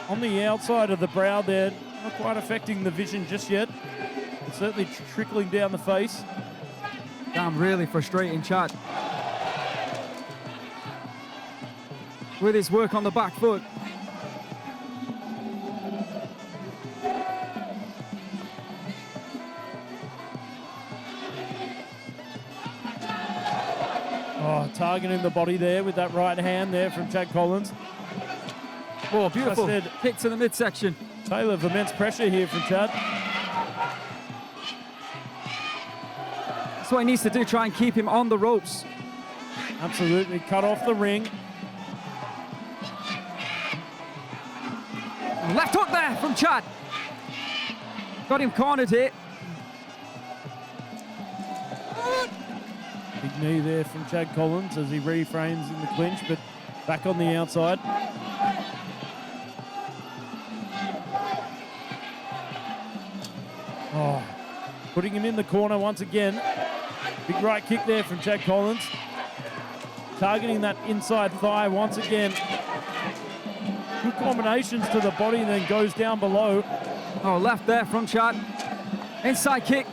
On the outside of the brow there, not quite affecting the vision just yet. It's certainly trickling down the face. Damn, really frustrating Chad. With his work on the back foot. Oh, targeting the body there with that right hand there from Chad Collins. Oh, beautiful kick to the midsection. Taylor of immense pressure here from Chad. That's what he needs to do, try and keep him on the ropes. Absolutely, cut off the ring. Left hook there from Chad. Got him cornered here. knee there from Chad Collins as he reframes in the clinch, but back on the outside. Oh, putting him in the corner once again. Big right kick there from Chad Collins. Targeting that inside thigh once again. Good combinations to the body, then goes down below. Oh, left there from Chad. Inside kick.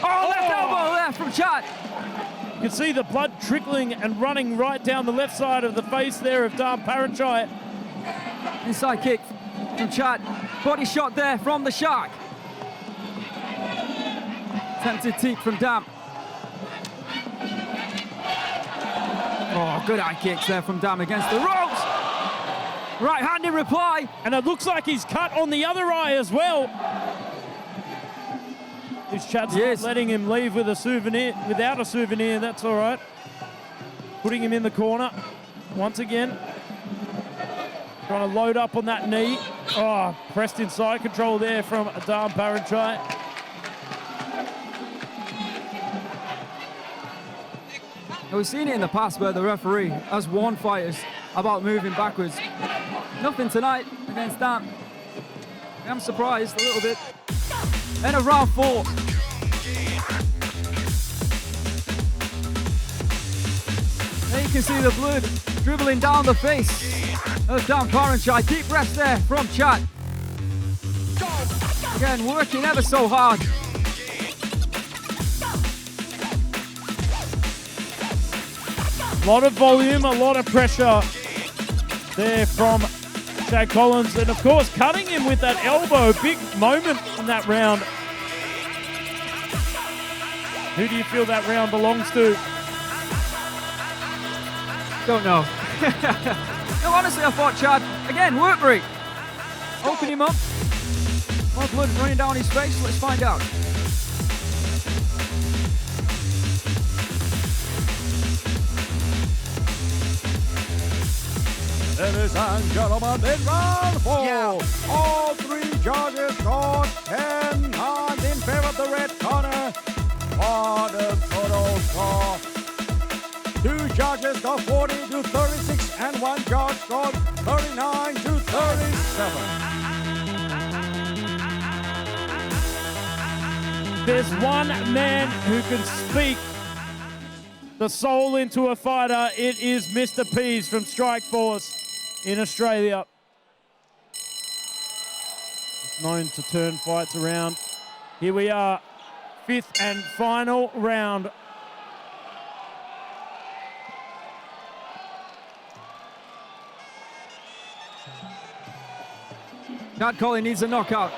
Oh, left elbow there from Chad. You can see the blood trickling and running right down the left side of the face there of Dam Paranchai. Inside kick from Chad. Body shot there from the Shark. Attempted teep from Dam. Oh, good eye kicks there from Dam against the ropes. Right hand in reply. And it looks like he's cut on the other eye as well. This Chad's not letting him leave with a souvenir, without a souvenir, that's all right. Putting him in the corner once again. Trying to load up on that knee. Oh, pressed inside control there from Dam Paranchai. We've seen it in the past where the referee has warned fighters about moving backwards. Nothing tonight against Dam. I'm surprised a little bit. End of round 4. There you can see the blood dribbling down the face of Dam Paranchai. Deep rest there from Chad. Again, working ever so hard. A lot of volume, a lot of pressure there from Chad Collins. And of course, cutting him with that elbow. Big moment in that round. Who do you feel that round belongs to? Don't know. No, honestly, I thought Chad, again, work rate. Open him up. More blood running down his face. Let's find out. Ladies and gentlemen, in round 4, all 3 judges scored 10 hands in favor of the red corner. For the total score, 2 judges got 40 to 36, and 1 judge scored 39 to 37. There's one man who can speak the soul into a fighter. It is Mr. Pease from Strikeforce in Australia. It's known to turn fights around. Here we are, 5th and final round. Chad Collins needs a knockout.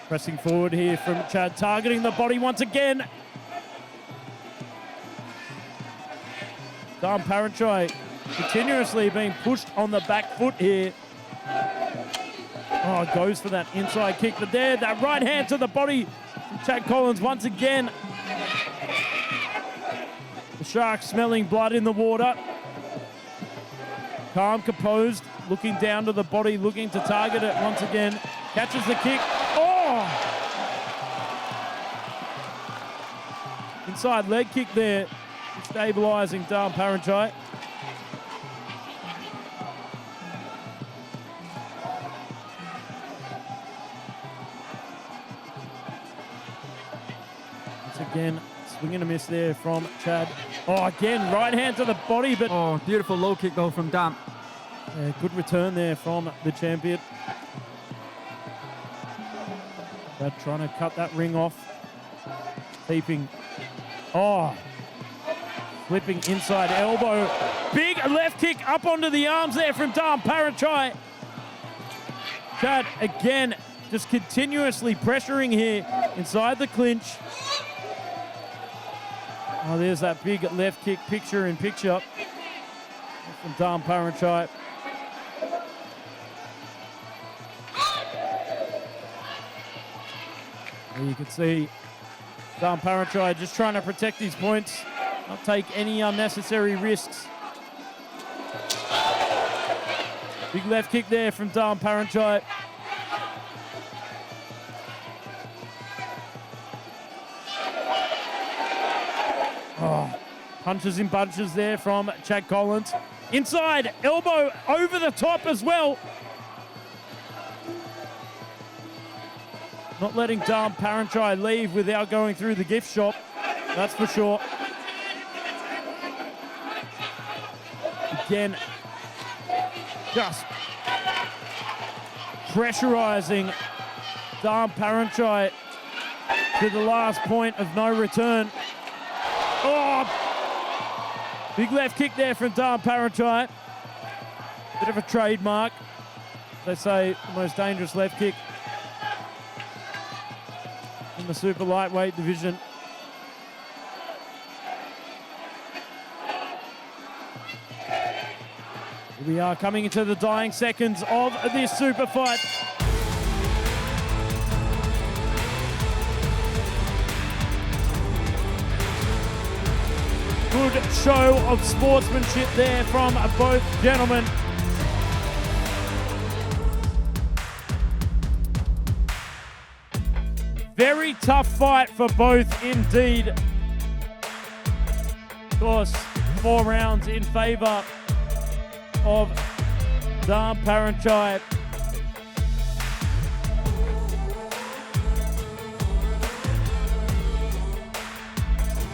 Pressing forward here from Chad, targeting the body once again. Dam Paranchai continuously being pushed on the back foot here. Oh, goes for that inside kick, but there, that right hand to the body from Chad Collins once again. The Shark smelling blood in the water. Calm, composed, looking down to the body, looking to target it once again. Catches the kick. Oh! Inside leg kick there, stabilising Dam Paranchai. Once again, swing and a miss there from Chad. Oh, again, right hand to the body, but... Oh, beautiful low kick though from Dam. Yeah, good return there from the champion. They're trying to cut that ring off. Keeping. Oh. Flipping inside elbow. Big left kick up onto the arms there from Dam Paranchai. Chad again just continuously pressuring here inside the clinch. Oh, there's that big left kick picture in picture from Dam Paranchai. You can see Dam Paranchai just trying to protect his points, not take any unnecessary risks. Big left kick there from Dam Paranchai. Oh, punches in bunches there from Chad Collins. Inside, elbow over the top as well. Not letting Dam Paranchai leave without going through the gift shop, that's for sure. Again, just pressurizing Dam Paranchai to the last point of no return. Oh, big left kick there from Dam Paranchai. Bit of a trademark. They say the most dangerous left kick in the super lightweight division. Here we are coming into the dying seconds of this super fight. Good show of sportsmanship there from both gentlemen. Very tough fight for both indeed. Of course, 4 rounds in favor of Dam Paranchai.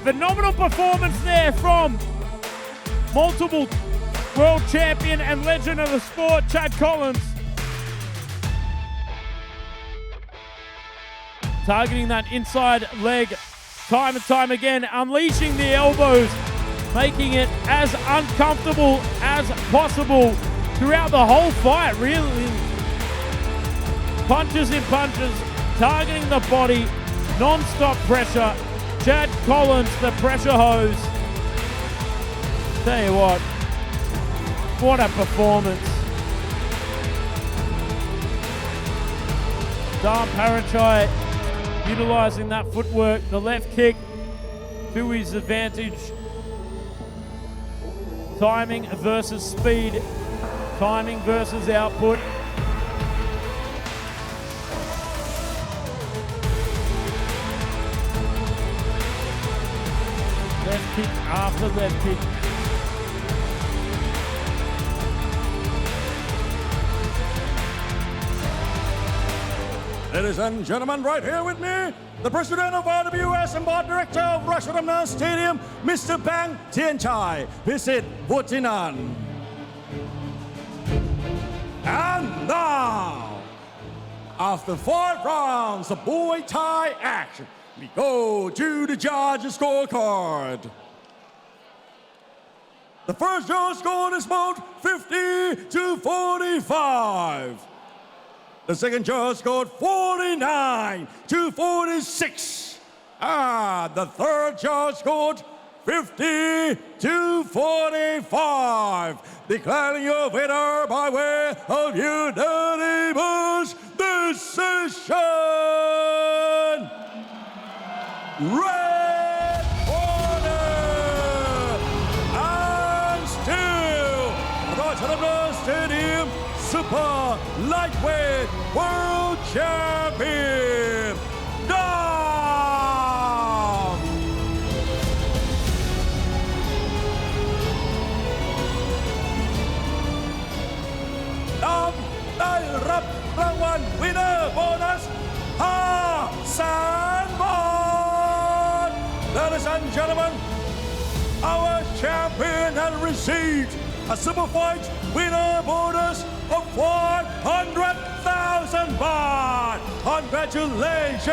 Phenomenal performance there from multiple world champion and legend of the sport, Chad Collins. Targeting that inside leg time and time again, unleashing the elbows, making it as uncomfortable as possible throughout the whole fight, really. Punches in punches, targeting the body, non-stop pressure. Chad Collins, the pressure hose. Tell you what a performance. Dam Paranchai utilizing that footwork, the left kick to his advantage. Timing versus speed, timing versus output. Left kick after left kick. Ladies and gentlemen, right here with me, the president of RWS and board director of Rajadamnern Stadium, Mr. Bang Tianchai, visit Butinan. And now, after 5 rounds of Muay Thai action, we go to the judges' scorecard. The first judge scored is about 50-45. The second judge scored 49-46. And the third judge scored 50-45. Declaring your winner by way of unanimous decision. Red corner. And still, Rajadamnern Stadium Super Lightweight World Champion, Dam! ดามได้รับรางวัล Winner Bonus 500,000 บาท Ladies and gentlemen, our champion has received a super fight winner bonus of 100,000 baht. Congratulations!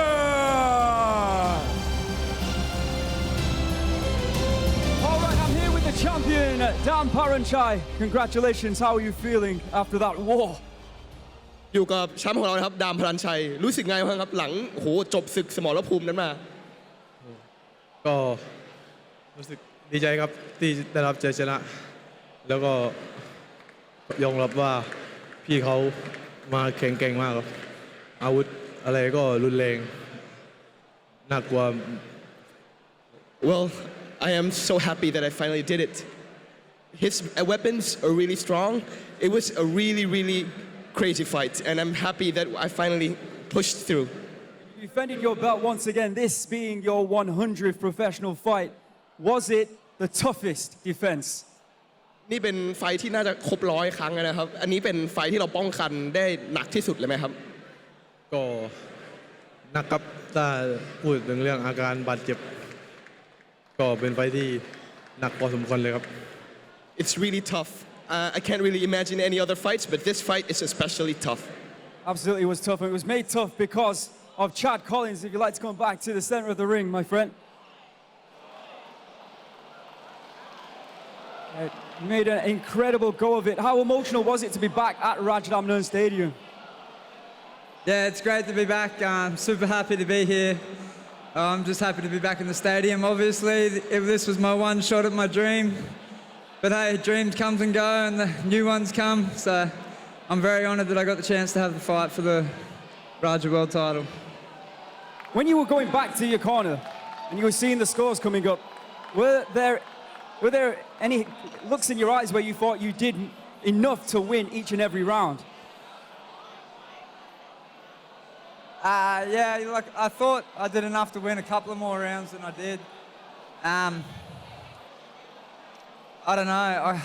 All right, I'm here with the champion, Dam Paranchai. Congratulations. How are you feeling after that war? อยู่กับแชมป์ของเรานะครับดามพลันชัยรู้สึกไงบ้างครับหลังจบศึกสมรภูมินั้นมาก็รู้สึกดีใจครับที่ได้รับชัยชนะแล้วก็ยอมรับว่าพี่เขามาแข็งแกร่งมากครับอาวุธอะไรก็รุนแรงน่ากลัว Well, I am so happy that I finally did it. His weapons are really strong. It was a really, really crazy fight, and I'm happy that I finally pushed through. You defended your belt once again, this being your 100th professional fight. Was it the toughest defense? นี่เป็นไฟท์ที่น่าจะครบ100 ครั้งนะครับ อันนี้เป็นไฟท์ที่เราป้องกันได้หนักที่สุดเลยไหมครับ ก็หนักครับถ้าพูดถึงเรื่องอาการบาดเจ็บก็เป็นไฟที่หนักพอสมควรเลยครับ It's really tough. I can't really imagine any other fights, but this fight is especially tough. Absolutely, it was tough. And it was made tough because of Chad Collins. If you'd like to come back to the center of the ring, my friend. You made an incredible go of it. How emotional was it to be back at Rajadamnern Stadium? Yeah, it's great to be back. I'm super happy to be here. I'm just happy to be back in the stadium. Obviously, if this was my one shot at my dream. But hey, dreams come and go and the new ones come. So I'm very honoured that I got the chance to have the fight for the Raja World title. When you were going back to your corner and you were seeing the scores coming up, were there any looks in your eyes where you thought you did enough to win each and every round? Yeah, look, I thought I did enough to win a couple of more rounds than I did. I don't know.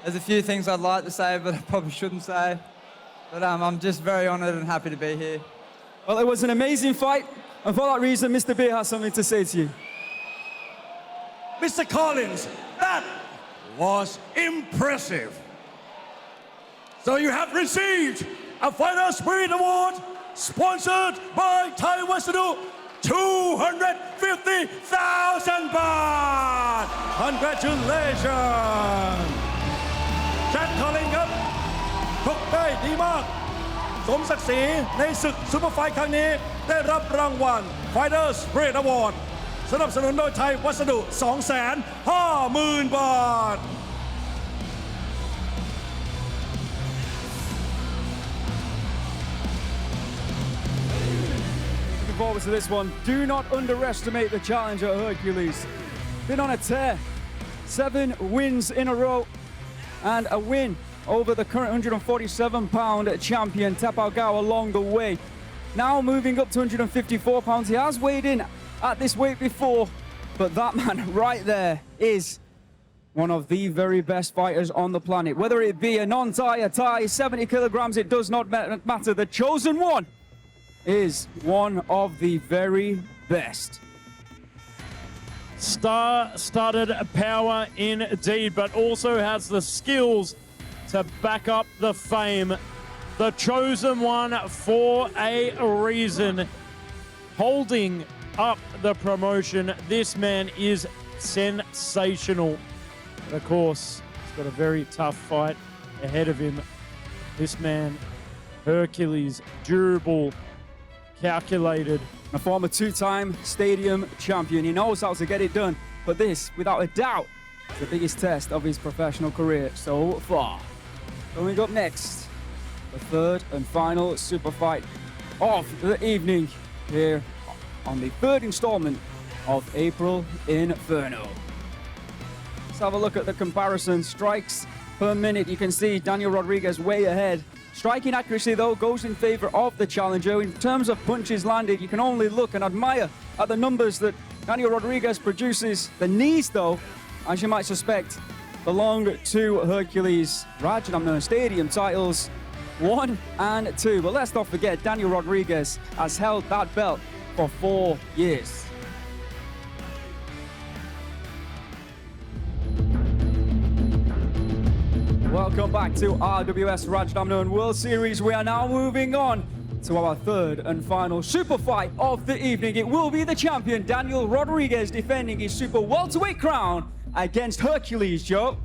There's a few things I'd like to say, but I probably shouldn't say. But I'm just very honoured and happy to be here. Well, it was an amazing fight, and for that reason, Mr. Beer has something to say to you. Mr. Collins, that was impressive. So you have received a Fighter Spirit Award sponsored by Thai Wasadu, 250,000 baht. Congratulations. Chad Collins ครับชกได้ดีมากสมศักดิ์ศรีในศึกซุปเปอร์ไฟท์ครั้งนี้ได้รับรางวัล Fighter Spirit Award สนับสนุนโดยไทยวัสดุ 250,000 บาท Looking forward to this one. Do not underestimate the challenger Hercules. Been on a tear. 7 wins in a row and a win over the current 147-pound champion Tapao Gao along the way. Now moving up to 154 pounds. He has weighed in at this weight before, but that man right there is one of the very best fighters on the planet. Whether it be a non-tie, a tie, 70 kilograms, it does not matter. The chosen one is one of the very best. Star-studded power indeed, but also has the skills to back up the fame. The chosen one for a reason. Holding up the promotion, this man is sensational. But of course, he's got a very tough fight ahead of him. This man, Hercules, durable, calculated. A former 2-time stadium champion. He knows how to get it done. But this, without a doubt, is the biggest test of his professional career so far. Coming up next, the third and final super fight of the evening here on the third installment of April Inferno. Let's have a look at the comparison. Strikes per minute. You can see Daniel Rodriguez way ahead. Striking accuracy, though, goes in favor of the challenger. In terms of punches landed, you can only look and admire at the numbers that Daniel Rodriguez produces. The knees, though, as you might suspect, belong to Hercules. Rajadamnern Stadium titles 1 and 2. But let's not forget, Daniel Rodriguez has held that belt for 4 years. Welcome back to RWS Rajadamnern World Series. We are now moving on to our third and final super fight of the evening. It will be the champion, Daniel Rodriguez, defending his super welterweight crown against Hercules, Joe.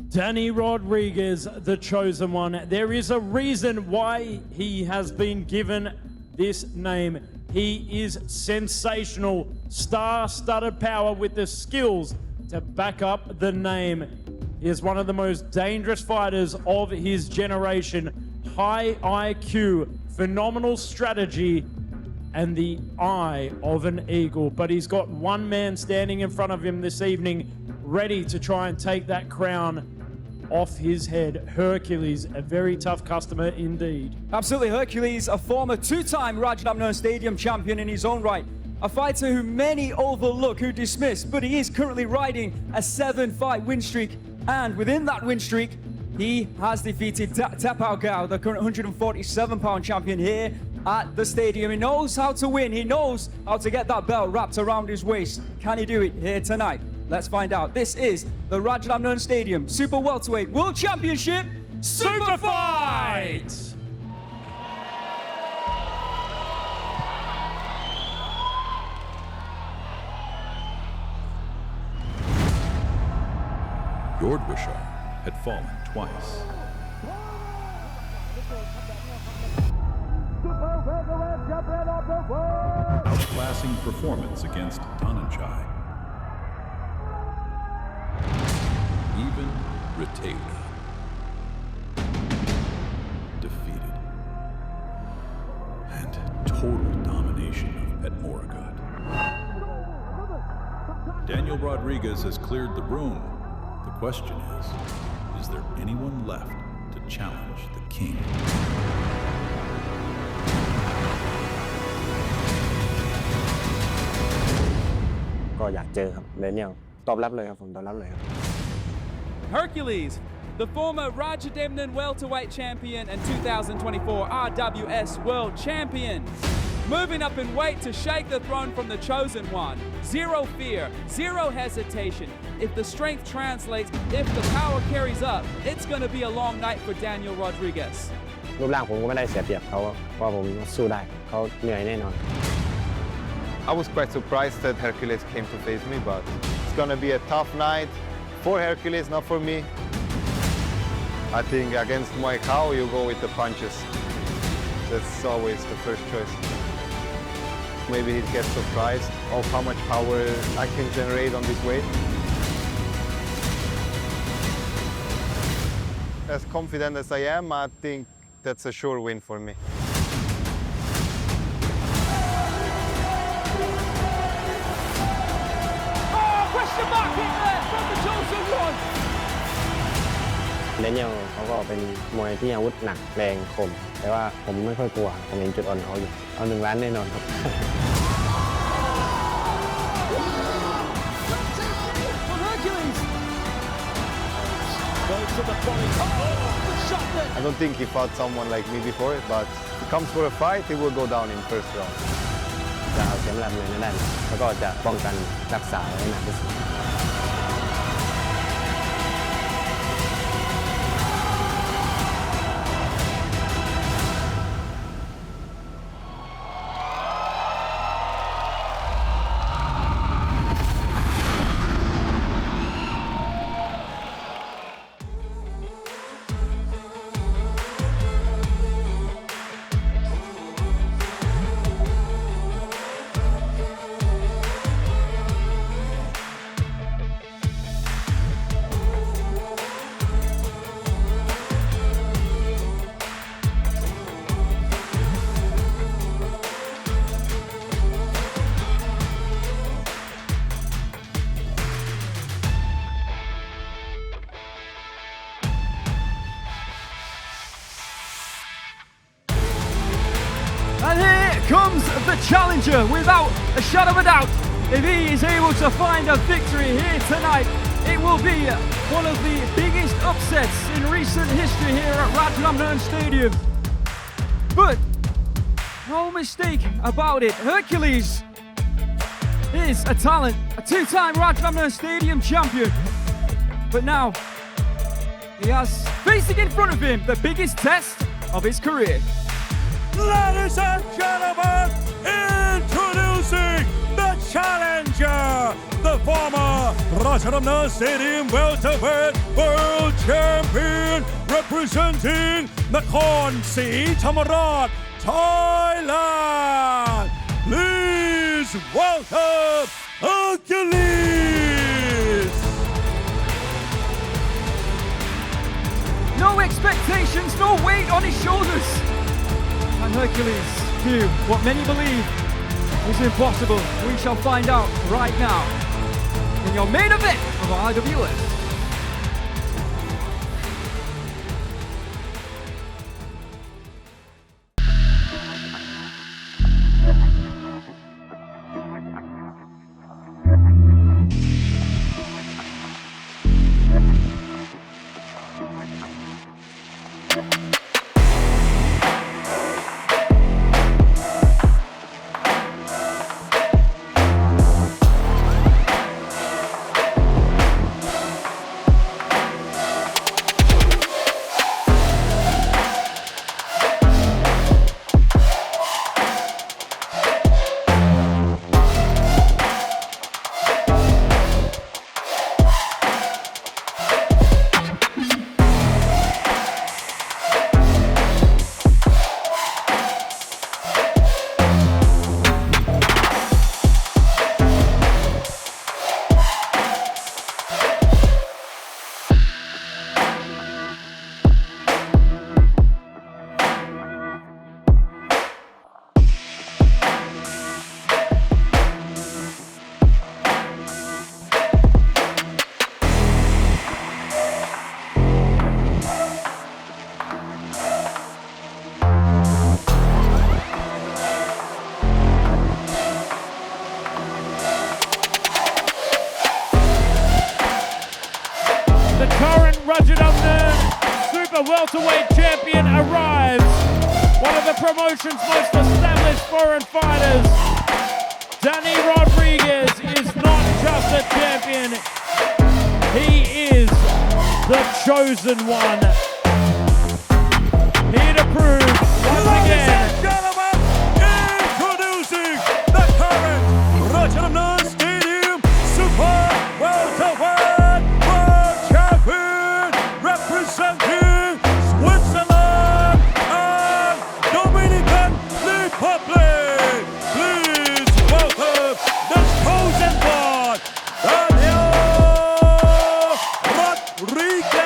Danny Rodriguez, the chosen one. There is a reason why he has been given this name. He is sensational, star-studded power with the skills to back up the name. He is one of the most dangerous fighters of his generation. High IQ, phenomenal strategy, and the eye of an eagle. But he's got one man standing in front of him this evening, ready to try and take that crown off his head. Hercules, a very tough customer indeed. Absolutely, Hercules, a former two-time Rajadamnern Stadium champion in his own right. A fighter who many overlook, who dismiss, but he is currently riding a 7-fight win streak. And within that win streak, he has defeated Tapao Gao, the current 147-pound champion here at the stadium. He knows how to win. He knows how to get that belt wrapped around his waist. Can he do it here tonight? Let's find out. This is the Rajadamnern Stadium Super Welterweight World Championship Superfight! Yordwishar had fallen twice. Outclassing performance against Dhananjay. Even Rateda defeated. And total domination of Petchsila. Daniel Rodriguez has cleared the room. The question is there anyone left to challenge the king? ก็อยากเจอครับเดเนียลตอบรับเลยครับผมตอบรับเลยครับ Hercules, the former Rajadamnern welterweight champion and 2024 RWS world champion. Moving up in weight to shake the throne from the chosen one. Zero fear, zero hesitation. If the strength translates, if the power carries up, it's going to be a long night for Daniel Rodriguez. รูปร่างผมก็ไม่ได้เสียเปรียบเขาเพราะผมสู้ได้เขาเหนื่อยแน่นอน I was quite surprised that Hercules came to face me, but it's gonna be a tough night for Hercules, not for me. I think against Muay Thai you go with the punches. That's always the first choice. Maybe he gets surprised of how much power I can generate on this weight. As confident as I am, I think that's a sure win for me. Question mark in there from the chosen one. เดเนียลเขาก็เป็นมวยที่อาวุธหนักแรงคมแต่ว่าผมไม่ค่อยกลัวผมเห็นจุดอ่อนเขาอยู่เอา1 ล้านแน่นอนครับ I don't think he fought someone like me before, but if he comes for a fight, he will go down in first round. จะเอาเข็มขัดเลยในด้านแล้วก็จะป้องกันรักษาไว้นานที่สุด And here comes the challenger without a shadow of a doubt. If he is able to find a victory here tonight, it will be one of the biggest upsets in recent history here at Rajadamnern Stadium. But no mistake about it, Hercules is a talent, a two-time Rajadamnern Stadium champion. But now, he has facing in front of him the biggest test of his career. Ladies and gentlemen, introducing the challenger, the former Rajadamnern Stadium welterweight world champion, representing Nakhon Sri Thammarat, Thailand. Please welcome Hercules. No expectations, no weight on his shoulders. And Hercules do what many believe is impossible. We shall find out right now in your main event of RWS. Rajadamnern Super Welterweight Champion arrives. One of the promotion's most established foreign fighters. Danny Rodriguez is not just a champion, he is the chosen one. Here to prove once again. Introducing the current Rajadamnern Stadium Super Welterweight World Champion, representing Switzerland and Dominican Republic. Please welcome the chosen one, Daniel Rodriguez.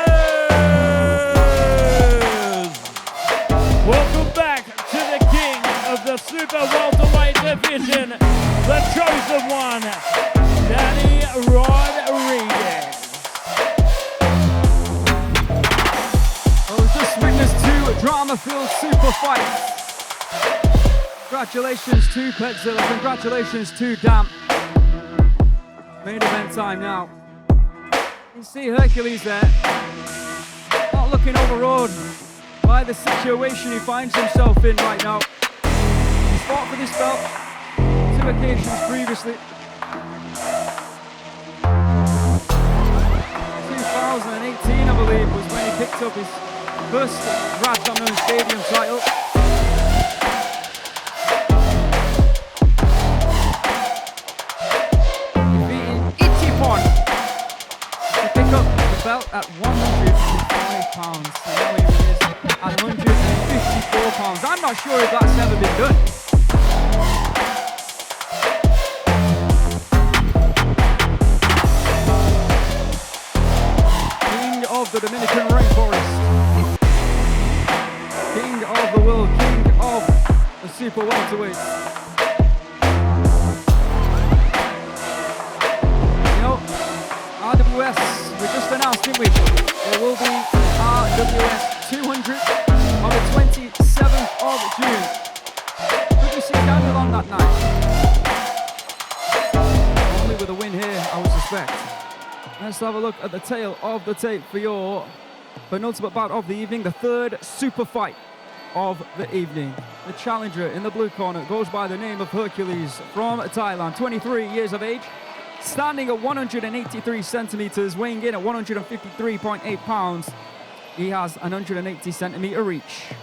Welcome back to the king of the Super Welterweight division, the chosen one, Danny Rodriguez. Oh, just witnessed two drama-filled super fights. Congratulations to Petchsila, congratulations to Dam. Main event time now. You see Hercules there, not looking overawed by the situation he finds himself in right now. He's fought for this belt 2 occasions previously. 2018, I believe, was when he picked up his first Rajadamnern Stadium title. Defeating Ichipon to pick up the belt at 105 pounds. So now he is at 154 pounds. I'm not sure if that's ever been done. King of the Dominican rainforest. King of the world. King of the super welterweights. You know, RWS, we just announced, didn't we? There will be RWS 200 on the 27th of June. Could we see Daniel on that night? Only with a win here, I would suspect. Let's have a look at the tail of the tape for your penultimate bout of the evening, the third super fight of the evening. The challenger in the blue corner goes by the name of Hercules from Thailand, 23 years of age, standing at 183 centimeters, weighing in at 153.8 pounds. He has an 180 centimeter reach.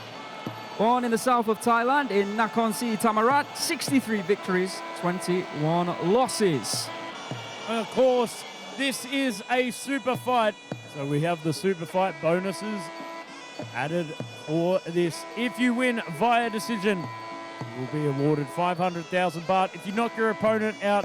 Born in the south of Thailand, in Nakhon Si Thammarat, 63 victories, 21 losses. And of course, this is a super fight, so we have the super fight bonuses added for this. If you win via decision, you will be awarded 500,000 baht. If you knock your opponent out,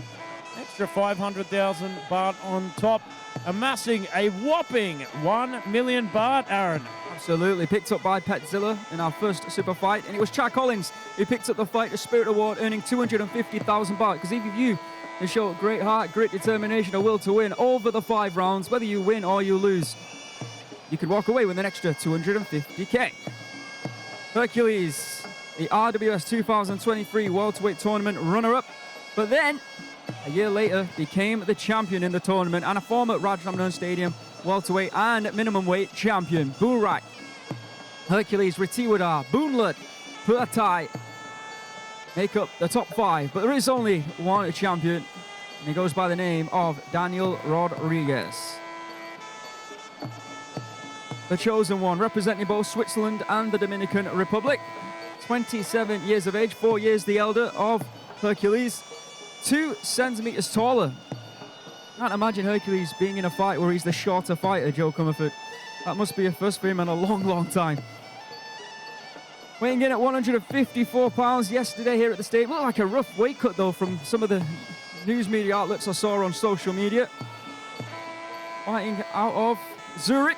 extra 500,000 baht on top, amassing a whopping 1 million baht, Aaron. Absolutely, picked up by Petchsila in our first super fight, and it was Chad Collins who picked up the Fighter Spirit Award, earning 250,000 baht. Because if you show great heart, grit, determination, a will to win over the 5 rounds, whether you win or you lose, you could walk away with an extra 250k. Hercules, the RWS 2023 welterweight tournament runner-up, but then a year later became the champion in the tournament and a former Rajadamnern Stadium welterweight and minimum weight champion. Burak, Hercules, Ritiwadar, Boonlet, Purtai make up the top 5, but there is only one champion, and he goes by the name of Daniel Rodriguez. The chosen one, representing both Switzerland and the Dominican Republic. 27 years of age, 4 years the elder of Hercules, 2 centimeters taller. Can't imagine Hercules being in a fight where he's the shorter fighter, Joe Comerford. That must be a first for him in a long time. Weighing in at 154 pounds yesterday here at the stadium. Looked like a rough weight cut though from some of the news media outlets I saw on social media. Fighting out of Zurich,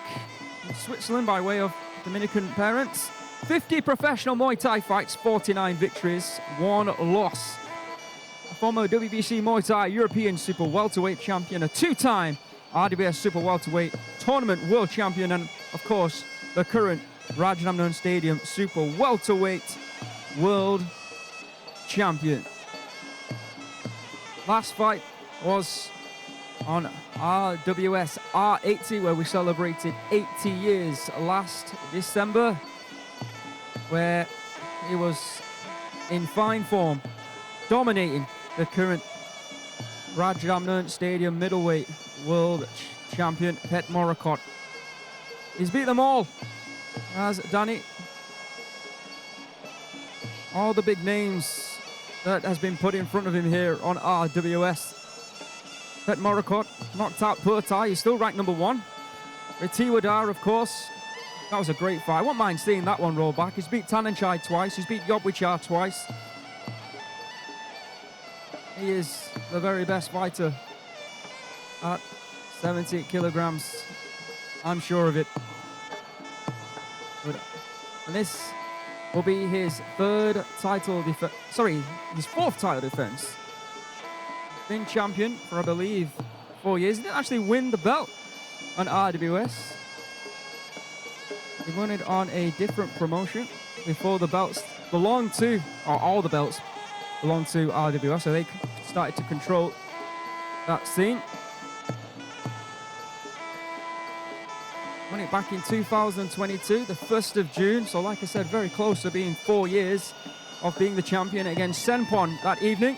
Switzerland, by way of Dominican parents. 50 professional Muay Thai fights, 49 victories, 1 loss. A former WBC Muay Thai European Super Welterweight champion, a 2-time RWS Super Welterweight Tournament World Champion, and of course, the current Rajadamnern Stadium Super Welterweight World Champion. Last fight was on RWS R80, where we celebrated 80 years last December, where he was in fine form, dominating the current Rajadamnern Stadium middleweight world champion, Pet Morakot. He's beat them all, has Danny. All the big names that has been put in front of him here on RWS. Pet Morakot knocked out Purtai, he's still ranked number 1. Ritiwadar, of course, that was a great fight. I won't mind seeing that one roll back. He's beat Tananchai twice, he's beat Yobwichar twice. He is the very best fighter at 70 kilograms. I'm sure of it. And this will be his 4th title defense. Been champion for, I believe, 4 years. He didn't actually win the belt on RWS. He won it on a different promotion before the belts belonged to, or all the belts belonged to RWS, so they started to control that scene. Won it back in 2022, the 1st of June, so like I said, very close to being 4 years of being the champion against Senpon that evening.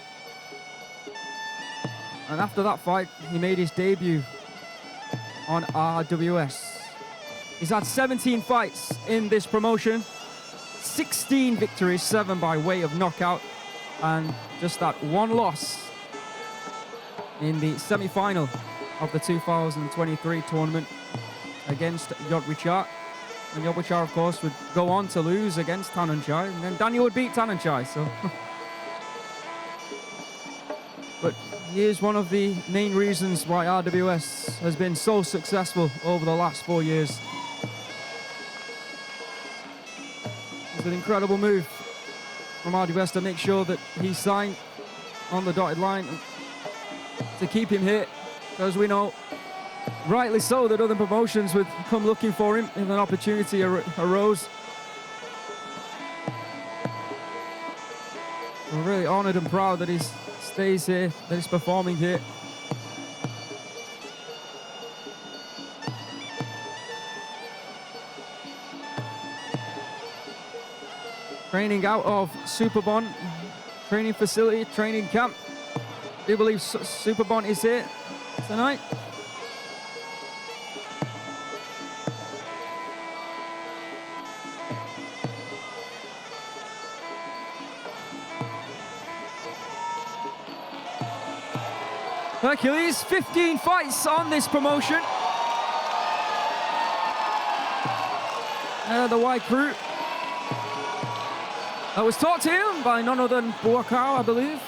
And after that fight, he made his debut on RWS. He's had 17 fights in this promotion, 16 victories, 7 by way of knockout, and just that 1 loss in the semi-final of the 2023 tournament against Yobwichar. And Yobwichar, of course, would go on to lose against Tananchai, and then Daniel would beat Tananchai, so... But he is one of the main reasons why RWS has been so successful over the last 4 years. It's an incredible move from RWS to make sure that he signed on the dotted line to keep him here, because we know, rightly so, that other promotions would come looking for him if an opportunity arose. We're really honoured and proud that he stays here, that he's performing here. Training out of Superbon training facility, training camp. I do believe Superbon is here tonight. Hercules, 15 fights on this promotion. The white crew. That was taught to him by none other than Buakau, I believe.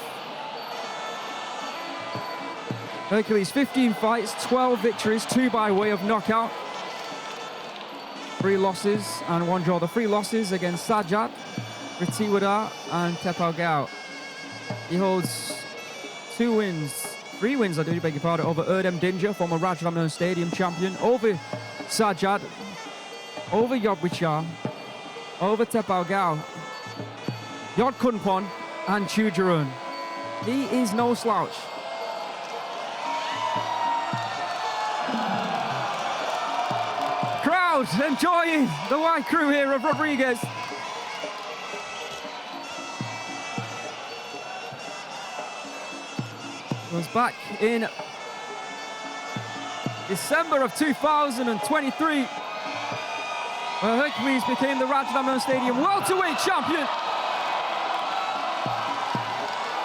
Hercules, 15 fights, 12 victories, 2 by way of knockout. 3 losses and 1 draw. The 3 losses against Sajjad, Ritiwada and Tepalgao. He holds 3 wins, I do beg your pardon, over Erdem Dinja, former Rajadamnern Stadium champion, over Sajjad, over Yobwichar, over Tepalgao, Yod Kunpon and Chujarun. He is no slouch. Crowd enjoying the white crew here of Rodriguez. Was back in December of 2023, where Hercules became the Rajadamnern Stadium welterweight champion.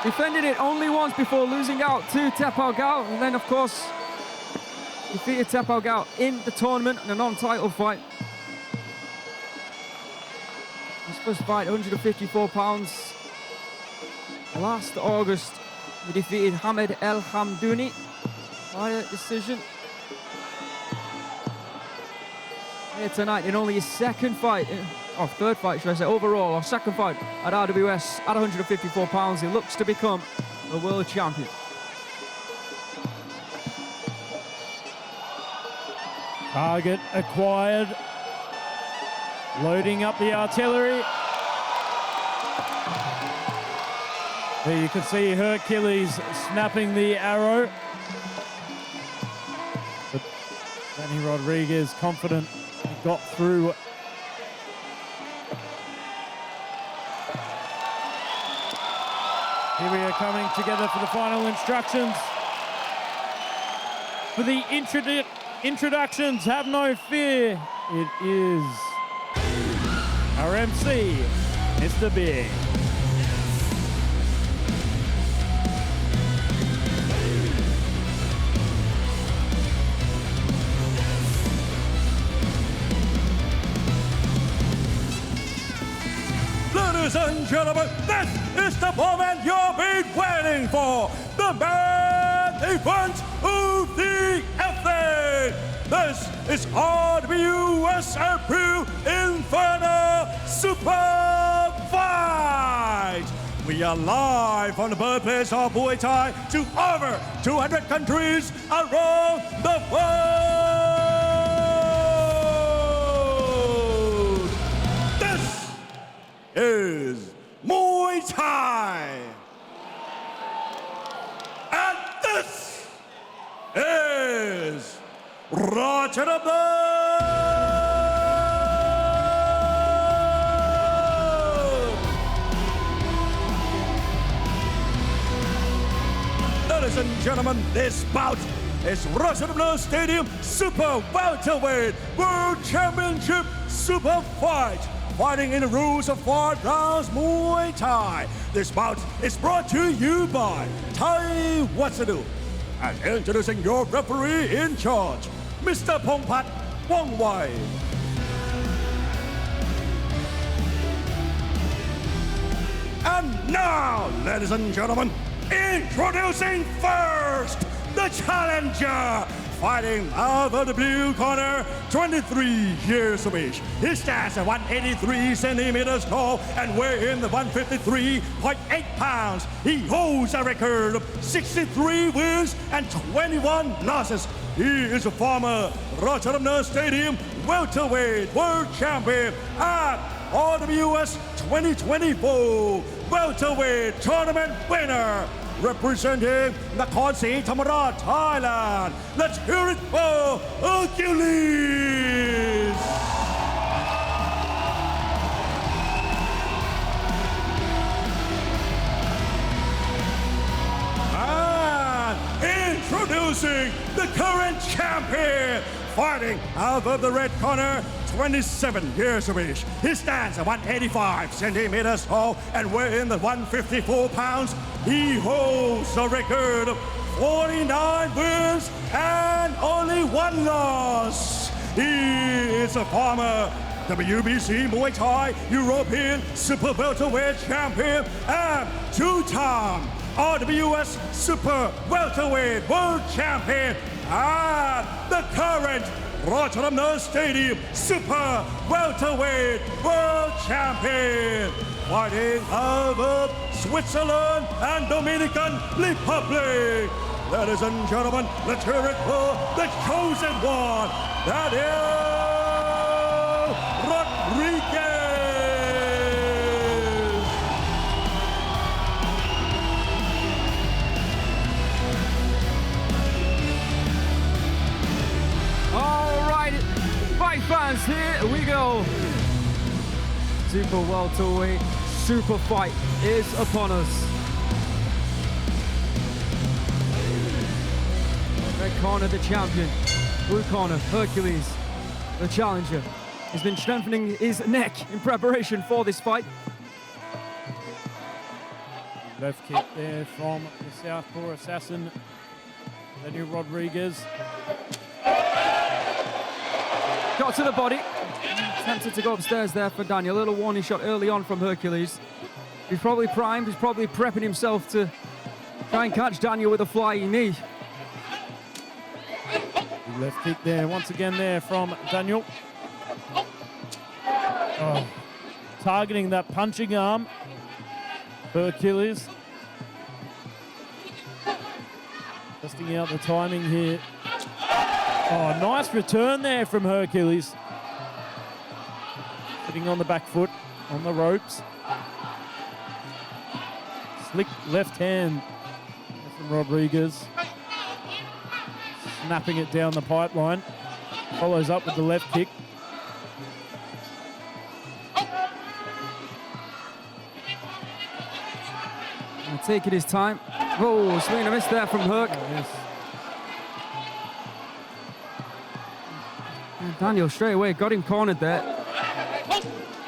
Defended it only once before losing out to Tepalgao, and then of course defeated Tepalgao in the tournament in a non-title fight. His first fight, 154 pounds. Last August, he defeated Hamed El Hamdouni via decision. Here tonight in only his third fight, should I say, overall, or second fight at RWS at 154 pounds, he looks to become the world champion. Target acquired. Loading up the artillery. There you can see Hercules snapping the arrow. But Danny Rodriguez confident he got through. Here we are coming together for the final instructions. For the introductions, have no fear. It is our MC, Mr. Big. Ladies and gentlemen, this is the moment you've been waiting for. The main event of the evening. This is RWS April Inferno Superfight. We are live from the birthplace of Muay Thai to over 200 countries around the world. This is Muay Thai. And this is Rajadamnern. Ladies and gentlemen, this bout is Rajadamnern Stadium Super Welterweight World Championship Super Fight. Fighting in the rules of 4 rounds Muay Thai. This bout is brought to you by Thai Watsadu. And introducing your referee in charge, Mr. Pongpat Wongwai. And now, ladies and gentlemen, introducing first the challenger. Fighting out of the blue corner, 23 years of age. He stands at 183 centimeters tall and weighs in the 153.8 pounds. He holds a record of 63 wins and 21 losses. He is a former Rajadamnern Stadium welterweight world champion at RWS 2024 welterweight tournament winner. Representing Nakhon Si Thammarat, Thailand. Let's hear it for Hercules. And introducing the current champion, fighting out of the red corner, 27 years of age. He stands at 185 centimeters tall and weighs in the 154 pounds. He holds a record of 49 wins and only 1 loss. He is a former WBC Muay Thai European Super Welterweight Champion and 2-time RWS Super Welterweight World Champion and the current Rajadamnern Stadium Super Welterweight World Champion, fighting out of Switzerland and Dominican Republic. Ladies and gentlemen, let's hear it for the chosen one, Daniel Rodriguez. Fight fans, here we go. Super welterweight, super fight is upon us. Red corner, the champion. Blue corner, Hercules, the challenger. He's been strengthening his neck in preparation for this fight. Left kick there from the southpaw assassin, Daniel Rodriguez. Got to the body. Tempted to go upstairs there for Daniel. A little warning shot early on from Hercules. He's probably primed. He's probably prepping himself to try and catch Daniel with a flying knee. Left kick there, once again there from Daniel. Oh, targeting that punching arm. Hercules. Testing out the timing here. Oh, nice return there from Hercules. Sitting on the back foot, on the ropes. Slick left hand from Rodriguez. Snapping it down the pipeline. Follows up with the left kick. And taking his time. Oh, swing and a miss there from Herc. Oh, yes. Daniel straight away got him cornered there.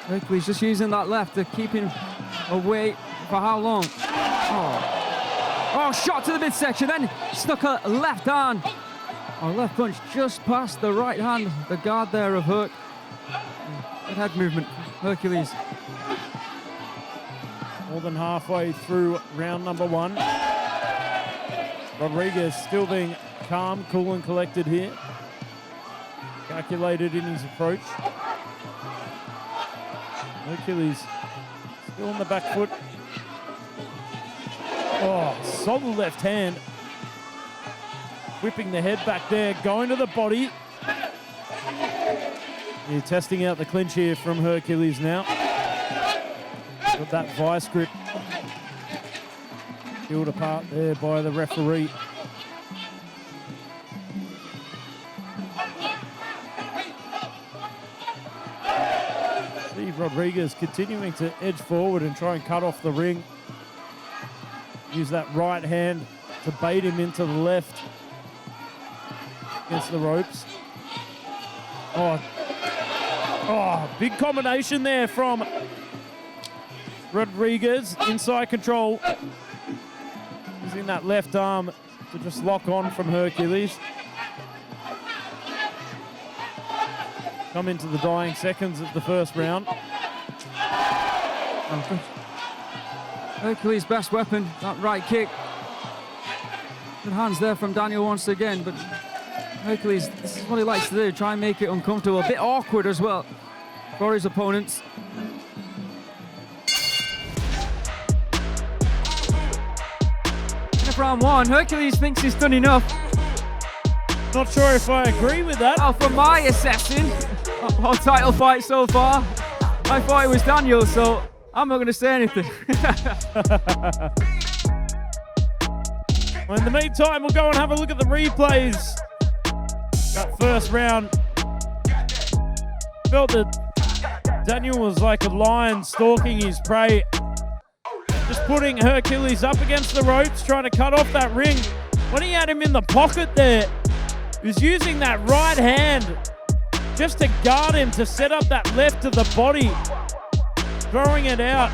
Hercules just using that left to keep him away for how long? Oh, shot to the midsection, then stuck a left hand. Oh, left punch just past the right hand, the guard there of Herc. Good head movement, Hercules. More than halfway through round number one. Rodriguez still being calm, cool and collected here. Calculated in his approach. Hercules still on the back foot. Oh, solid left hand. Whipping the head back there, going to the body. You're testing out the clinch here from Hercules now. Got that vice grip peeled apart there by the referee. Rodriguez continuing to edge forward and try and cut off the ring. Use that right hand to bait him into the left against the ropes. Oh, big combination there from Rodriguez. Inside control. Using that left arm to just lock on from Hercules. Come into the dying seconds of the first round. Hercules' best weapon, that right kick. Good hands there from Daniel once again, but Hercules, this is what he likes to do, try and make it uncomfortable, a bit awkward as well for his opponents. In round one, Hercules thinks he's done enough. Not sure if I agree with that. Well, from my assessing on title fight so far, I thought it was Daniel, so I'm not going to say anything. Well, in the meantime, we'll go and have a look at the replays. That first round. Felt that Daniel was like a lion stalking his prey. Just putting Hercules up against the ropes, trying to cut off that ring. When he had him in the pocket there, he was using that right hand just to guard him, to set up that left to the body. Throwing it out,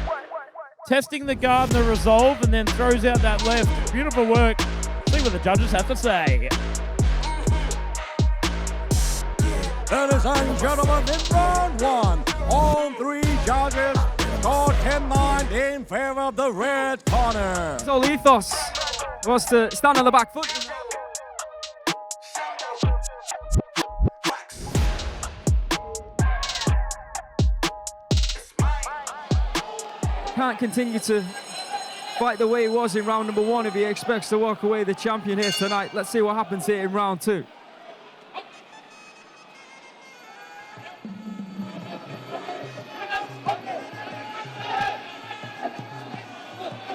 testing the guard and the resolve, and then throws out that left. Beautiful work. See what the judges have to say. Ladies and gentlemen, in round one, all three judges scored 10-9 in favor of the red corner. So ethos was to stand on the back foot. can't continue to fight the way he was in round number 1 if he expects to walk away the champion here tonight. Let's see what happens here in round 2.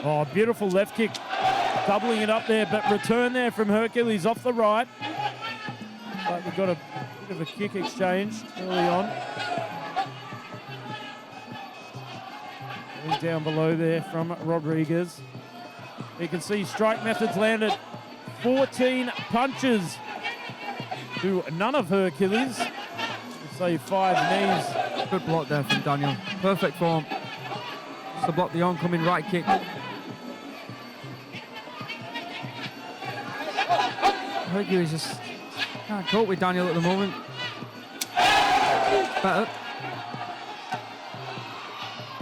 Oh, beautiful left kick. Doubling it up there, but return there from Hercules off the right. But we've got a bit of a kick exchange early on. Down below there from Rodriguez. You can see strike methods landed 14 punches to none of Hercules. Say 5 knees. Good block there from Daniel. Perfect form. Just to block the oncoming right kick. Hercules just can't cope with Daniel at the moment. Better.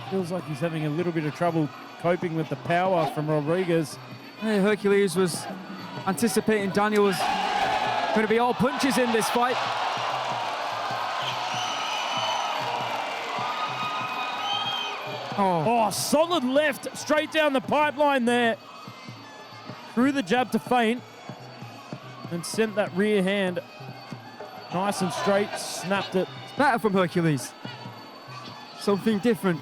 Feels like he's having a little bit of trouble coping with the power from Rodriguez. Hey, Hercules was anticipating Daniel was going to be all punches in this fight. Oh, solid left, straight down the pipeline there. Threw the jab to feint and sent that rear hand nice and straight, snapped it. It's better from Hercules. Something different.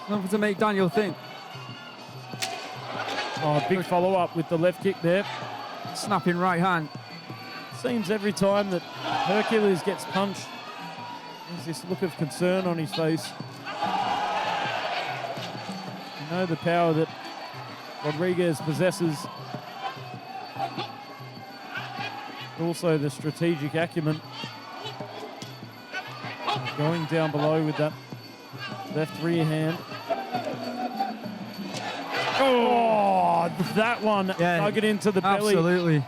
Something to make Daniel think. Oh, big follow-up with the left kick there. Snapping right hand. Seems every time that Hercules gets punched, there's this look of concern on his face. You know the power that Rodriguez possesses. Also the strategic acumen. Going down below with that left rear hand. Oh, that one dug it into the belly. Absolutely.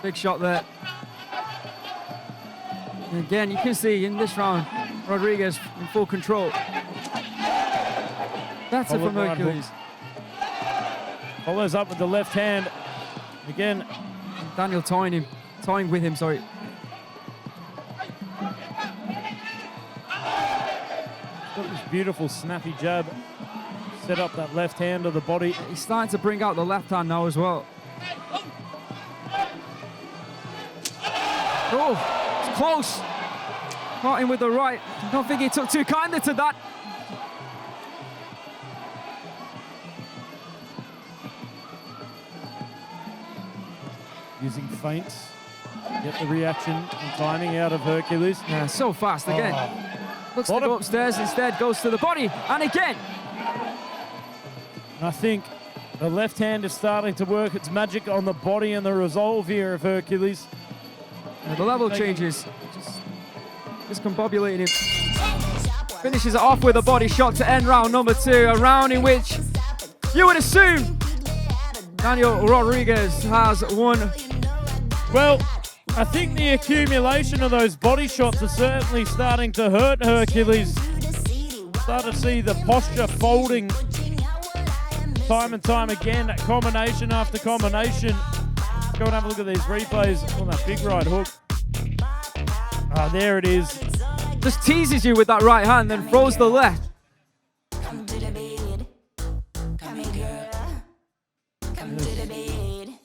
Big shot there. And again, you can see in this round, Rodriguez in full control. That's it from Hercules. Follows up with the left hand. Again, Daniel toying with him, sorry. Got this beautiful snappy jab. Set up that left hand of the body. He's starting to bring out the left hand now as well. Oh, it's close. Caught him with the right. I don't think he took too kindly to that. Using feints. Get the reaction and timing out of Hercules. Yeah, so fast again. Looks to go upstairs, instead goes to the body, and again. I think the left hand is starting to work its magic on the body and the resolve here of Hercules. The level changes. Just combobulating him. Finishes it off with a body shot to end round number 2, a round in which you would assume Daniel Rodriguez has won. Well, I think the accumulation of those body shots are certainly starting to hurt Hercules. Start to see the posture folding time and time again, combination after combination. Let's go and have a look at these replays on that big right hook. Ah, there it is. Just teases you with that right hand, then throws the left.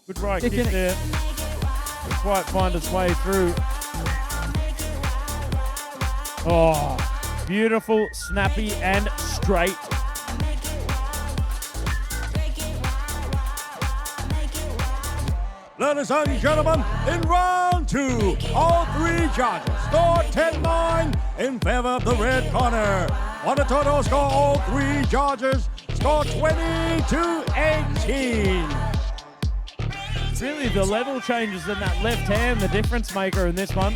Good right kick there. Didn't quite find its way through. Oh, beautiful, snappy and straight. Ladies and gentlemen, in round 2, all 3 judges scored 10-9 in favor of the red corner. On the total score, all 3 judges scored 20-18. Really, the level changes in that left hand, the difference maker in this one.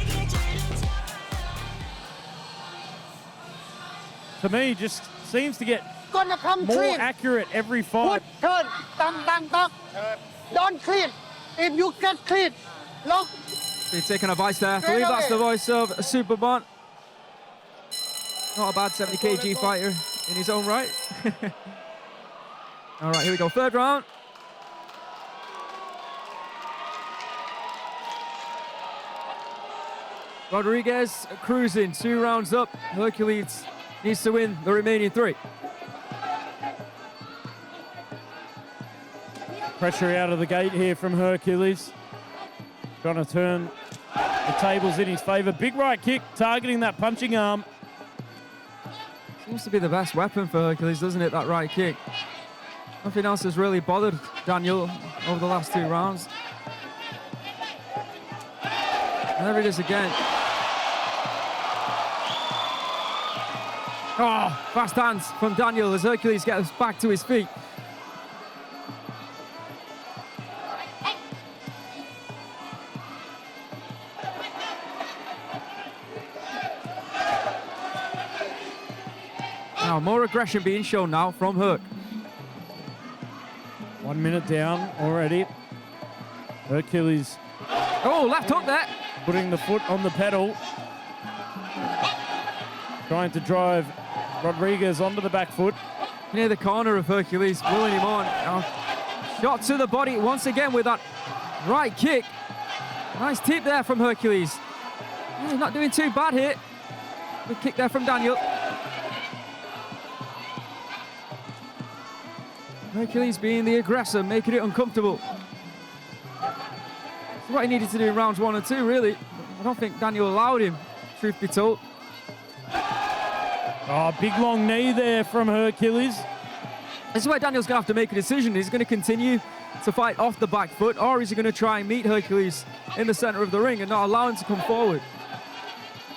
To me, just seems to get more accurate every fight. Turn, don't clean. If you get clean, look. He's taking a vice there. I believe that's the voice of Superbond. Not a bad 70 kg fighter in his own right. All right, here we go. 3rd round. Rodriguez cruising, 2 rounds up. Hercules needs to win the remaining 3. Pressure out of the gate here from Hercules. Trying to turn the tables in his favour. Big right kick targeting that punching arm. Seems to be the best weapon for Hercules, doesn't it, that right kick? Nothing else has really bothered Daniel over the last 2 rounds. And there it is again. Oh, fast hands from Daniel as Hercules gets back to his feet. Now, more aggression being shown now from Herc. 1 minute down already. Hercules. Oh, left hook there. Putting the foot on the pedal. Trying to drive Rodriguez onto the back foot. Near the corner of Hercules, pulling him on. Shot to the body once again with that right kick. Nice tip there from Hercules. He's not doing too bad here. Good kick there from Daniel. Hercules being the aggressor, making it uncomfortable. That's what he needed to do in rounds 1 and 2, really. I don't think Daniel allowed him, truth be told. Oh, big long knee there from Hercules. This is where Daniel's going to have to make a decision. Is he going to continue to fight off the back foot, or is he going to try and meet Hercules in the center of the ring and not allow him to come forward?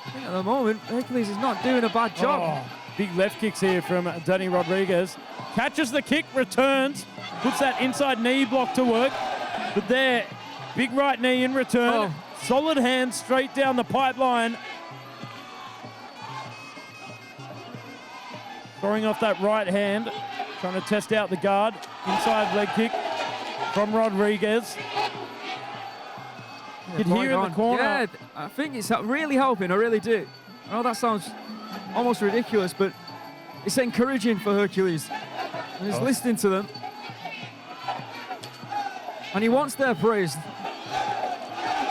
I think at the moment, Hercules is not doing a bad job. Oh, big left kicks here from Danny Rodriguez. Catches the kick, returns, puts that inside knee block to work. But there, big right knee in return. Oh. Solid hand straight down the pipeline. Throwing off that right hand, trying to test out the guard. Inside leg kick from Rodriguez. You can hear in the corner. Yeah, I think it's really helping, I really do. I know that sounds almost ridiculous, but it's encouraging for Hercules. And he's listening to them. And he wants their praise.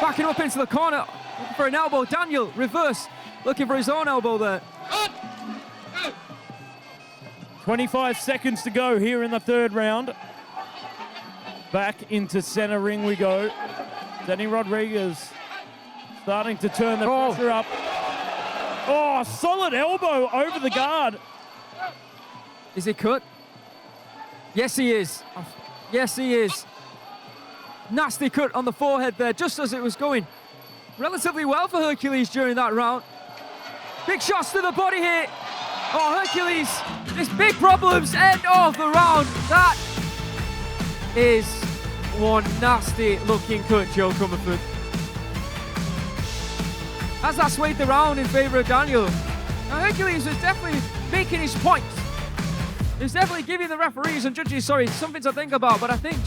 Backing up into the corner, looking for an elbow. Daniel, reverse, looking for his own elbow there. 25 seconds to go here in the 3rd round. Back into center ring we go. Danny Rodriguez starting to turn the pressure up. Oh, solid elbow over the guard. Is he cut? Yes, he is. Yes, he is. Nasty cut on the forehead there, just as it was going relatively well for Hercules during that round. Big shots to the body here. Oh, Hercules, there's big problems. End of the round. That is one nasty looking cut, Joe Comerford. As that swayed the round in favor of Daniel. Now, Hercules was definitely making his point. He's definitely giving the referees and judges, something to think about, but I think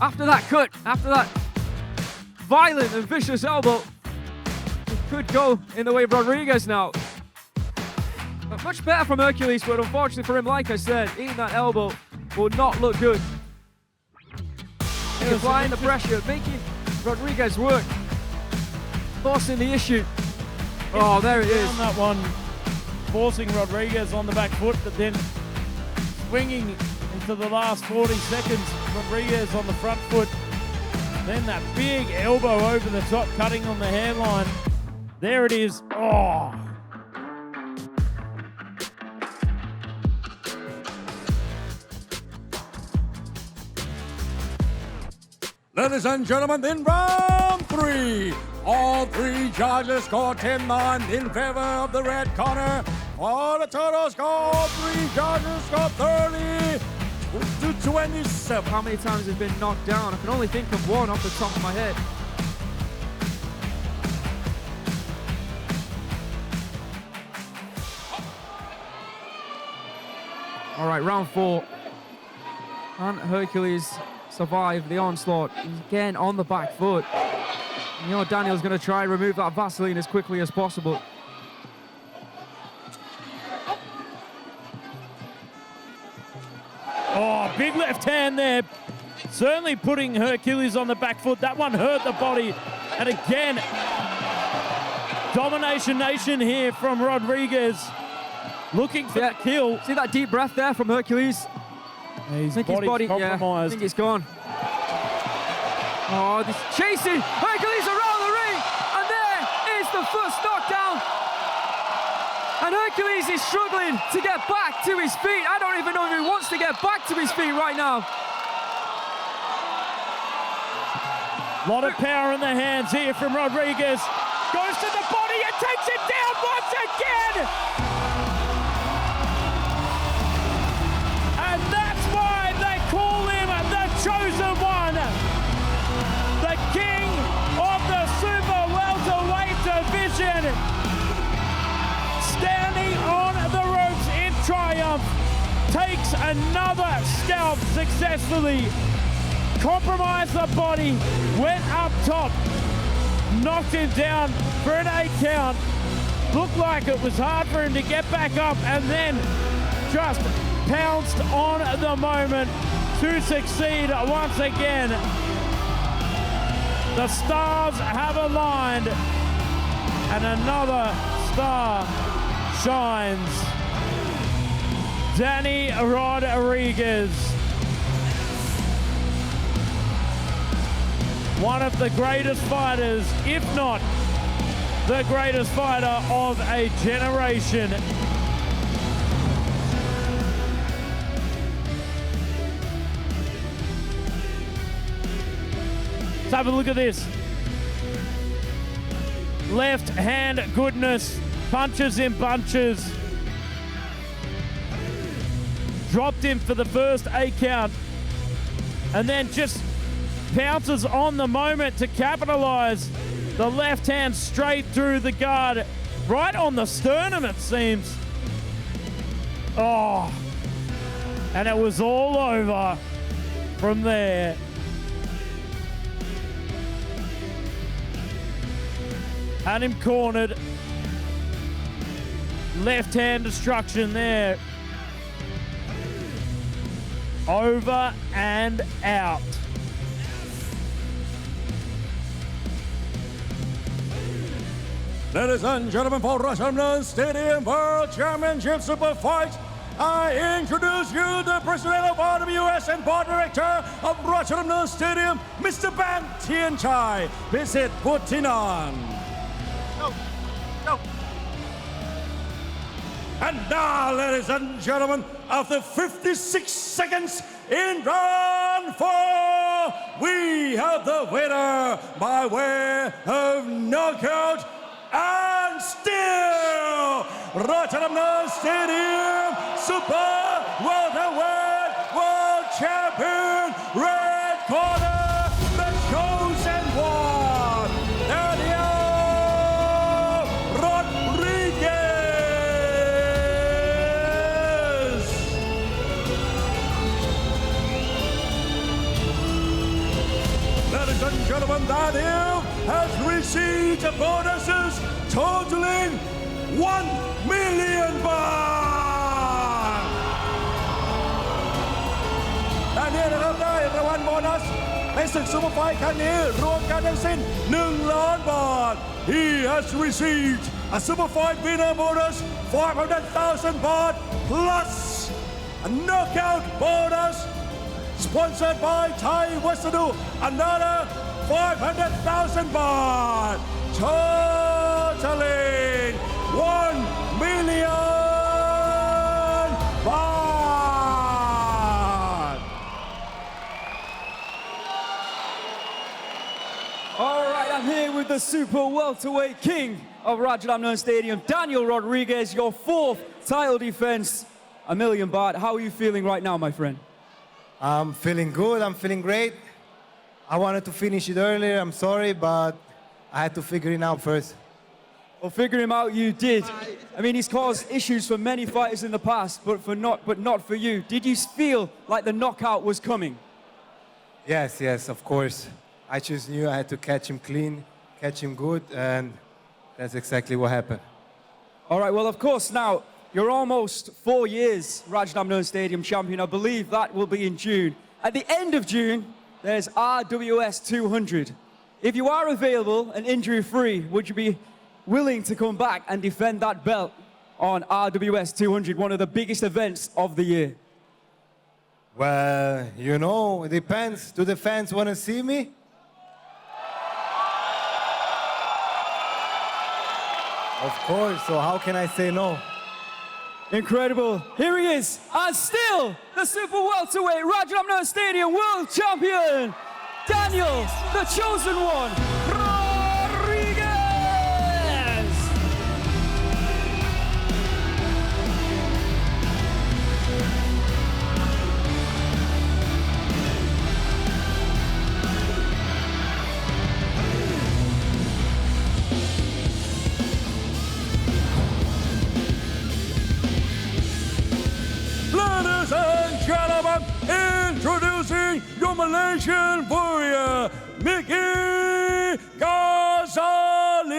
after that cut, after that violent and vicious elbow, it could go in the way of Rodriguez now. But much better from Hercules, but unfortunately for him, like I said, eating that elbow will not look good. He's applying the pressure, making Rodriguez work, forcing the issue. Oh, there it is. On that one, forcing Rodriguez on the back foot, but then swinging into the last 40 seconds. Rodriguez on the front foot. Then that big elbow over the top, cutting on the hairline. There it is. Oh. Ladies and gentlemen, in round 3, all 3 judges scored 10-9 in favor of the red corner. For the total score, 3 judges scored 30 to 27. How many times has been knocked down? I can only think of one off the top of my head. All right, round 4. And Hercules survived the onslaught. He's again on the back foot. You know Daniel's going to try and remove that Vaseline as quickly as possible. Oh, big left hand there. Certainly putting Hercules on the back foot. That one hurt the body. And again, domination nation here from Rodriguez. Looking for the kill. See that deep breath there from Hercules? His I think his body, yeah, I compromised. think it's gone. Oh, this chasing Hercules around the ring, and there is the first knockdown. And Hercules is struggling to get back to his feet. I don't even know if he wants to get back to his feet right now. A lot of power in the hands here from Rodriguez. Goes to the body and takes it down once again. And that's why they call him the chosen one. The king of the super welterweight division. Standing on the ropes in triumph. Takes another scalp successfully. Compromised the body, went up top, knocked him down for an 8 count. Looked like it was hard for him to get back up, and then just pounced on the moment to succeed once again. The stars have aligned, and another star shines. Danny Rodriguez. One of the greatest fighters, if not the greatest fighter of a generation. Let's have a look at this. Left hand goodness, punches in bunches. Dropped him for the first 8 count, and then just pounces on the moment to capitalize. The left hand straight through the guard, right on the sternum it seems. Oh, and it was all over from there. Had him cornered. Left hand destruction there. Over and out. Ladies and gentlemen, for Rajadamnern Stadium World Championship Super Fight, I introduce you the president of RWS and board director of Rajadamnern Stadium, Mr. Ban Tianchai. Visit Putinan. No. And now, ladies and gentlemen, after 56 seconds in round 4, we have the winner by way of knockout. And still, Rajadamnern Stadium Super Welterweight World Champion, red corner, the chosen one, Daniel Rodriguez. Ladies and gentlemen, Daniel has received bonuses totaling 1 million baht. และนี่นะครับได้รางวัลโบนัสในศึกซูเปอร์ไฟท์ครั้งนี้รวมกันทั้งสิ้น1 ล้านบาท He has received a super fight winner bonus 500,000 baht plus a knockout bonus sponsored by Thai Wasadu another 500,000 baht, totaling 1 million baht. All right, I'm here with the super welterweight king of Rajadamnern Stadium, Daniel Rodriguez, your 4th title defense, $1 million baht. How are you feeling right now, my friend? I'm feeling good. I'm feeling great. I wanted to finish it earlier. I'm sorry, but I had to figure it out first. Well, figure him out you did. I mean, he's caused issues for many fighters in the past, but not for you. Did you feel like the knockout was coming? Yes, of course. I just knew I had to catch him clean, catch him good, and that's exactly what happened. All right, well, of course, now, you're almost 4 years Rajadamnern Stadium champion. I believe that will be in June. At the end of June, there's RWS 200. If you are available and injury-free, would you be willing to come back and defend that belt on RWS 200, one of the biggest events of the year? Well, you know, it depends. Do the fans want to see me? Of course, so how can I say no? Incredible. Here he is, and still the super welterweight Rajadamnern Stadium world champion, Daniel, the chosen one, Rodriguez. Ladies and gentlemen, introducing your Malaysian warrior, Miki Ghazali.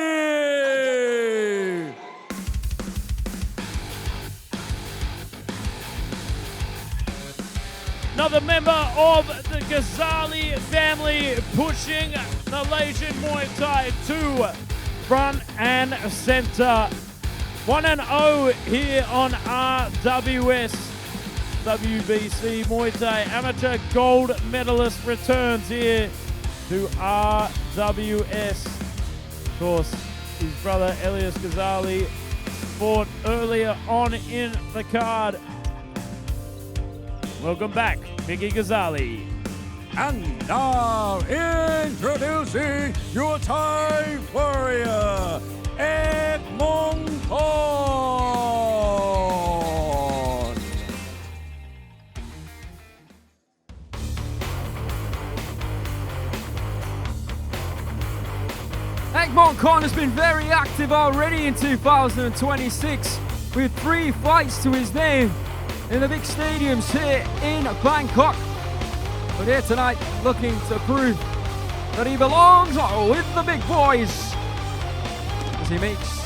Another member of the Ghazali family pushing Malaysian Muay Thai to front and center. 1-0 here on RWS. WBC Muay Thai amateur gold medalist returns here to RWS. Of course, his brother Elias Ghazali fought earlier on in the card. Welcome back, Miki Ghazali. And now introducing your Thai warrior, Aekmongkol. Aekmongkol has been very active already in 2026 with 3 fights to his name in the big stadiums here in Bangkok. But here tonight, looking to prove that he belongs with the big boys as he makes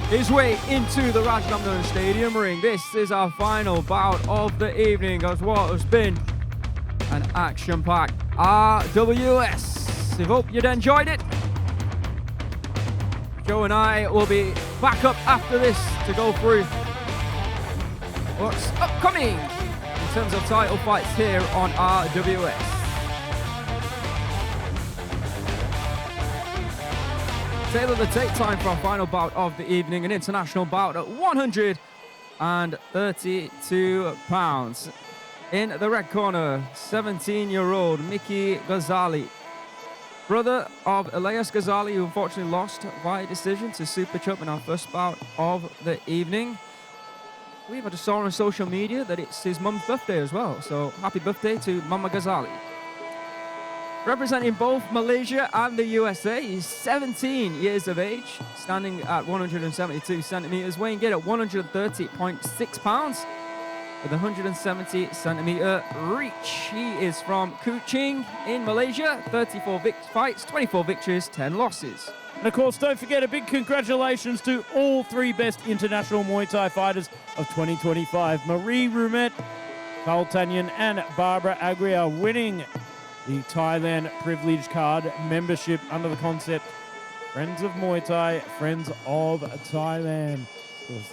his way into the Rajadamnern Stadium ring. This is our final bout of the evening as what has been an action-packed RWS. I hope you'd enjoyed it. Joe and I will be back up after this to go through what's upcoming in terms of title fights here on RWS. Taylor the tape time for our final bout of the evening, an international bout at 132 pounds. In the red corner, 17-year-old Miki Ghazali, brother of Elias Ghazali, who unfortunately lost via decision to Superchub in our first bout of the evening. We just saw on social media that it's his mum's birthday as well, so happy birthday to Mama Ghazali. Representing both Malaysia and the USA, he's 17 years of age, standing at 172 centimeters, weighing in at 130.6 pounds with a 170 centimeter reach. He is from Kuching in Malaysia, 34 fights, 24 victories, 10 losses. And of course, don't forget a big congratulations to all 3 best international Muay Thai fighters of 2025. Marie Rumet, Carl Tanyan and Barbara Agria winning the Thailand Privilege Card membership under the concept Friends of Muay Thai, Friends of Thailand. Of course,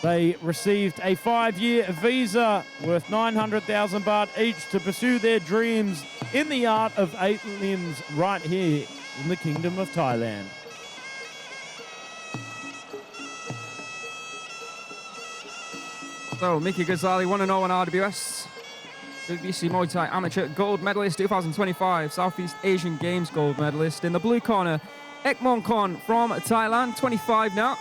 they received a 5-year visa worth 900,000 baht each to pursue their dreams in the art of 8 limbs right here in the Kingdom of Thailand. So, Miki Ghazali 1-0 on RWS. WBC Muay Thai amateur gold medalist 2025, Southeast Asian Games gold medalist. In the blue corner, Aekmongkol from Thailand, 25 now.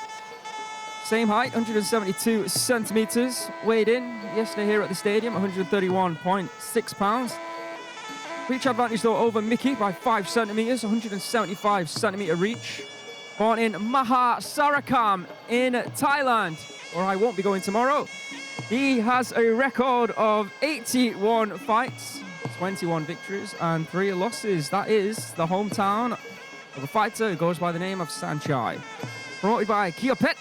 Same height, 172 centimeters. Weighed in yesterday here at the stadium, 131.6 pounds. Reach advantage though over Miki by 5 centimeters, 175 centimeter reach. Born in Maha Sarakam in Thailand, where I won't be going tomorrow. He has a record of 81 fights, 21 victories and 3 losses. That is the hometown of a fighter who goes by the name of Sanchai. Promoted by Kia Pet.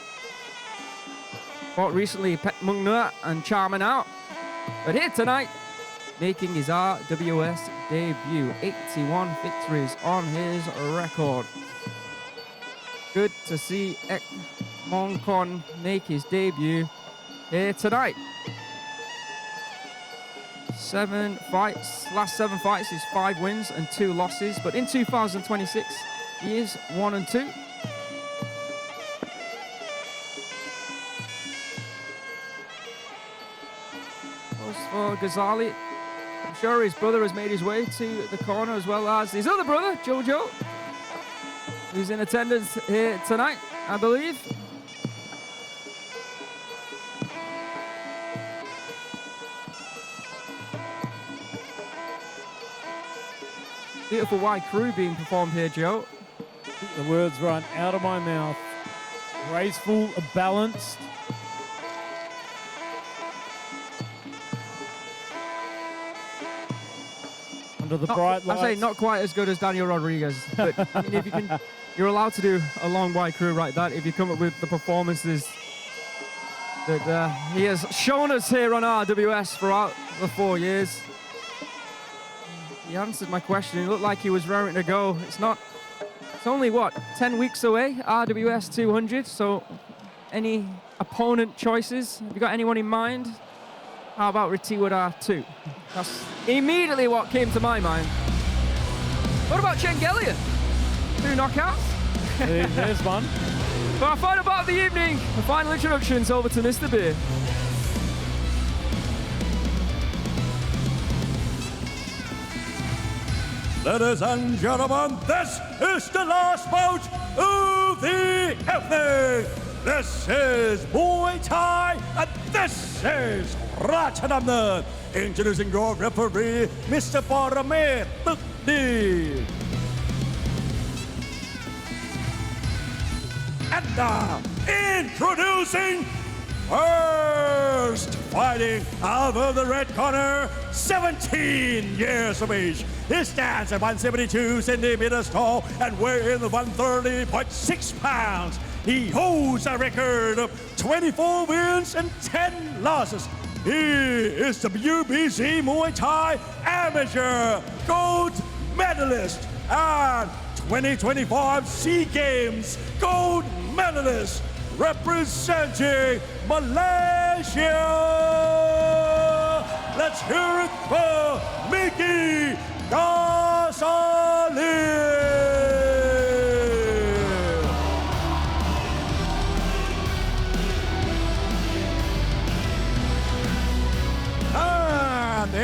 Fought recently Pet Mung Nua and Charman out. But here tonight, making his RWS debut. 81 victories on his record. Good to see Aekmongkol make his debut here tonight. 7 fights, last 7 fights is 5 wins and 2 losses, but in 2026 he is 1-2. As for Ghazali, I'm sure his brother has made his way to the corner, as well as his other brother, Jojo, who's in attendance here tonight, I believe. Beautiful wide crew being performed here, Joe. The words run out of my mouth. Graceful, balanced. Under the bright lights. I say not quite as good as Daniel Rodriguez, but I mean, if you can, you're allowed to do a long wide crew like that if you come up with the performances that he has shown us here on RWS throughout the 4 years. He answered my question. He looked like he was raring to go. It's only what, 10 weeks away, RWS 200. So any opponent choices? Have you got anyone in mind? How about Retiwada 2? That's immediately what came to my mind. What about Changelia? 2 knockouts? There's one. For our final part of the evening, the final introductions over to Mr. Beer. Ladies and gentlemen, this is the last bout of the evening. This is Muay Thai, and this is Rajadamnern. Introducing your referee, Mr. Paramet Tukdi. And now, introducing first, fighting out of the red corner, 17 years of age. He stands at 172 centimeters tall and weighs in 130.6 pounds. He holds a record of 24 wins and 10 losses. He is the WBC Muay Thai Amateur Gold Medalist and 2025 SEA Games Gold Medalist representing Malaysia. Let's hear it for Miki Ghazali. And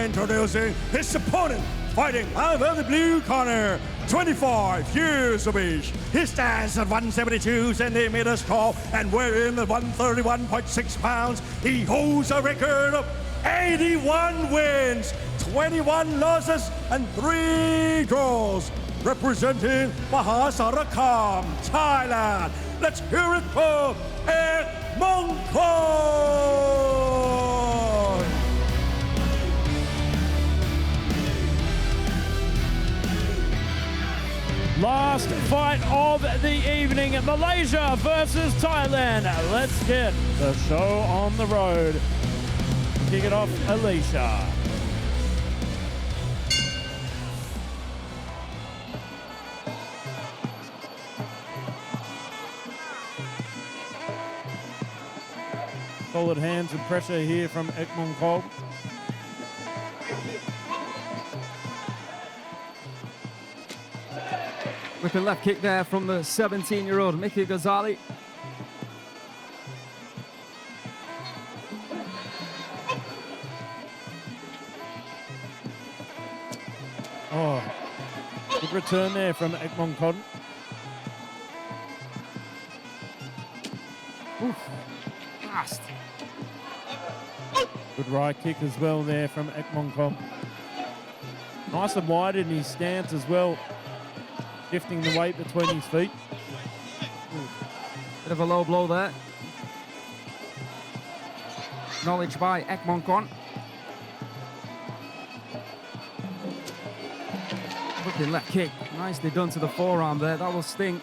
introducing his opponent, fighting out of the blue corner, 25 years of age. He stands at 172 centimeters tall and weighing 131.6 pounds. He holds a record of 81 wins, 21 losses, and 3 draws, representing Mahasarakam, Thailand. Let's hear it for Aekmongkol. Last fight of the evening, Malaysia versus Thailand. Let's get the show on the road. Kick it off, Alicia. Solid hands and pressure here from Aekmongkol. Whipping left kick there from the 17-year-old Miki Ghazali. Oh, good return there from Aekmongkol. Fast. Good right kick as well there from Aekmongkol. Nice and wide in his stance as well, shifting the weight between his feet. Bit of a low blow there. Acknowledged by Aekmongkol. Looking left kick. Nicely done to the forearm there. That will sting.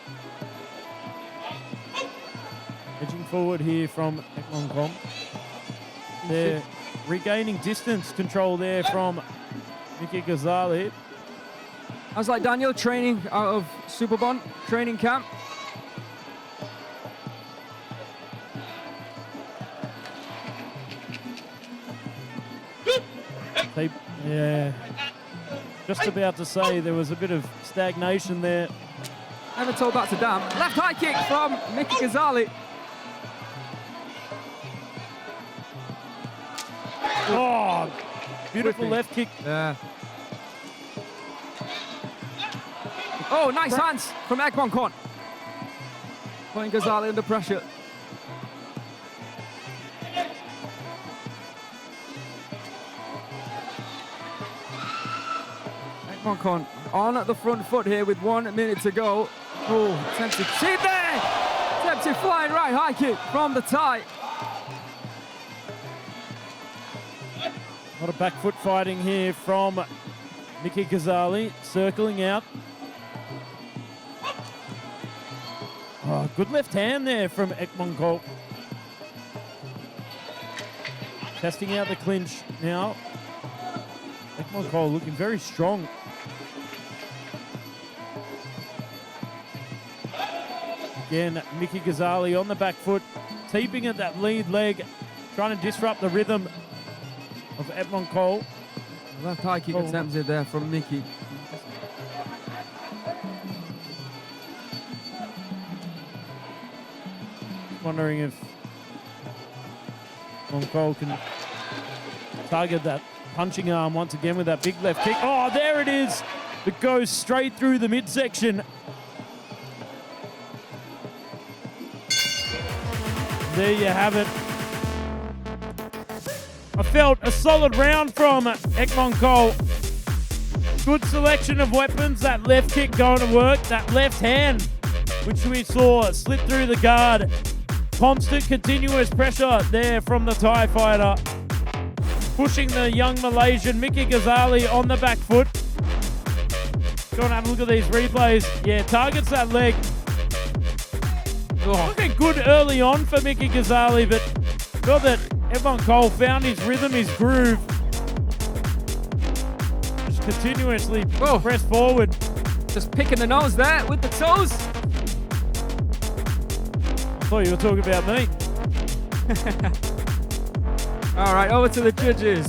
Edging forward here from Aekmongkol. They're regaining distance control there from Miki Ghazali. How's like Daniel training out of Superbond training camp? Yeah. Just about to say there was a bit of stagnation there. Never told that to Dam. Left high kick from Miki Ghazali. Oh, beautiful left kick. Yeah. Oh, nice hands from Aekmongkol. Putting Ghazali under pressure. Aekmongkol on at the front foot here with 1 minute to go. Oh, attempted cheat there! Attempted flying right high kick from the tie. A lot of back foot fighting here from Miki Ghazali, circling out. Oh, good left hand there from Aekmongkol. Testing out the clinch now. Aekmongkol looking very strong. Again, Miki Ghazali on the back foot, teeping at that lead leg, trying to disrupt the rhythm of Aekmongkol. Left high kick attempted there from Miki. Wondering if Aekmongkol can target that punching arm once again with that big left kick. Oh, there it is. It goes straight through the midsection. There you have it. I felt a solid round from Aekmongkol. Good selection of weapons. That left kick going to work. That left hand, which we saw slip through the guard. Constant, continuous pressure there from the Thai fighter. Pushing the young Malaysian Miki Ghazali on the back foot. Go and have a look at these replays. Yeah, targets that leg. Oh. Looking good early on for Miki Ghazali, but felt that Aekmongkol found his rhythm, his groove. Just continuously press forward. Just picking the nose there with the toes. I thought you were talking about me. All right, over to the judges.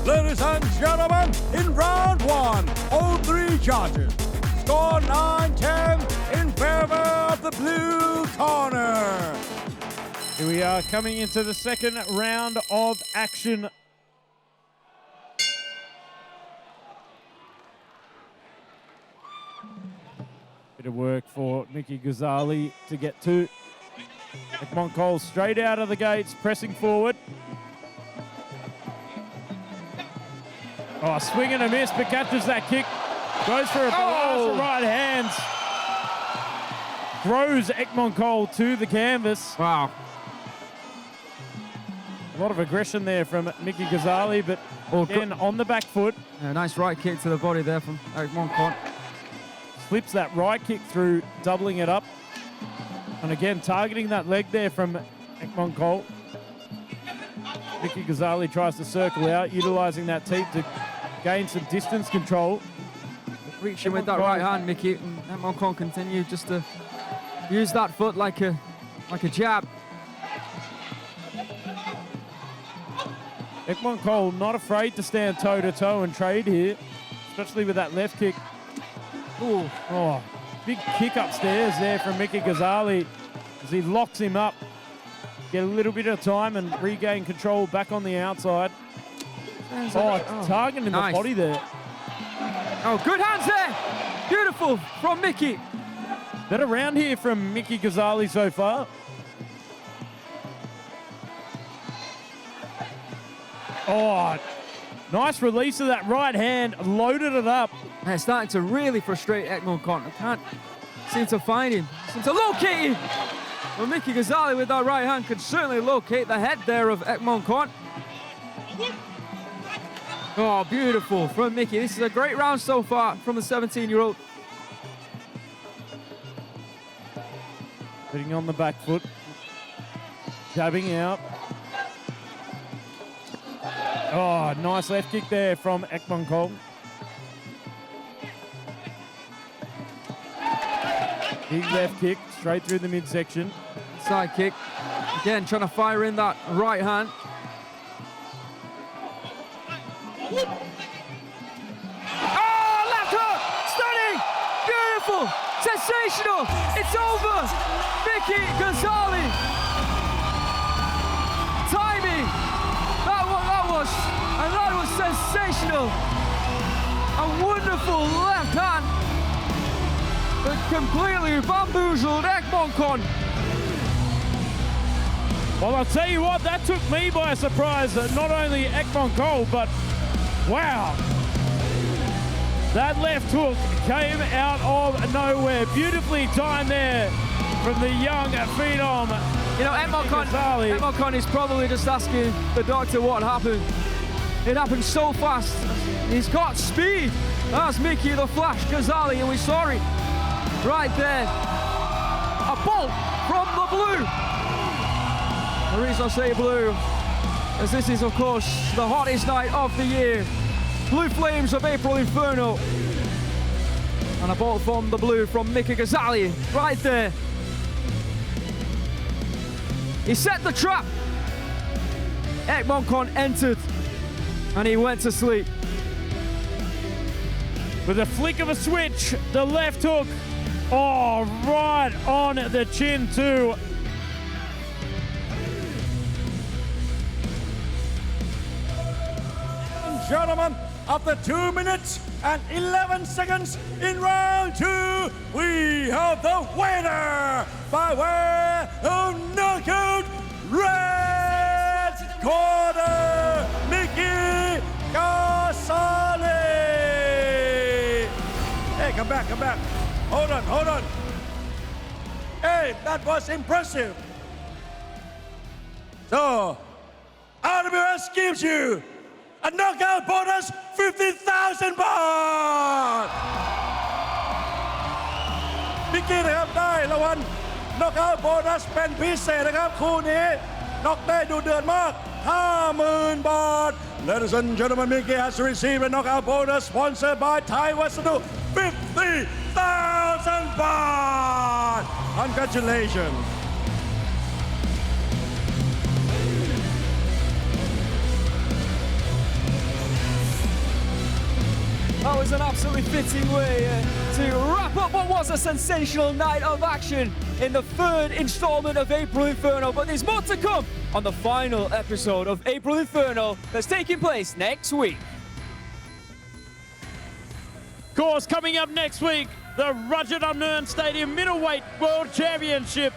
Ladies and gentlemen, in round 1, all 3 judges. Score 9-10 in favor of the blue corner. Here we are coming into the second round of action. Bit of work for Miki Ghazali to get to. Aekmongkol straight out of the gates, pressing forward. Oh, swing and a miss, but catches that kick. Goes for a barrage of right hands. Throws Aekmongkol to the canvas. Wow. A lot of aggression there from Miki Ghazali, but again on the back foot. Yeah, nice right kick to the body there from Aekmongkol. Slips that right kick through, doubling it up. And again, targeting that leg there from Aekmongkol. Miki Ghazali tries to circle out, utilizing that teep to gain some distance control. Reaching with that right hand, Miki. And Aekmongkol continue just to use that foot like a jab. Aekmongkol not afraid to stand toe-to-toe and trade here, especially with that left kick. Ooh. Oh, big kick upstairs there from Miki Ghazali as he locks him up. Get a little bit of time and regain control back on the outside. Targeting the body there. Oh, good hands there. Beautiful from Miki. Better round here from Miki Ghazali so far. Oh, nice release of that right hand. Loaded it up. They're starting to really frustrate Aekmongkol. I can't seem to find him. Seem to locate him. Well, Miki Ghazali with that right hand could certainly locate the head there of Aekmongkol. Oh, beautiful from Miki. This is a great round so far from the 17-year-old. Sitting on the back foot. Jabbing out. Oh, nice left kick there from Aekmongkol. Big left kick straight through the midsection. Side kick. Again, trying to fire in that right hand. Oh, left hook! Stunning! Beautiful! Sensational! It's over! Miki Ghazali! Timing! That was sensational! A wonderful left hand that completely bamboozled Aekmongkol. Well, I'll tell you what, that took me by surprise. Not only Aekmongkol, but wow. That left hook came out of nowhere. Beautifully timed there from the young phenom. You know, Aekmongkol is probably just asking the doctor what happened. It happened so fast. He's got speed. That's Miki the Flash Ghazali, and we saw it right there. A bolt from the blue. The reason I say blue is this is, of course, the hottest night of the year. Blue Flames of April Inferno. And a bolt from the blue from Miki Ghazali right there. He set the trap. Aekmongkol entered and he went to sleep. With a flick of a switch, the left hook, oh, right on the chin too. Gentlemen, after 2 minutes and 11 seconds in round 2, we have the winner by way of knockout, red corner, Miki Ghazali. Hey, come back. Hold on. Hey, that was impressive. So, RWS gives you a knockout bonus 50,000 baht พิกกี้นะครับได้รางวัล knockout bonus เป็นพิเศษนะครับคู่นี้น็อกได้ดูเดือดมาก 50,000 baht Ladies and gentlemen, Miki has received a knockout bonus sponsored by Thai Wasadu 50,000 baht Congratulations That was an absolutely fitting way to wrap up what was a sensational night of action in the third installment of April Inferno. But there's more to come on the final episode of April Inferno that's taking place next week. Of course, coming up next week, the Rajadamnern Stadium Middleweight World Championship.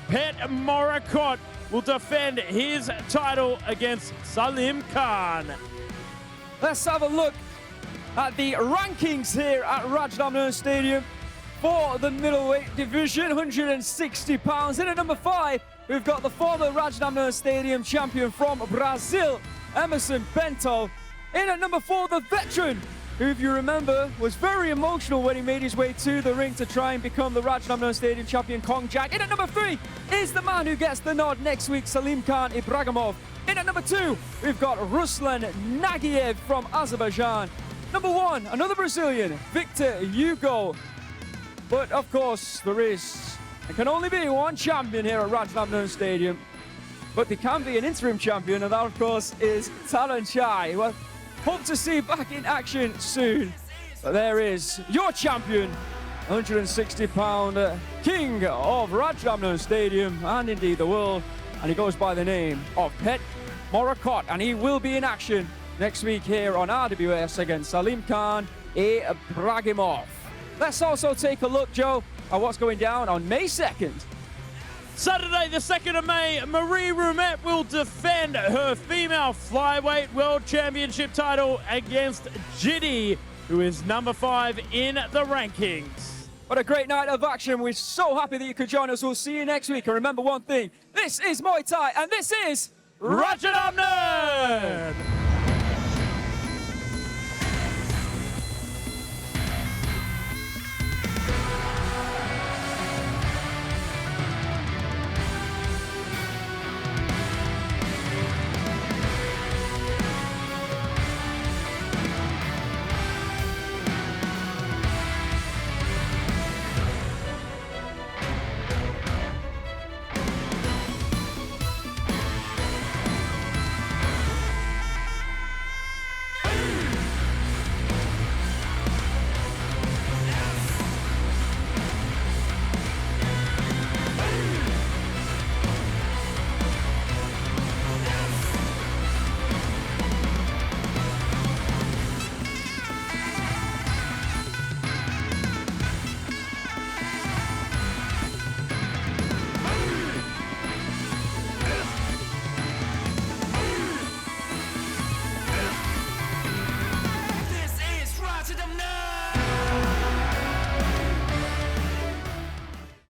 Petchsila will defend his title against Salim Khan. Let's have a look at the rankings here at Rajadamnern Stadium for the middleweight division, 160 pounds. In at number 5, we've got the former Rajadamnern Stadium champion from Brazil, Emerson Bento. In at number 4, the veteran, who, if you remember, was very emotional when he made his way to the ring to try and become the Rajadamnern Stadium champion, Kong Jack. In at number 3 is the man who gets the nod next week, Salim Khan Ibragimov. In at number 2, we've got Ruslan Nagiev from Azerbaijan. Number 1, another Brazilian, Victor Hugo. But of course, there can only be one champion here at Rajadamnern Stadium. But there can be an interim champion, and that, of course, is Talon Chai. Well, hope to see back in action soon. But there is your champion, 160-pound king of Rajadamnern Stadium, and indeed the world. And he goes by the name of Petchsila, and he will be in action next week here on RWS against Salim Khan Ibragimov. Let's also take a look, Joe, at what's going down on May 2nd. Saturday, the 2nd of May, Marie Rumette will defend her female flyweight world championship title against Jiddy, who is number 5 in the rankings. What a great night of action. We're so happy that you could join us. We'll see you next week. And remember one thing, this is Muay Thai, and this is Rajadamnern!